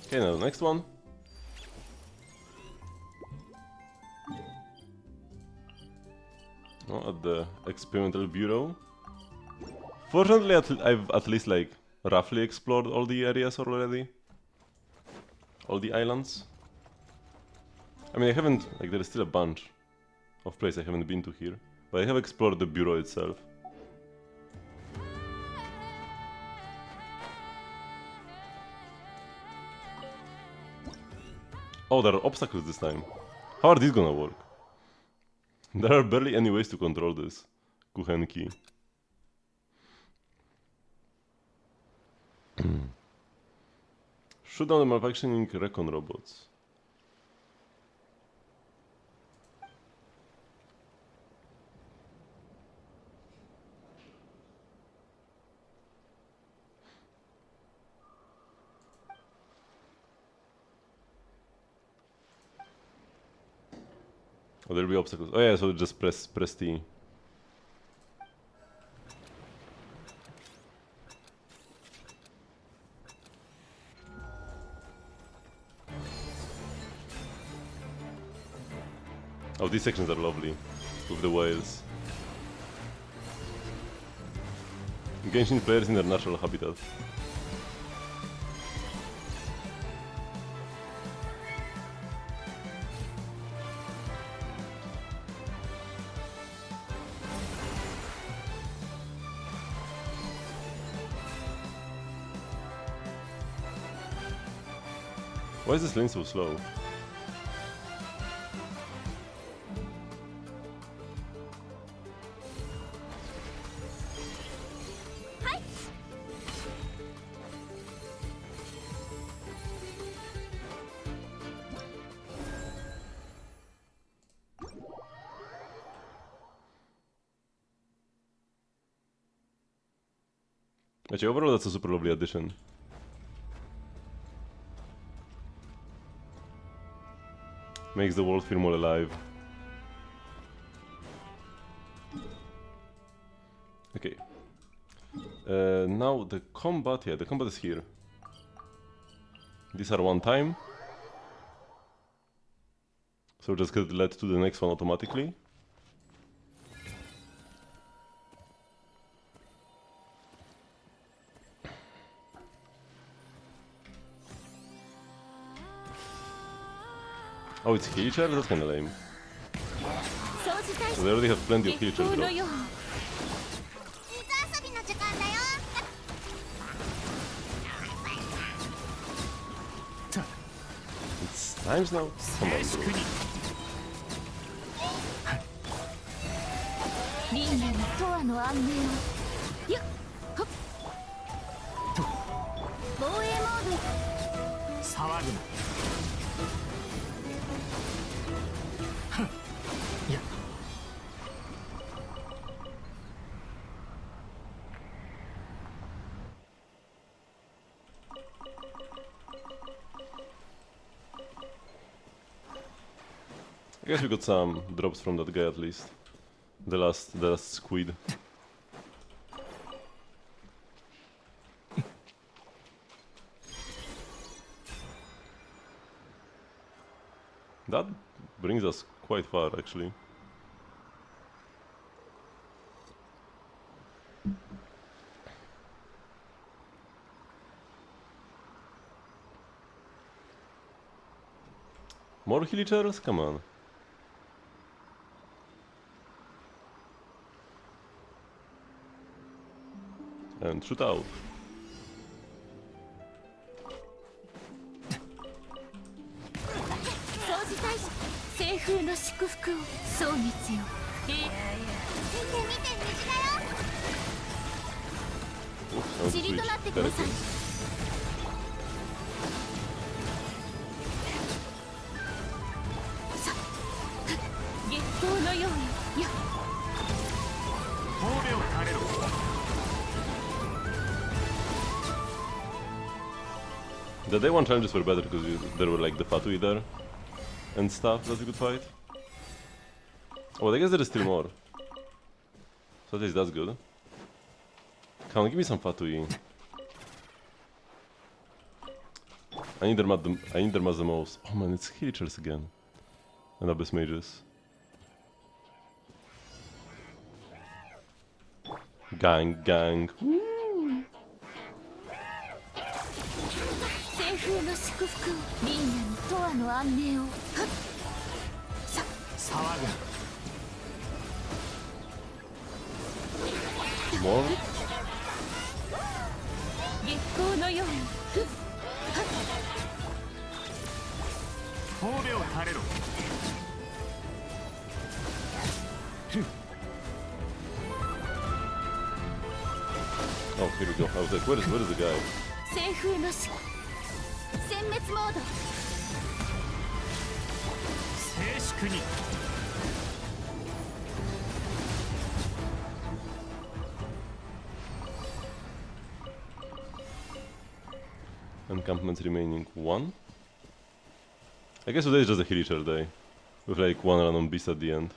Okay, now the next one. Oh, at the Experimental Bureau. Fortunately, I've at least like roughly explored all the areas already. All the islands. I mean, I haven't, like, there is still a bunch of places I haven't been to here, but I have explored the bureau itself. Oh, there are obstacles this time. How are these gonna work? There are barely any ways to control this Kuchenki. Shoot down the malfunctioning recon robots. Oh, there'll be obstacles. Oh yeah, so just press T. Oh, these sections are lovely, with the whales. Genshin players in their natural habitat. Why is this lane so slow? Actually, overall that's a super lovely addition. Makes the world feel more alive. Okay. Now the combat, yeah, the combat is here. These are one time. So just get led to the next one automatically. Oh, it's heal charge? That's kinda lame. So they already have plenty of heal charge drops. It's times now? Come on, bro. I guess we got some drops from that guy at least. The last squid. That brings us quite far actually. More villagers? Come on. And shoot out. The day one challenges were better because there were like the Fatui there and stuff that we could fight. Oh, I guess there is still more. So at least that's good. Come on, give me some Fatui. I need them as the most. Oh man, it's Healers again. And Abyss Mages. Gang, gang. Woo! More?
月光のようにふっはっ
Oh, here we go. I was like, where is the guy?
西風の死
殲滅モード。
静粛に
Encampments remaining 1. I guess today is just a Hillicher day. With like one random beast at the end.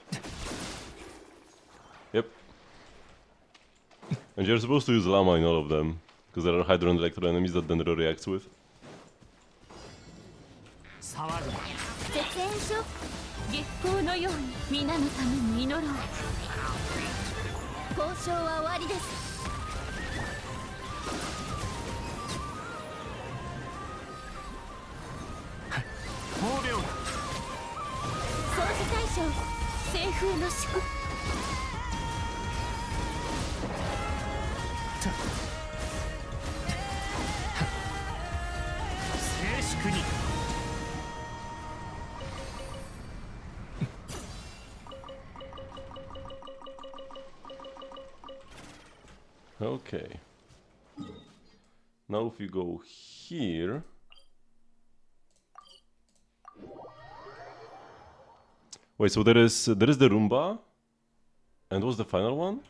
Yep. And you're supposed to use Llama in all of them. Because there are Hydro and Electro enemies that Dendro reacts with.
騒ぐな
絶縁書月光のように皆のために祈ろう
交渉は終わりです。
褒美を
掃除大将西風の祝
静粛に
Okay. Now if you go here... Wait, so there is the Roomba? And what's the final one?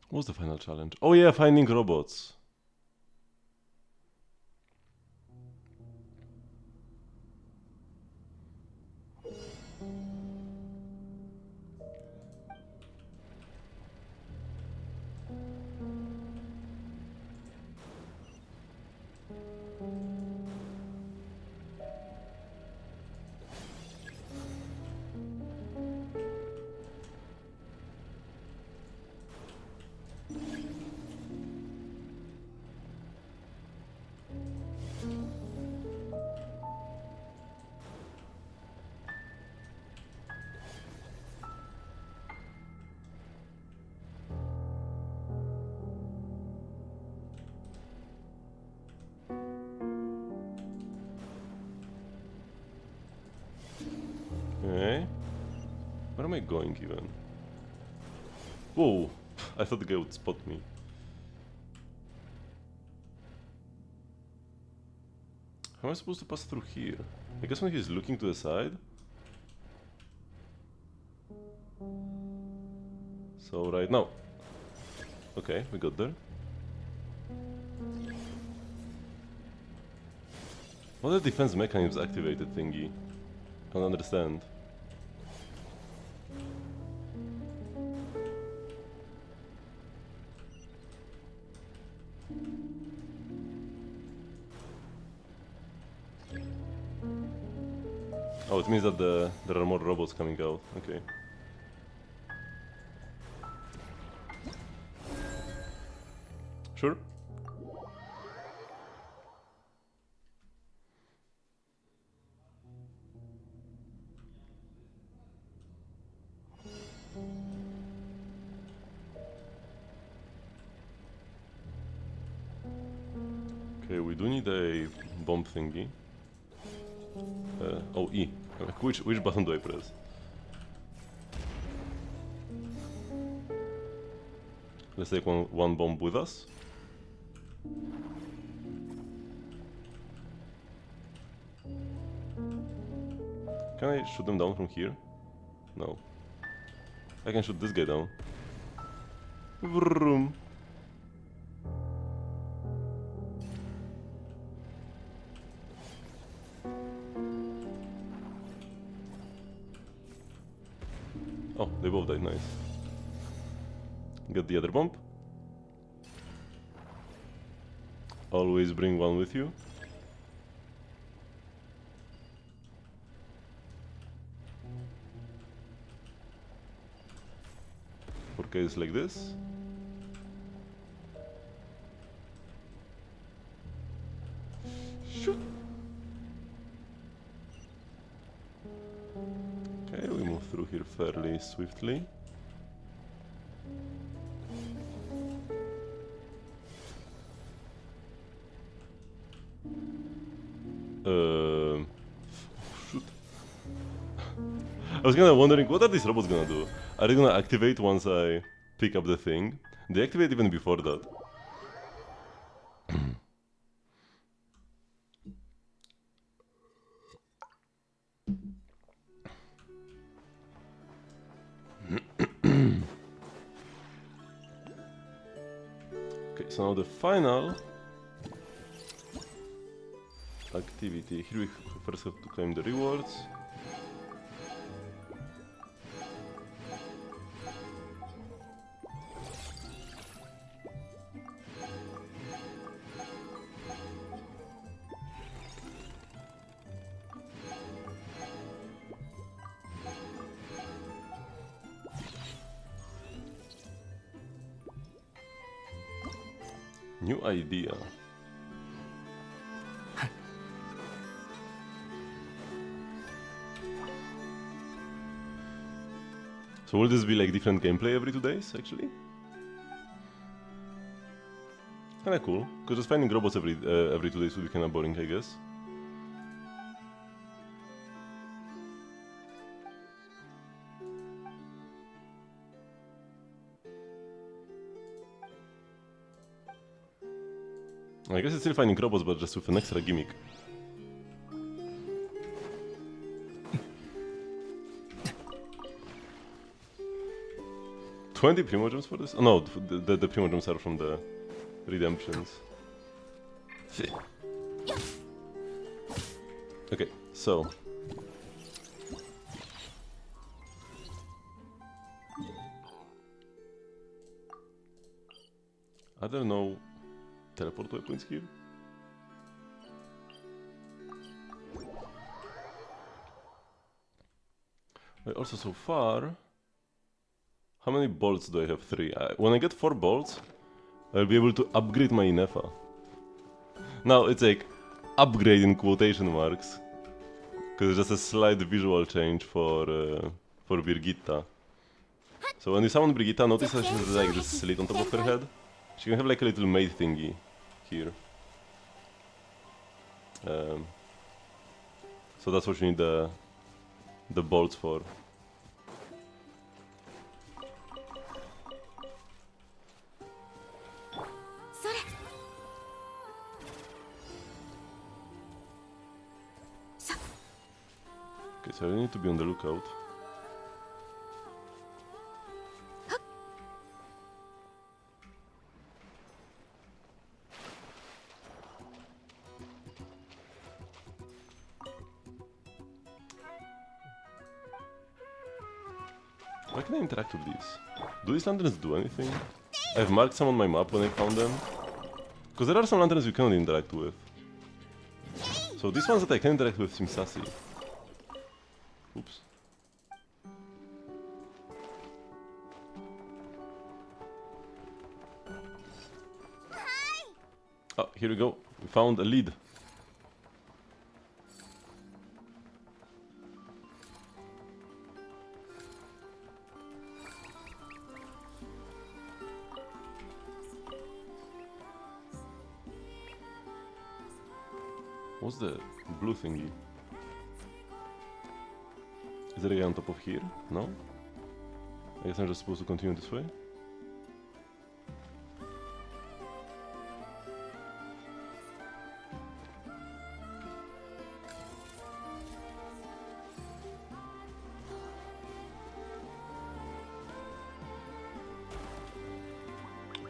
What's the final challenge? Oh yeah, finding robots. Okay. Where am I going even? Whoa! I thought the guy would spot me. How am I supposed to pass through here? I guess when he's looking to the side? So right now. Okay, we got there. What are the defense mechanisms activated thingy? Can't understand. Oh, it means that there are more robots coming out. Okay. Sure. Okay, we do need a bomb thingy. Oh, E. Which button do I press? Let's take one bomb with us. Can I shoot them down from here? No. I can shoot this guy down. Vroom. Oh, they both died, nice. Get the other bomb. Always bring one with you. For cases like this. Shoot. Okay, we move through here fairly swiftly. Shoot. I was kinda wondering, what are these robots gonna do? Are they gonna activate once I pick up the thing? They activate even before that. Okay, so now the final activity. Here we first have to claim the rewards. New idea. So will this be like different gameplay every 2 days, actually? Kinda cool, because just finding robots every 2 days would be kinda boring, I guess. I guess it's still finding robots, but just with an extra gimmick. $20 Primogems for this? Oh, no, the Primogems are from the redemptions. Okay, so... Are there no teleport weapons here? Also, so far... How many bolts do I have? 3. When I get 4 bolts, I'll be able to upgrade my Inefa. Now, it's like, upgrade in quotation marks. Because it's just a slight visual change for Birgitta. So when you summon Brigitta, notice that she has like this slit on top of her head. She can have like a little maid thingy here. So that's what you need the bolts for. Okay, so I need to be on the lookout. Why can I interact with these? Do these lanterns do anything? I've marked some on my map when I found them. Because there are some lanterns you cannot interact with. So these ones that I can interact with seem sassy. Oops. Oh, here we go. We found a lead. What's the blue thingy? Is there a guy on top of here? No? I guess I'm just supposed to continue this way?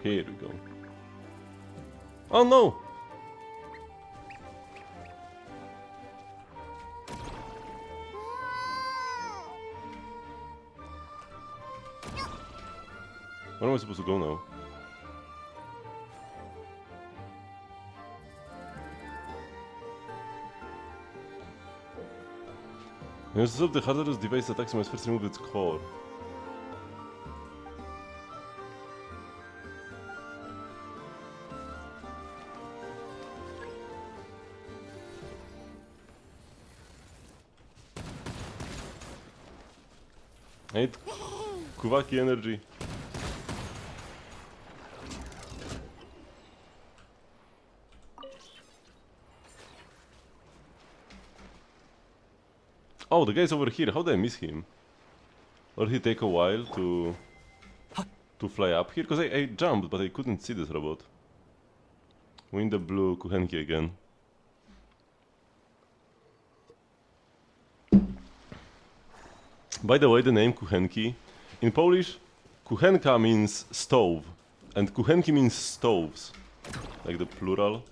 Here we go. Oh no! Where am I supposed to go now? Instead of the hazardous device attacks, I must first remove its core. I need Kuvaki energy. Oh, the guy's over here. How did I miss him? Or did he take a while to fly up here? Because I jumped, but I couldn't see this robot. Win the blue Kuchenki again. By the way, the name Kuchenki, in Polish, Kuchenka means stove, and Kuchenki means stoves, like the plural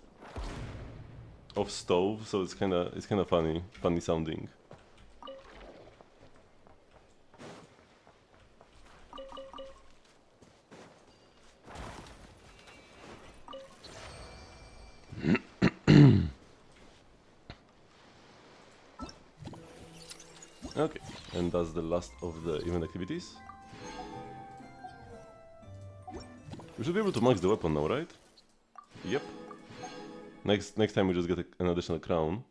of stove. So it's kind of funny sounding. Okay, and that's the last of the event activities. We should be able to max the weapon now, right? Yep. Next time we just get an additional crown.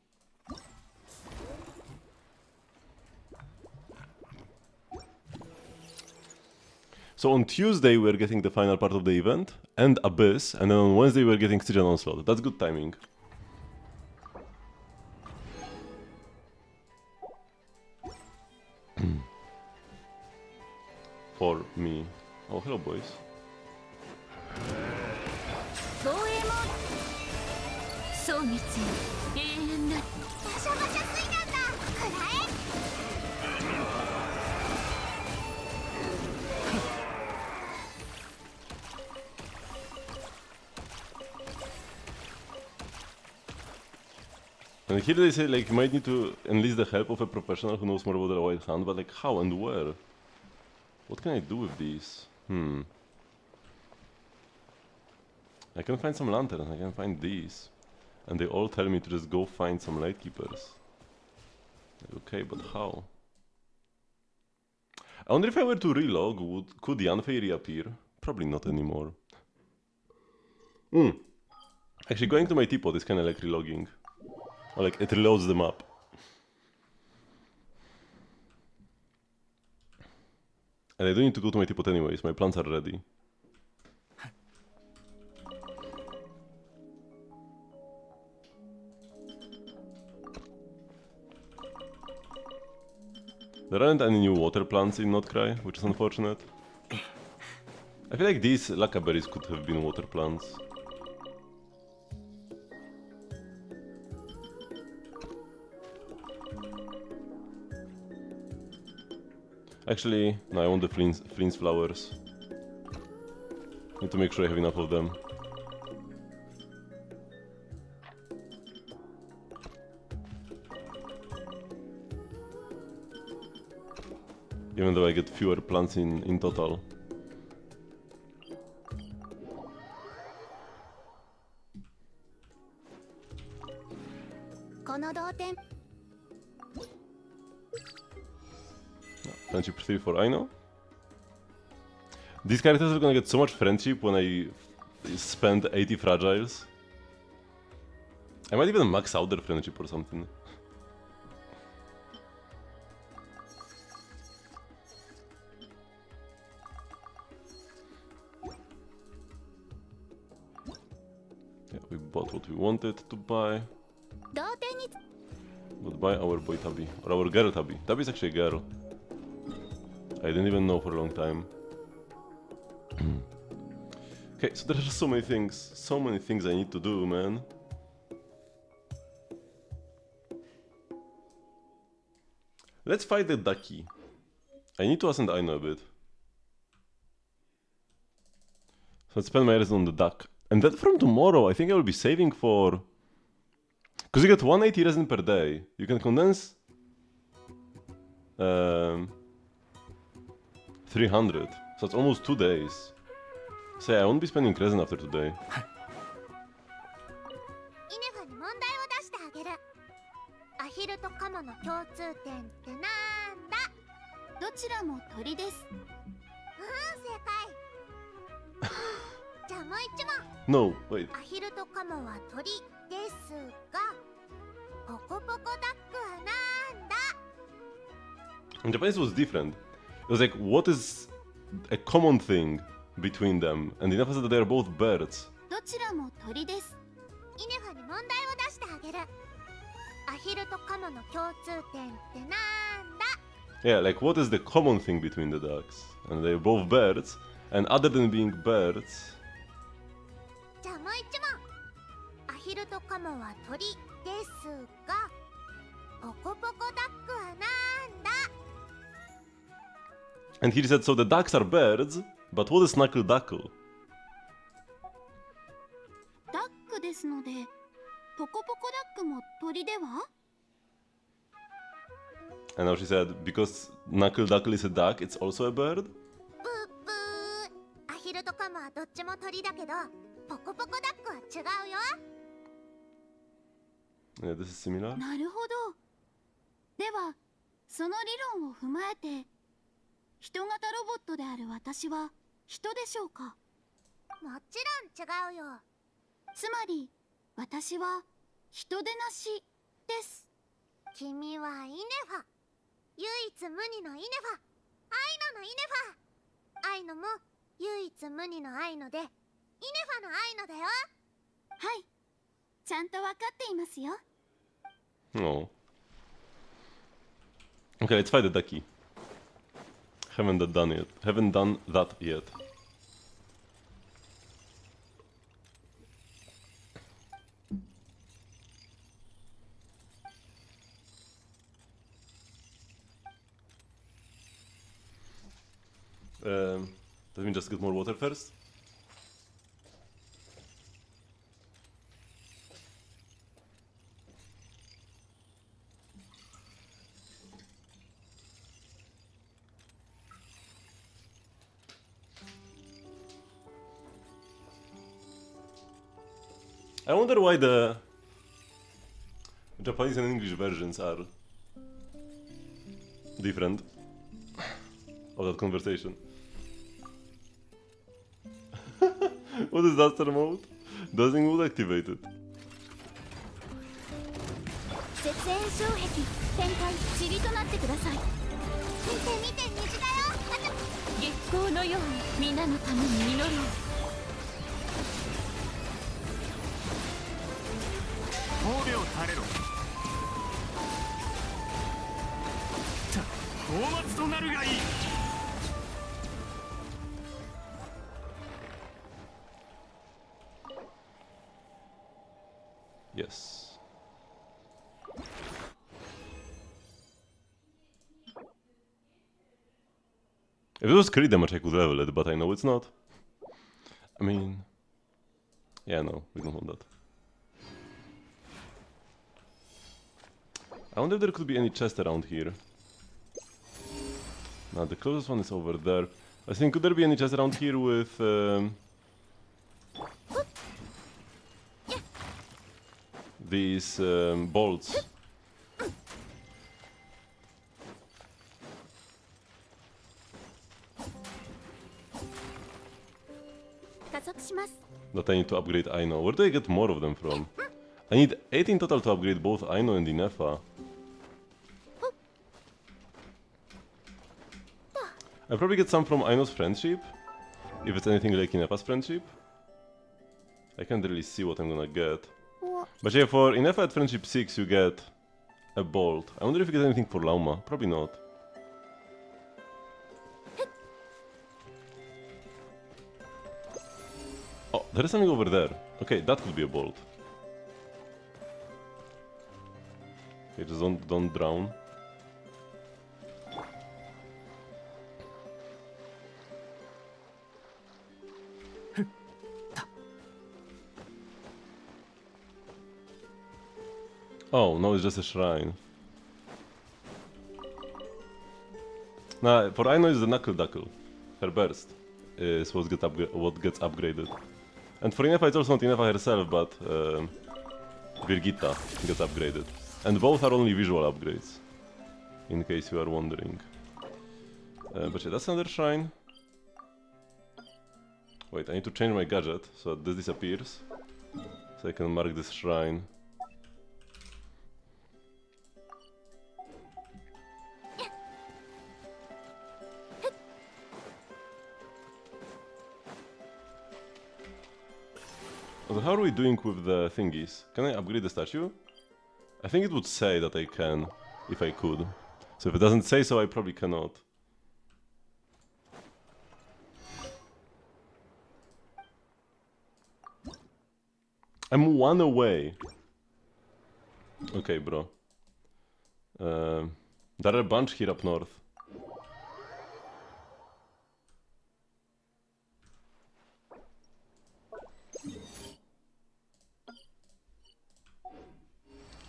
So on Tuesday we're getting the final part of the event and Abyss, and then on Wednesday we're getting Stygian Onslaught. That's good timing. For me. Oh, hello, boys.
防衛モード蒼月よ永遠な
バシャバシャ水なんだくらえ
And here they say like you might need to enlist the help of a professional who knows more about the White Hand, but like how and where? What can I do with these? I can find some lanterns, I can find these. And they all tell me to just go find some lightkeepers. Okay, but how? I wonder if I were to relog, could Yanfei reappear? Probably not anymore. Actually, going to my teapot is kinda like relogging. Or like, it reloads the map. And I don't need to go to my teapot anyways, my plants are ready. There aren't any new water plants in Notcry, which is unfortunate. I feel like these lacca berries could have been water plants. Actually, no, I want the Flint's flowers. Need to make sure I have enough of them. Even though I get fewer plants in total. Friendship 3 for Aino. These characters are gonna get so much friendship when I spend 80 fragiles. I might even max out their friendship or something. Yeah, we bought what we wanted to buy. Goodbye, our boy Tabby. Or our girl Tabby. Tabby is actually a girl. I didn't even know for a long time. Okay, so there are so many things I need to do, man. Let's fight the Ducky. I need to ascend Aino a bit. So let's spend my resin on the duck. And then from tomorrow, I think I will be saving for... Because you get 180 resin per day. You can condense... 300. So it's almost 2 days. So yeah, I won't be spending resin after today.
イネファに問題を出してあげる。アヒルとカモの共通点ってなんだ？
どちらも鳥です。
正解。じゃあもう一問。
No, wait.
アヒルとカモは鳥ですが、ポコポコダックはなんだ？
In Japanese it was different. was like, what is a common thing between them? And Inafa said that they are both birds.
どちらも鳥です。
イネファに問題を出してあげる。アヒルとカモの共通点ってなんだ？
Yeah, like what is the common thing between the ducks? And they're both birds, and other than being birds...
じゃあもう一問。アヒルとカモは鳥ですが、ポコポコダックはなんだ？
And he said, so the ducks are birds, but what is Knuckle Duckle?
ダックですので、ポコポコダックも鳥では？
And now she said, because Knuckle Duckle is a duck, it's also a bird?
ブーブー。アヒルとカモはどっちも鳥だけど、ポコポコダックは違うよ。
Yeah, this is similar.
なるほど。では、その理論を踏まえて、人型ロボットである私は人でしょうか？
もちろん違うよ。
つまり、私は人でなしです。
君はイネファ。唯一無二のイネファ。愛のイネファ。愛のも唯一無二の愛ので、イネファの愛のだよ。
はい。ちゃんとわかっていますよ。
Oh. Okay, let's fight the ducky. Haven't done that yet. Let me just get more water first. I wonder why the Japanese and English versions are different of that conversation. What is Duster mode? Dusting mode activated.
絶縁障壁展開塵となってください。
見て見て虹だよ。
月光のように皆のために祈ろう。
褒美を垂れろ。大末となるがいい。
Yes. If it was crit damage, I could level it, but I know it's not. I mean... Yeah, no, we don't want that. I wonder if there could be any chest around here. Now, the closest one is over there. I think, could there be any chest around here with... these bolts? That I need to upgrade Aino. Where do I get more of them from? I need 8 in total to upgrade both Aino and Inefa. I'll probably get some from Aino's friendship, if it's anything like Inefa's friendship. I can't really see what I'm gonna get. But yeah, for Inefa at friendship 6 you get a bolt. I wonder if you get anything for Lauma. Probably not. Oh, there is something over there. Okay, that could be a bolt. Okay, just don't drown. Oh, no, it's just a shrine. Nah, for Aino is the Knuckle Duckle. Her burst is what gets upgraded. And for Inefa it's also not Inefa herself, but Birgitta gets upgraded. And both are only visual upgrades, in case you are wondering. But yeah, that's another shrine. Wait, I need to change my gadget so that this disappears. So I can mark this shrine. So how are we doing with the thingies? Can I upgrade the statue? I think it would say that I can, if I could. So if it doesn't say so, I probably cannot. I'm 1 away. Okay, bro. There are a bunch here up north.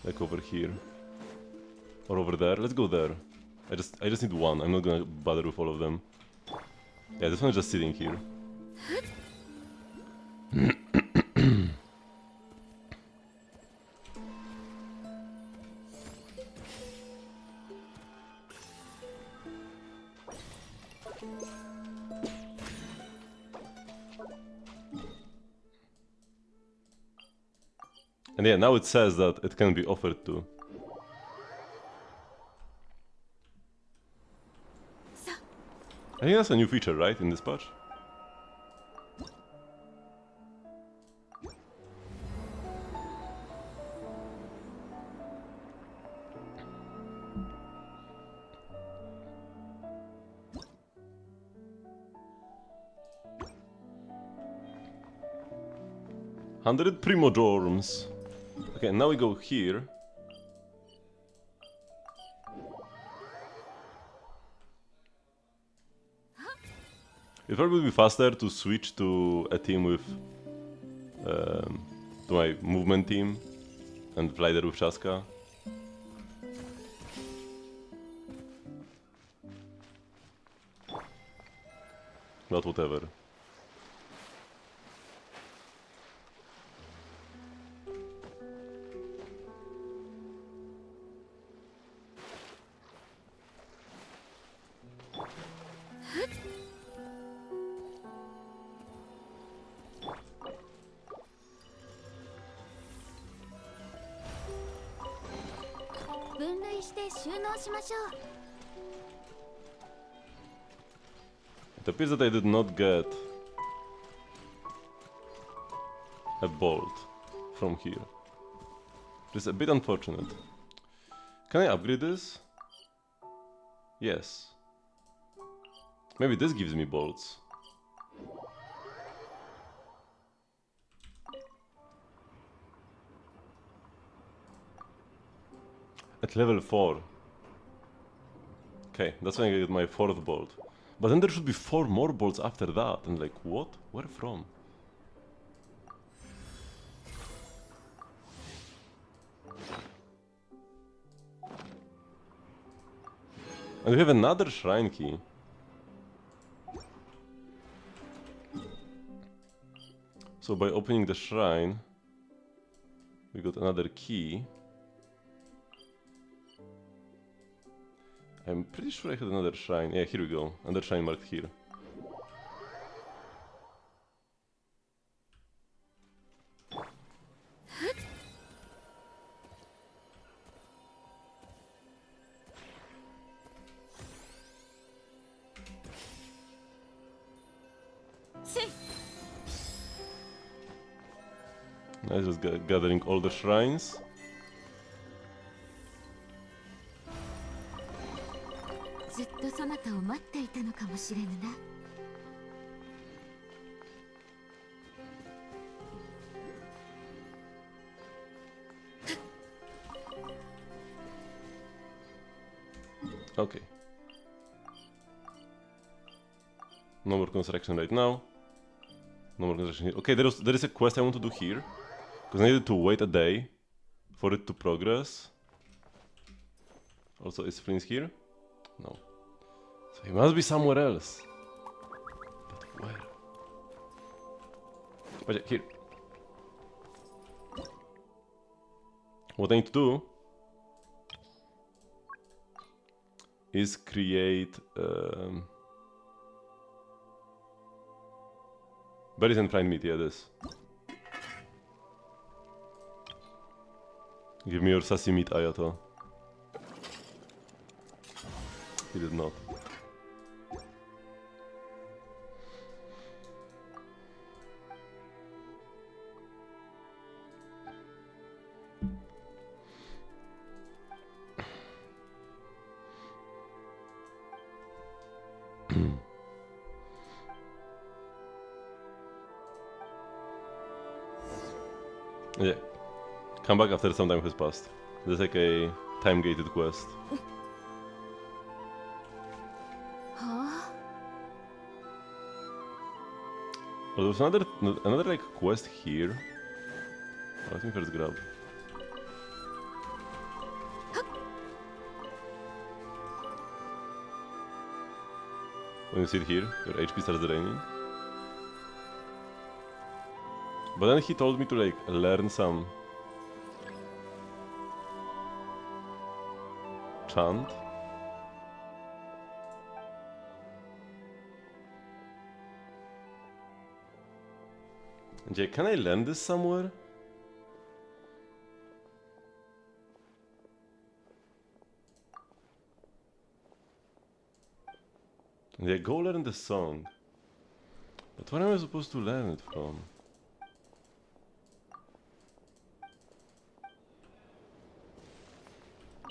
Like over here. Or over there. Let's go there. I just need one. I'm not gonna bother with all of them. Yeah, this one is just sitting here. And yeah, now it says that it can be offered to. I think that's a new feature, right, in this patch? $100 Primojorms. Okay, now we go here. It probably would be faster to switch to a team with to my movement team and fly there with Shaska. But whatever. It appears that I did not get a bolt from here. Which is a bit unfortunate. Can I upgrade this? Yes. Maybe this gives me bolts. At level 4. Okay, that's when I get my 4th bolt. But then there should be 4 more bolts after that. And like, what? Where from? And we have another shrine key. So by opening the shrine, we got another key. I'm pretty sure I had another shrine. Yeah, here we go. Another shrine marked here. Nice, just gathering all the shrines. Okay. No more construction right now. No more construction here. Okay, there is a quest I want to do here. Because I needed to wait a day for it to progress. Also, is Flint here? No. So he must be somewhere else. But where? Wait, here. What I need to do is create berries and prime meat, yeah, this. Give me your sassy meat, Ayato. He did not. Yeah. Come back after some time has passed. There's like a time-gated quest. Oh, there's another like quest here. Oh, let me first grab. When you sit here, your HP starts draining. But then he told me to like learn some chant. And yeah, can I learn this somewhere? Yeah, go learn the song. But where am I supposed to learn it from?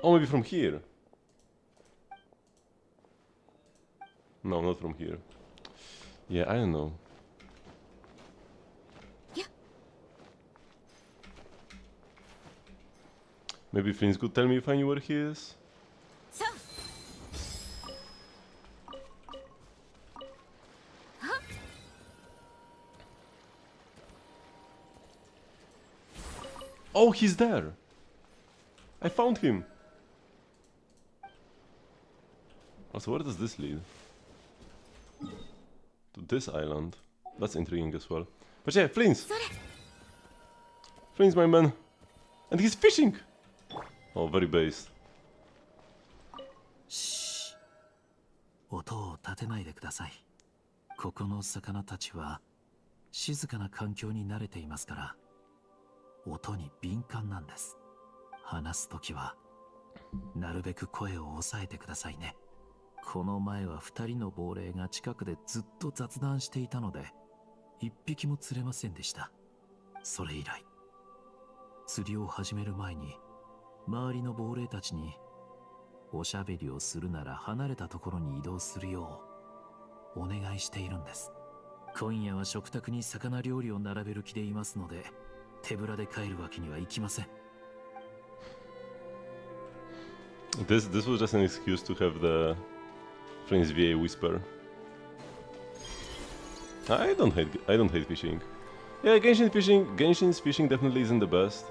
Oh, maybe from here. No, not from here. Yeah, I don't know.
Yeah.
Maybe Flynn could tell me if I knew where he is?
So.
Oh, he's there! I found him! Also, where does this lead? To this island. That's intriguing as well. But yeah, Flyn's! Flyn's my man! And he's fishing! Oh, very based.
し音を立てないでください。ここの魚たちは静かな環境に慣れていますから、音に敏感なんです。話すときはなるべく声を抑えてくださいね。この前は2人の亡霊が近くでずっと雑談していたので、1匹も釣れませんでした。それ以来、釣りを始める前に周りの亡霊たちにおしゃべりをするなら離れたところに移動するようお願いしているんです。今夜は食卓に魚料理を並べる気でいますので、手ぶらで帰るわけにはいきません。
This was just an excuse to have the Friends VA whisper. I don't hate fishing. Yeah, Genshin's fishing definitely isn't the best.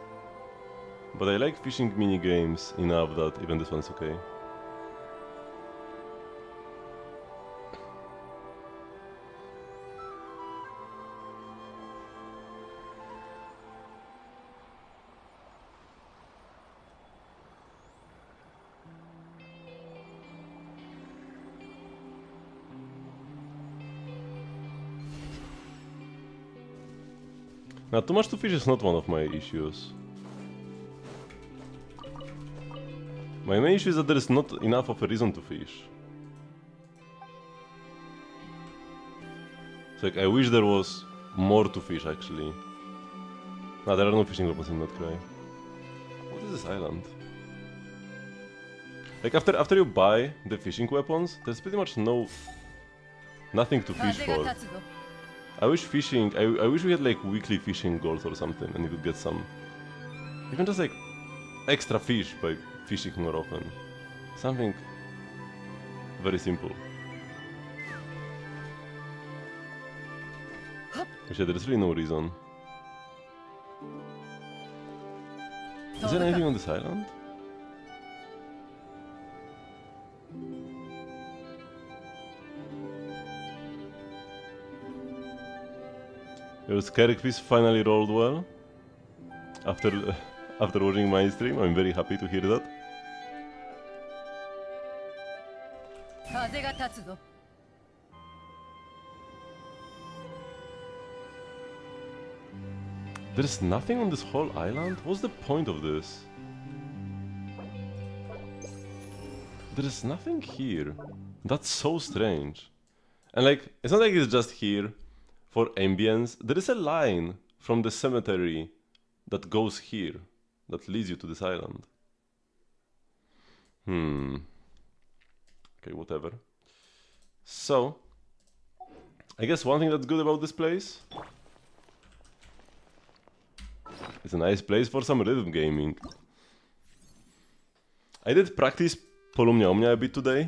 But I like fishing mini games enough that even this one's okay. Now, too much to fish is not one of my issues. My main issue is that there is not enough of a reason to fish. It's like, I wish there was more to fish, actually. No, there are no fishing weapons in that cry. What is this island? Like, after you buy the fishing weapons, there's pretty much nothing to fish for. I wish we had like weekly fishing goals or something, and you could get some, even just like extra fish by fishing more often. Something very simple. Actually, there's really no reason. Is there anything on this island? Your Scarek quiz finally rolled well. After watching my stream, I'm very happy to hear that. There's nothing on this whole island? What's the point of this? There's nothing here. That's so strange. And like, it's not like it's just here for ambience. There is a line from the cemetery that goes here, that leads you to this island. Okay, whatever. So, I guess one thing that's good about this place, it's a nice place for some rhythm gaming. I did practice Polumnia Omnia a bit today.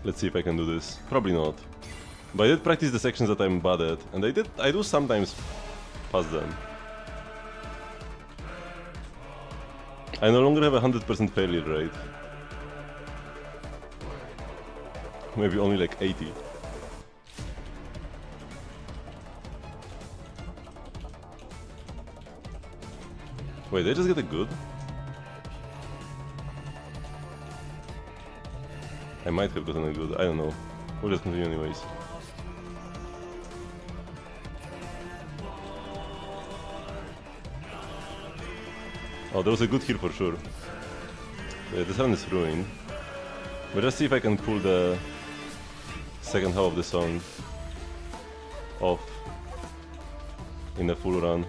Let's see if I can do this. Probably not. But I did practice the sections that I'm bad at, and I do sometimes pass them. I no longer have a 100% failure rate. Maybe only like 80. Wait, did I just get a good? I might have gotten a good, I don't know. We'll just continue anyways. Oh, there was a good here for sure. Yeah, this one is ruined. But let's see if I can pull the second half of the song off in a full run.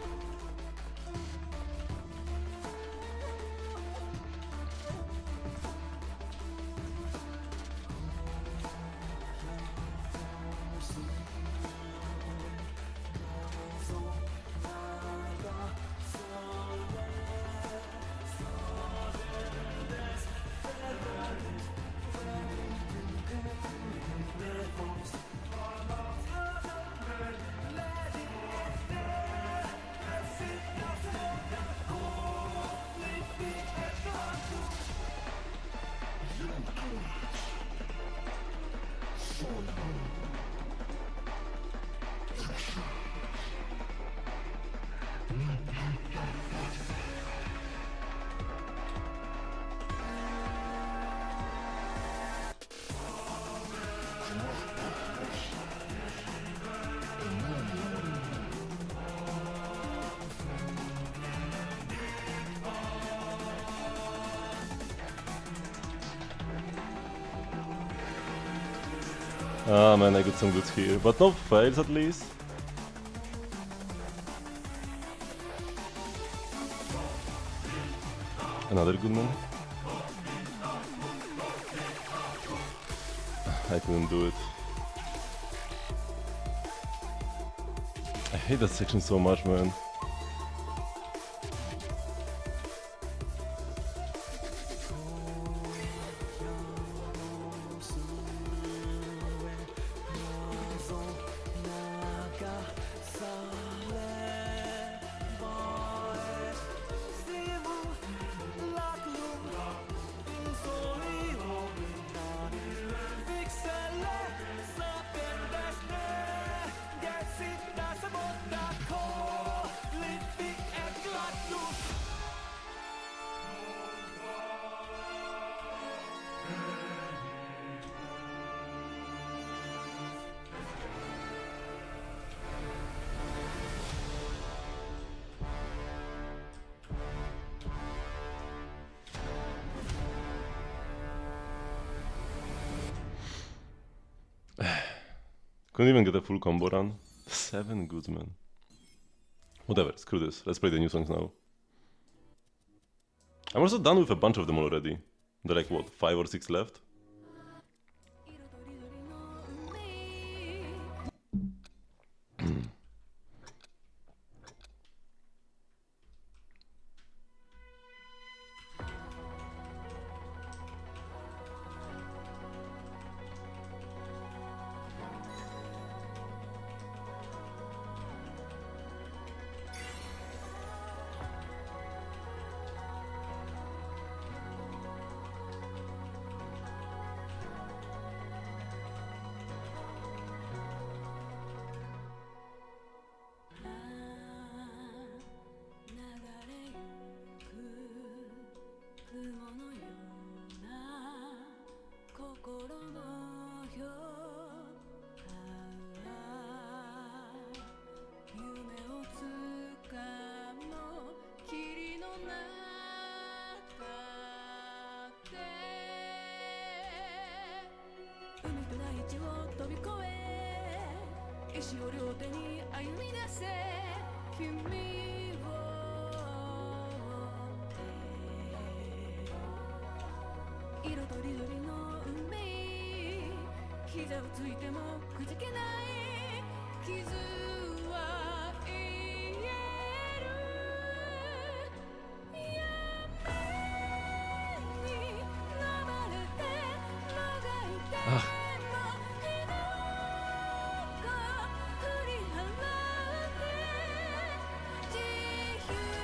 Ah man, I got some goods here, but no fails at least. Another good one. I couldn't do it. I hate that section so much, man. Couldn't even get a full combo run. 7 goods, man. Whatever, screw this. Let's play the new songs now. I'm also done with a bunch of them already. There are like, what, 5 or 6 left?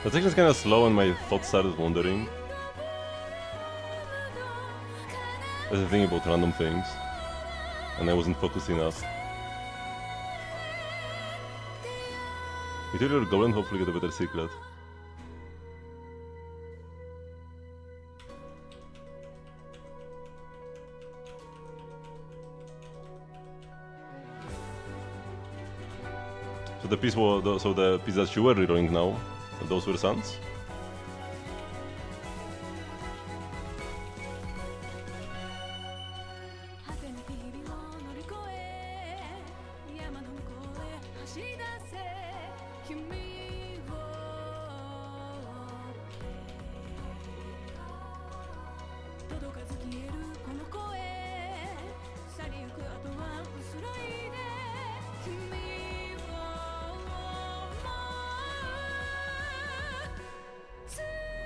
The section is kind of slow and my thoughts started wandering. I was thinking about random things, and I wasn't focused enough. Interior goal and hopefully get a better secret. So the piece was the piece that you were rerolling now, those were suns.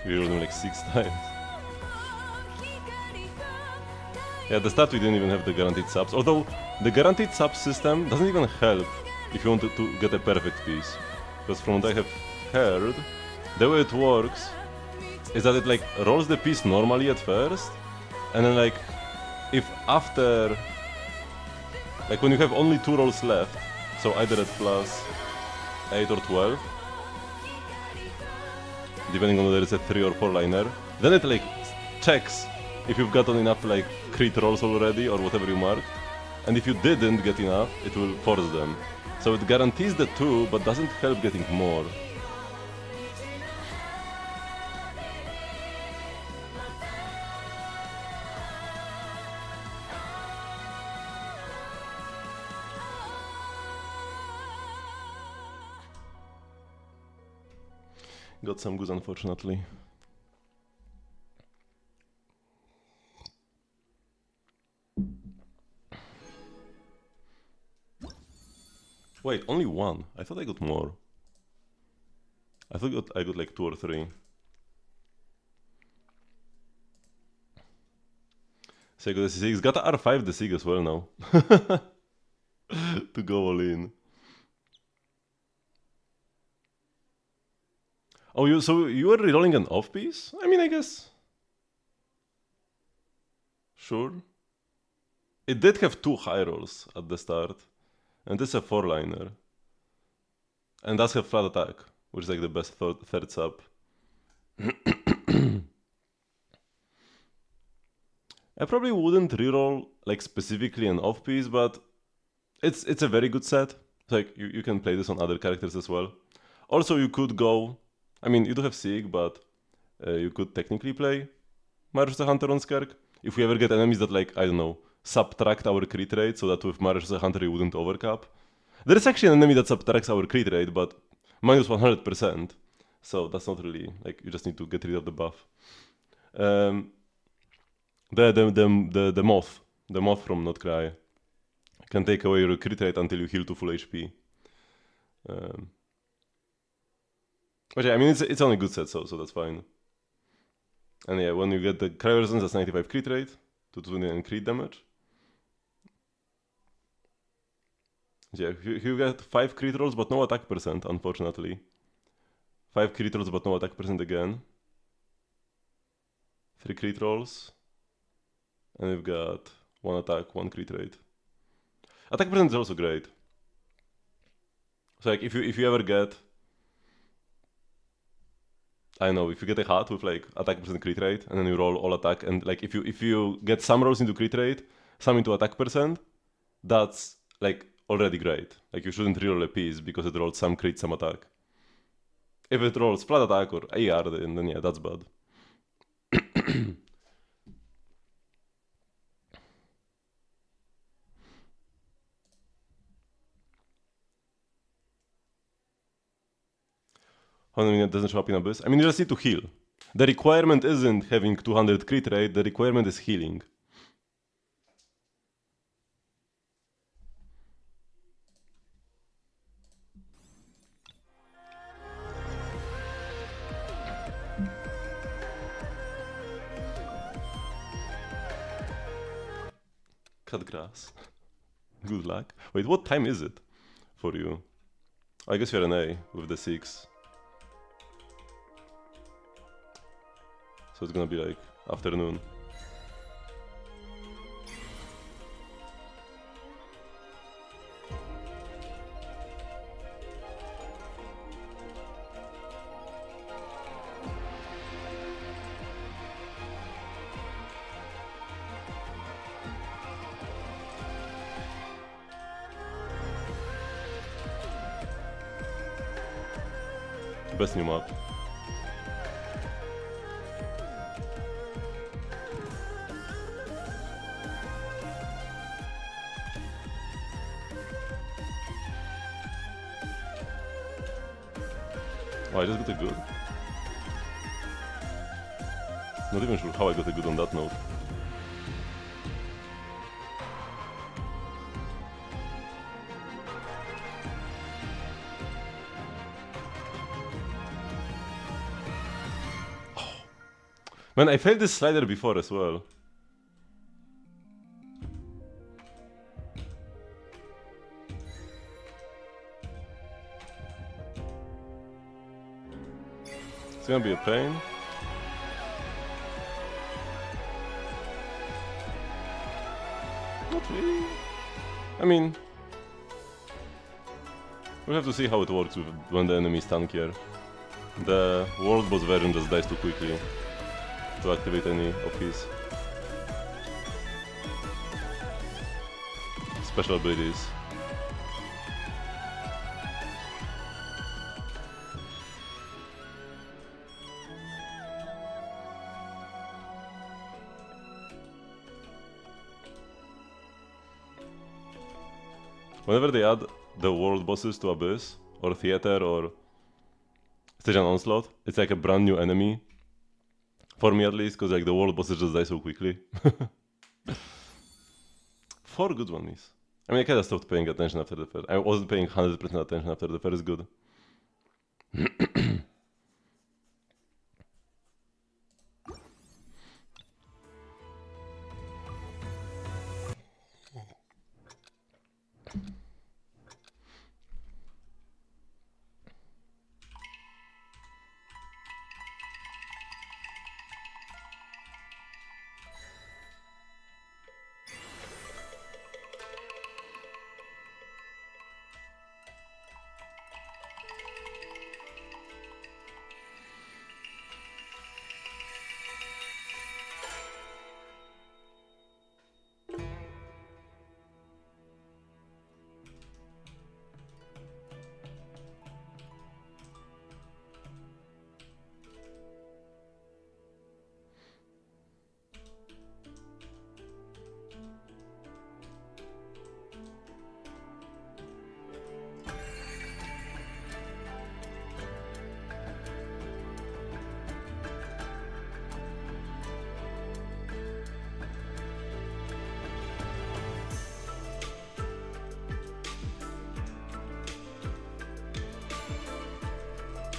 We rolled them like 6 times. Yeah, at the start we didn't even have the guaranteed subs, although the guaranteed sub system doesn't even help if you want to get a perfect piece. Because from what I have heard, the way it works is that it like rolls the piece normally at first, and then like if after, like when you have only 2 rolls left, so either at plus 8 or 12, depending on whether it's a 3 or 4 liner, then it like checks if you've gotten enough like crit rolls already or whatever you marked, and if you didn't get enough, it will force them. So it guarantees the 2, but doesn't help getting more. Got some goose, unfortunately. Wait, only 1? I thought I got more. I thought I got like 2 or 3. So I got a C6. Got a R5 the SIG as well now. To go all in. Oh, so you were rerolling an off piece? I mean, I guess. Sure. It did have 2 high rolls at the start. And this is a 4-liner. And does have flat attack, which is like the best third sub. I probably wouldn't reroll like specifically an off piece, but it's a very good set. So, like you can play this on other characters as well. Also, you could go. I mean, you do have Sig, but you could technically play Marius the Hunter on Skerk. If we ever get enemies that like, I don't know, subtract our crit rate so that with Marius the Hunter you wouldn't overcap. There is actually an enemy that subtracts our crit rate, but minus 100%. So that's not really, like, you just need to get rid of the buff. The moth. The moth from Not Cry can take away your crit rate until you heal to full HP. But yeah, I mean, it's only good set, so that's fine. And yeah, when you get the Cry versions, that's 95 crit rate to 29 crit damage. Yeah, you get 5 crit rolls but no attack percent, unfortunately. 5 crit rolls but no attack percent again. 3 crit rolls. And we've got 1 attack, 1 crit rate. Attack percent is also great. So like if you ever get, I don't know, if you get a hat with like attack percent crit rate and then you roll all attack, and like if you get some rolls into crit rate, some into attack percent, that's like already great. Like you shouldn't reroll a piece because it rolled some crit, some attack. If it rolls flat attack or AR, then yeah, that's bad. How many doesn't show up in Abyss? I mean, you just need to heal. The requirement isn't having 200 crit rate, the requirement is healing. Cut grass. Good luck. Wait, what time is it for you? I guess you're an A with the 6. So it's gonna be like afternoon. Best new map. Oh, I just got a good. Not even sure how I got a good on that note. Man, I failed this slider before as well. It's gonna be a pain. Not really. I mean, we'll have to see how it works when the enemy is tankier. The world boss version just dies too quickly to activate any of his special abilities. Whenever they add the world bosses to Abyss, or Theater, or Stage and Onslaught, it's like a brand new enemy. For me at least, because like the world bosses just die so quickly. 4 good ones. I mean, I kinda stopped paying attention after the first. I wasn't paying 100% attention after the first good.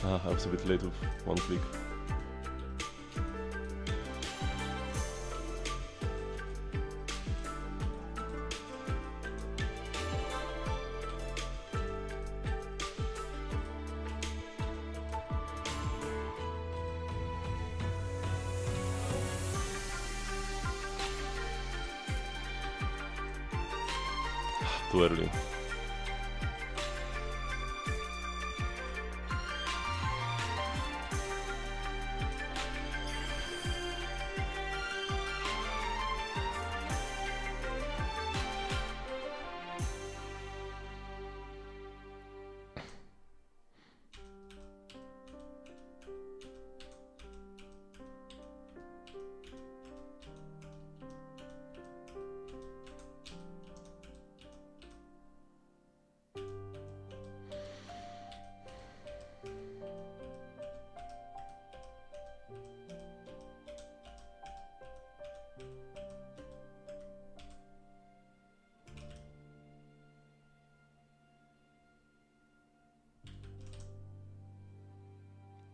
I was a bit late with one click. Too early.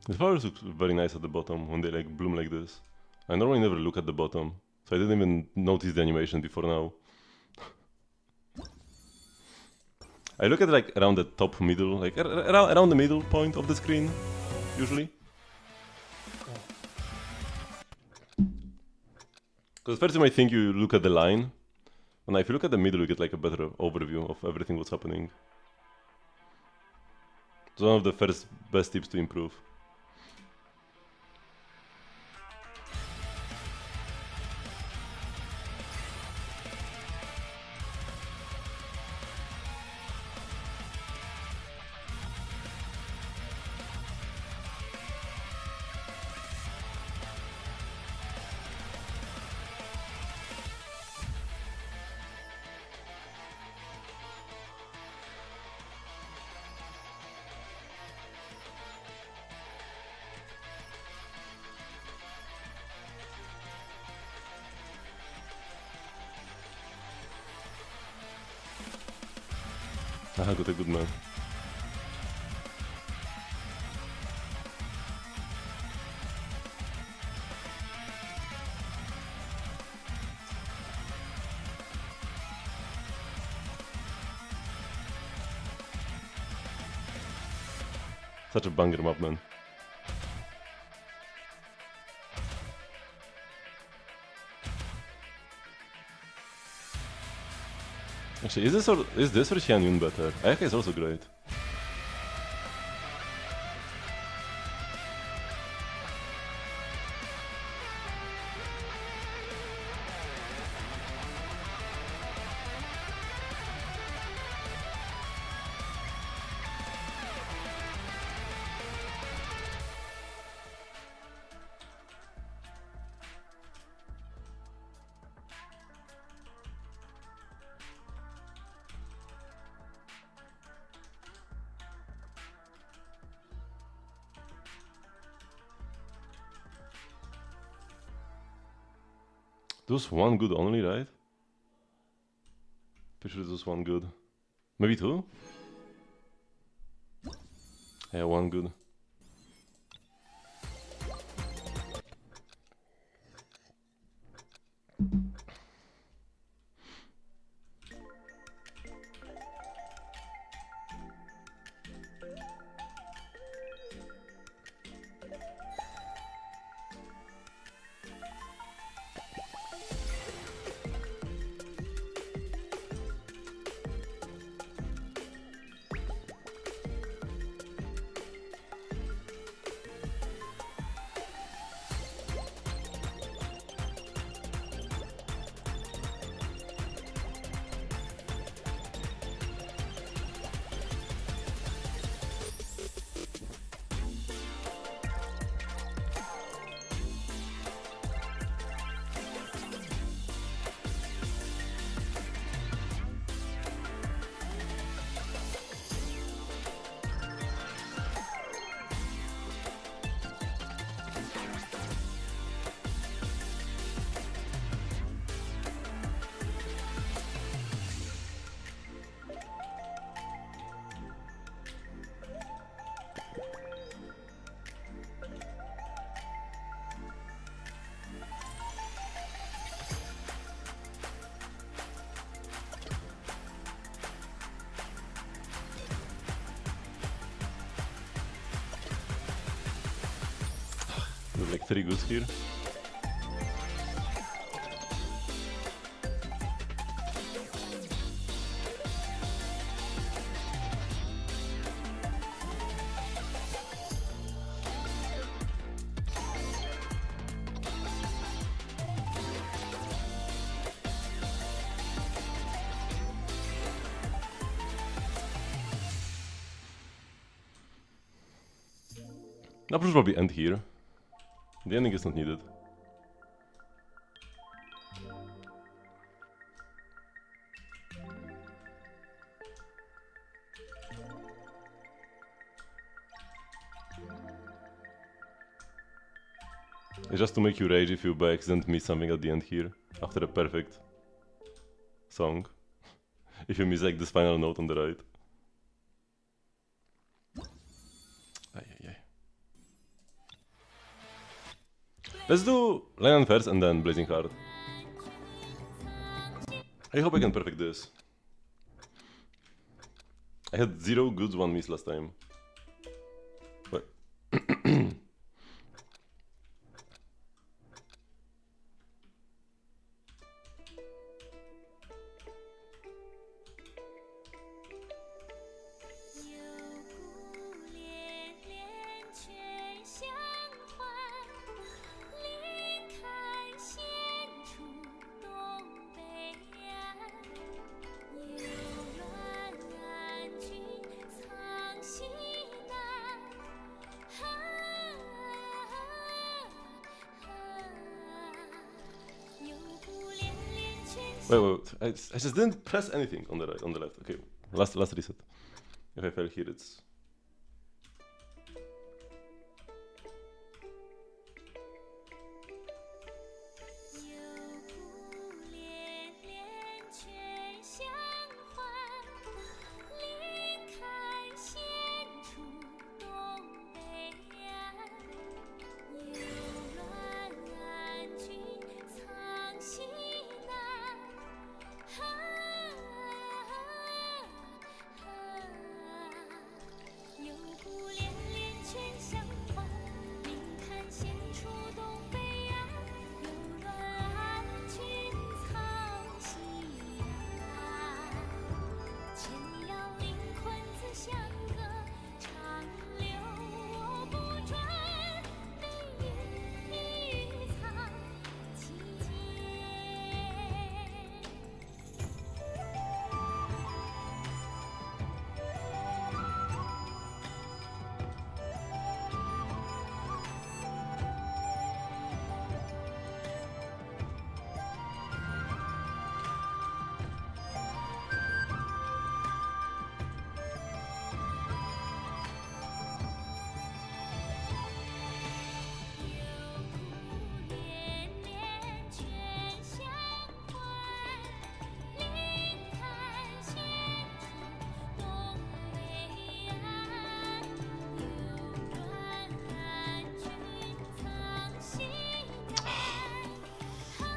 The flowers look very nice at the bottom when they like bloom like this. I normally never look at the bottom, so I didn't even notice the animation before now. I look at like around the top middle, like around the middle point of the screen, usually. Because first you might think you look at the line, and if you look at the middle you get like a better overview of everything what's happening. It's one of the first best tips to improve. Aha, got a good man. Such a banger map, man. Actually, is this or Xianyun better? Ayaka is also great. Those one good only, right? Pretty sure there's one good. Maybe two? Yeah, one good. There's like 3 goods here. I'll probably end here. The ending is not needed. It's just to make you rage if you by accident miss something at the end here, after a perfect song. If you miss like this final note on the right. Ay, ay, ay. Let's do Lion first and then Blazing Heart. I hope I can perfect this. I had 0 goods, 1 miss last time. But wait. I just didn't press anything on the right, on the left. Okay, last reset. If I fail here, it's...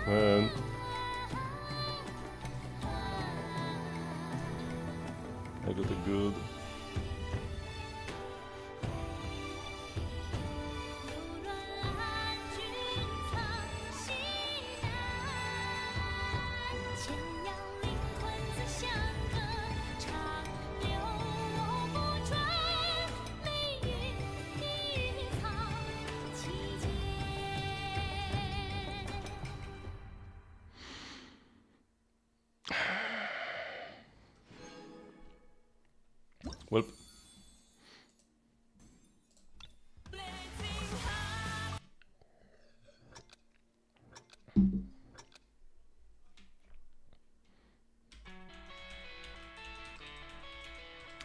Man. I got a good... Well,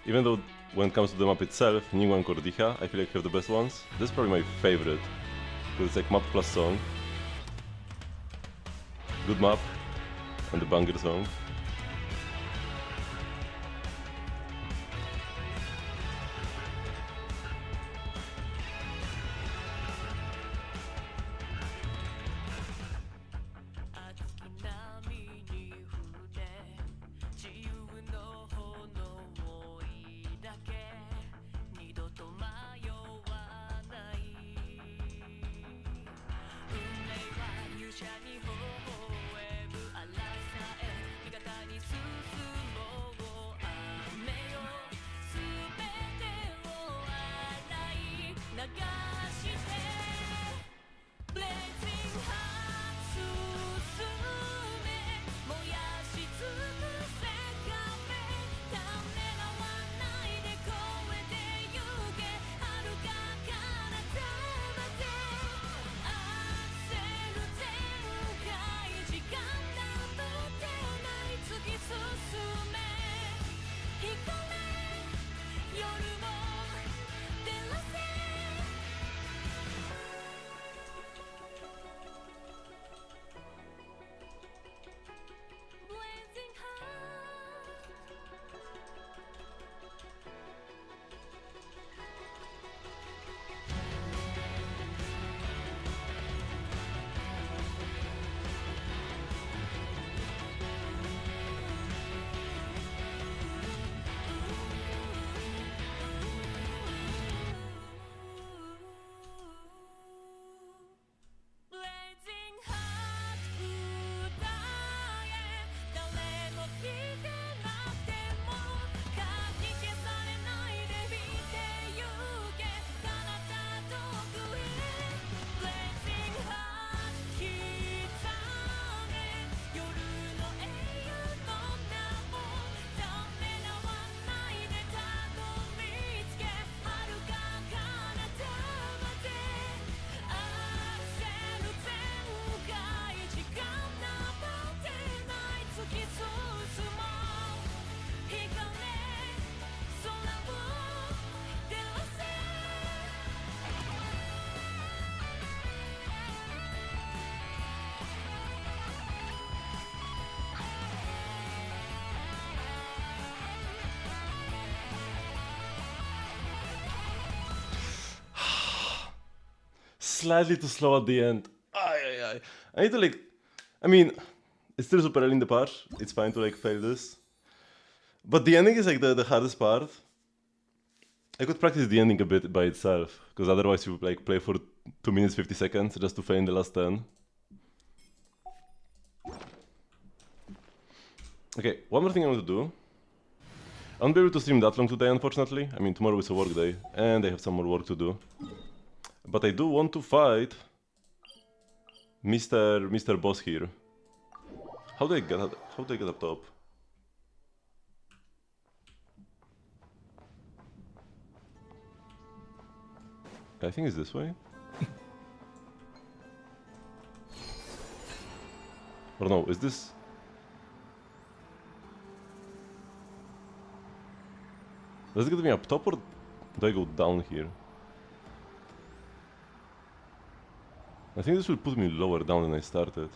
even though when it comes to the map itself, Ningguang and Cordija, I feel like have the best ones. This is probably my favorite, because it's like map plus song. Good map, and the banger song. slightly too slow at the end. Ay. I need to like... I mean, it's still super early in the patch. It's fine to like fail this. But the ending is like the hardest part. I could practice the ending a bit by itself, because otherwise you would like play for 2 minutes 50 seconds just to fail in the last 10. Okay, one more thing I want to do. I won't be able to stream that long today, unfortunately. I mean, tomorrow is a work day, and I have some more work to do. But I do want to fight Mr. Boss here. How do I get up top? I think it's this way. Or no, is this... Does it get me up top or do I go down here? I think this will put me lower down than I started.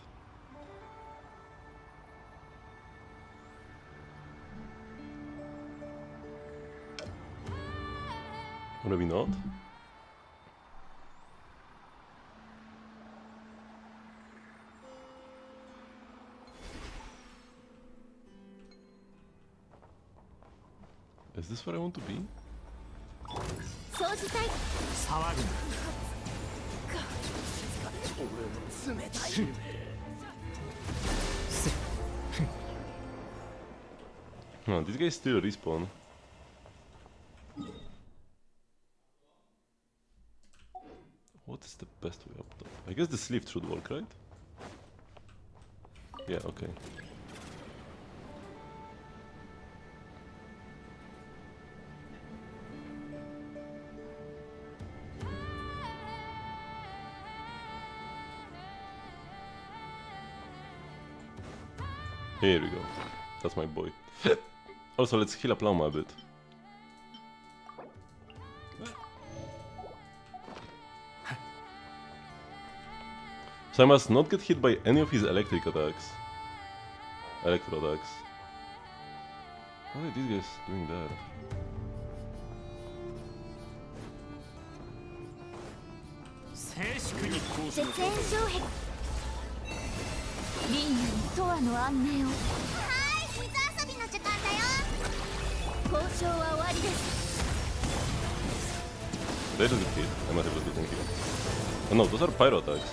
Or maybe not? Is this where I want to be? No, these guys still respawn. What is the best way up top? I guess this lift should work, right? Yeah, okay. Here we go. That's my boy. Also, let's heal up Lama a bit. So I must not get hit by any of his electric attacks. Electro attacks. What are these guys doing there? They just get hit. I might have just gotten hit. Oh no, those are pyro attacks.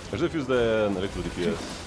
I should have used an electro DPS.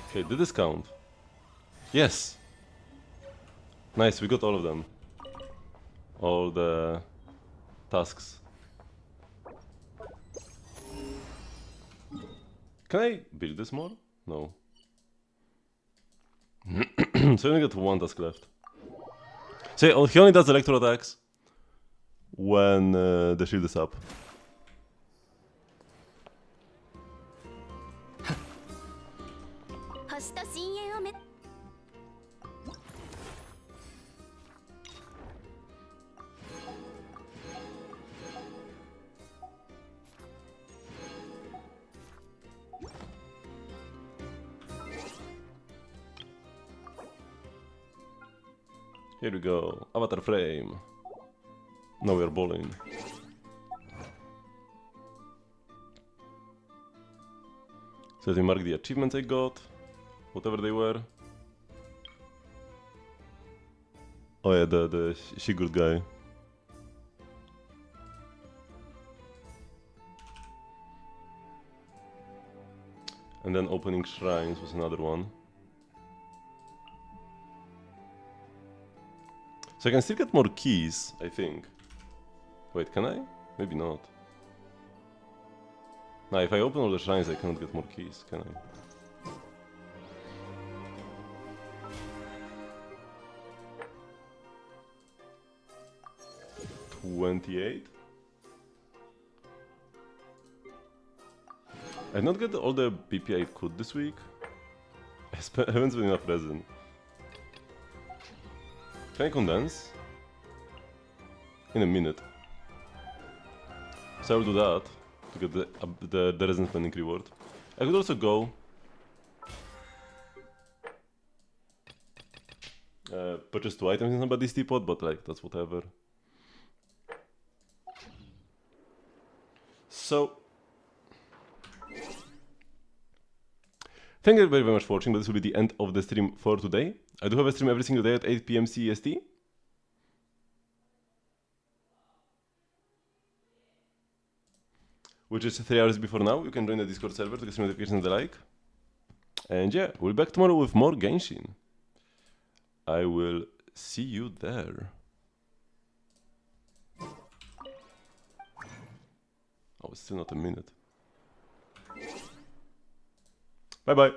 Okay, did this count? Yes! Nice, we got all of them. All the tasks. Can I build this more? No. So I only got one task left. So he only does electro attacks when the shield is up. Here we go, avatar frame. Now we are bowling. So let me mark the achievements I got, whatever they were. Oh yeah, the Shigurd guy. And then opening shrines was another one. So I can still get more keys, I think. Wait, can I? Maybe not. No, if I open all the shrines, I cannot get more keys, can I? 28. I did not get all the BP I could this week. I haven't spent enough resin. Can I condense? In a minute. So I will do that to get the resin spending reward. I could also go purchase 2 items in somebody's teapot, but like that's whatever. So thank you very much for watching, but this will be the end of the stream for today. I do have a stream every single day at 8 PM CEST. Which is 3 hours before now. You can join the Discord server to get some notifications and the like. And yeah, we'll be back tomorrow with more Genshin. I will see you there. Oh, it's still not a minute. Bye bye.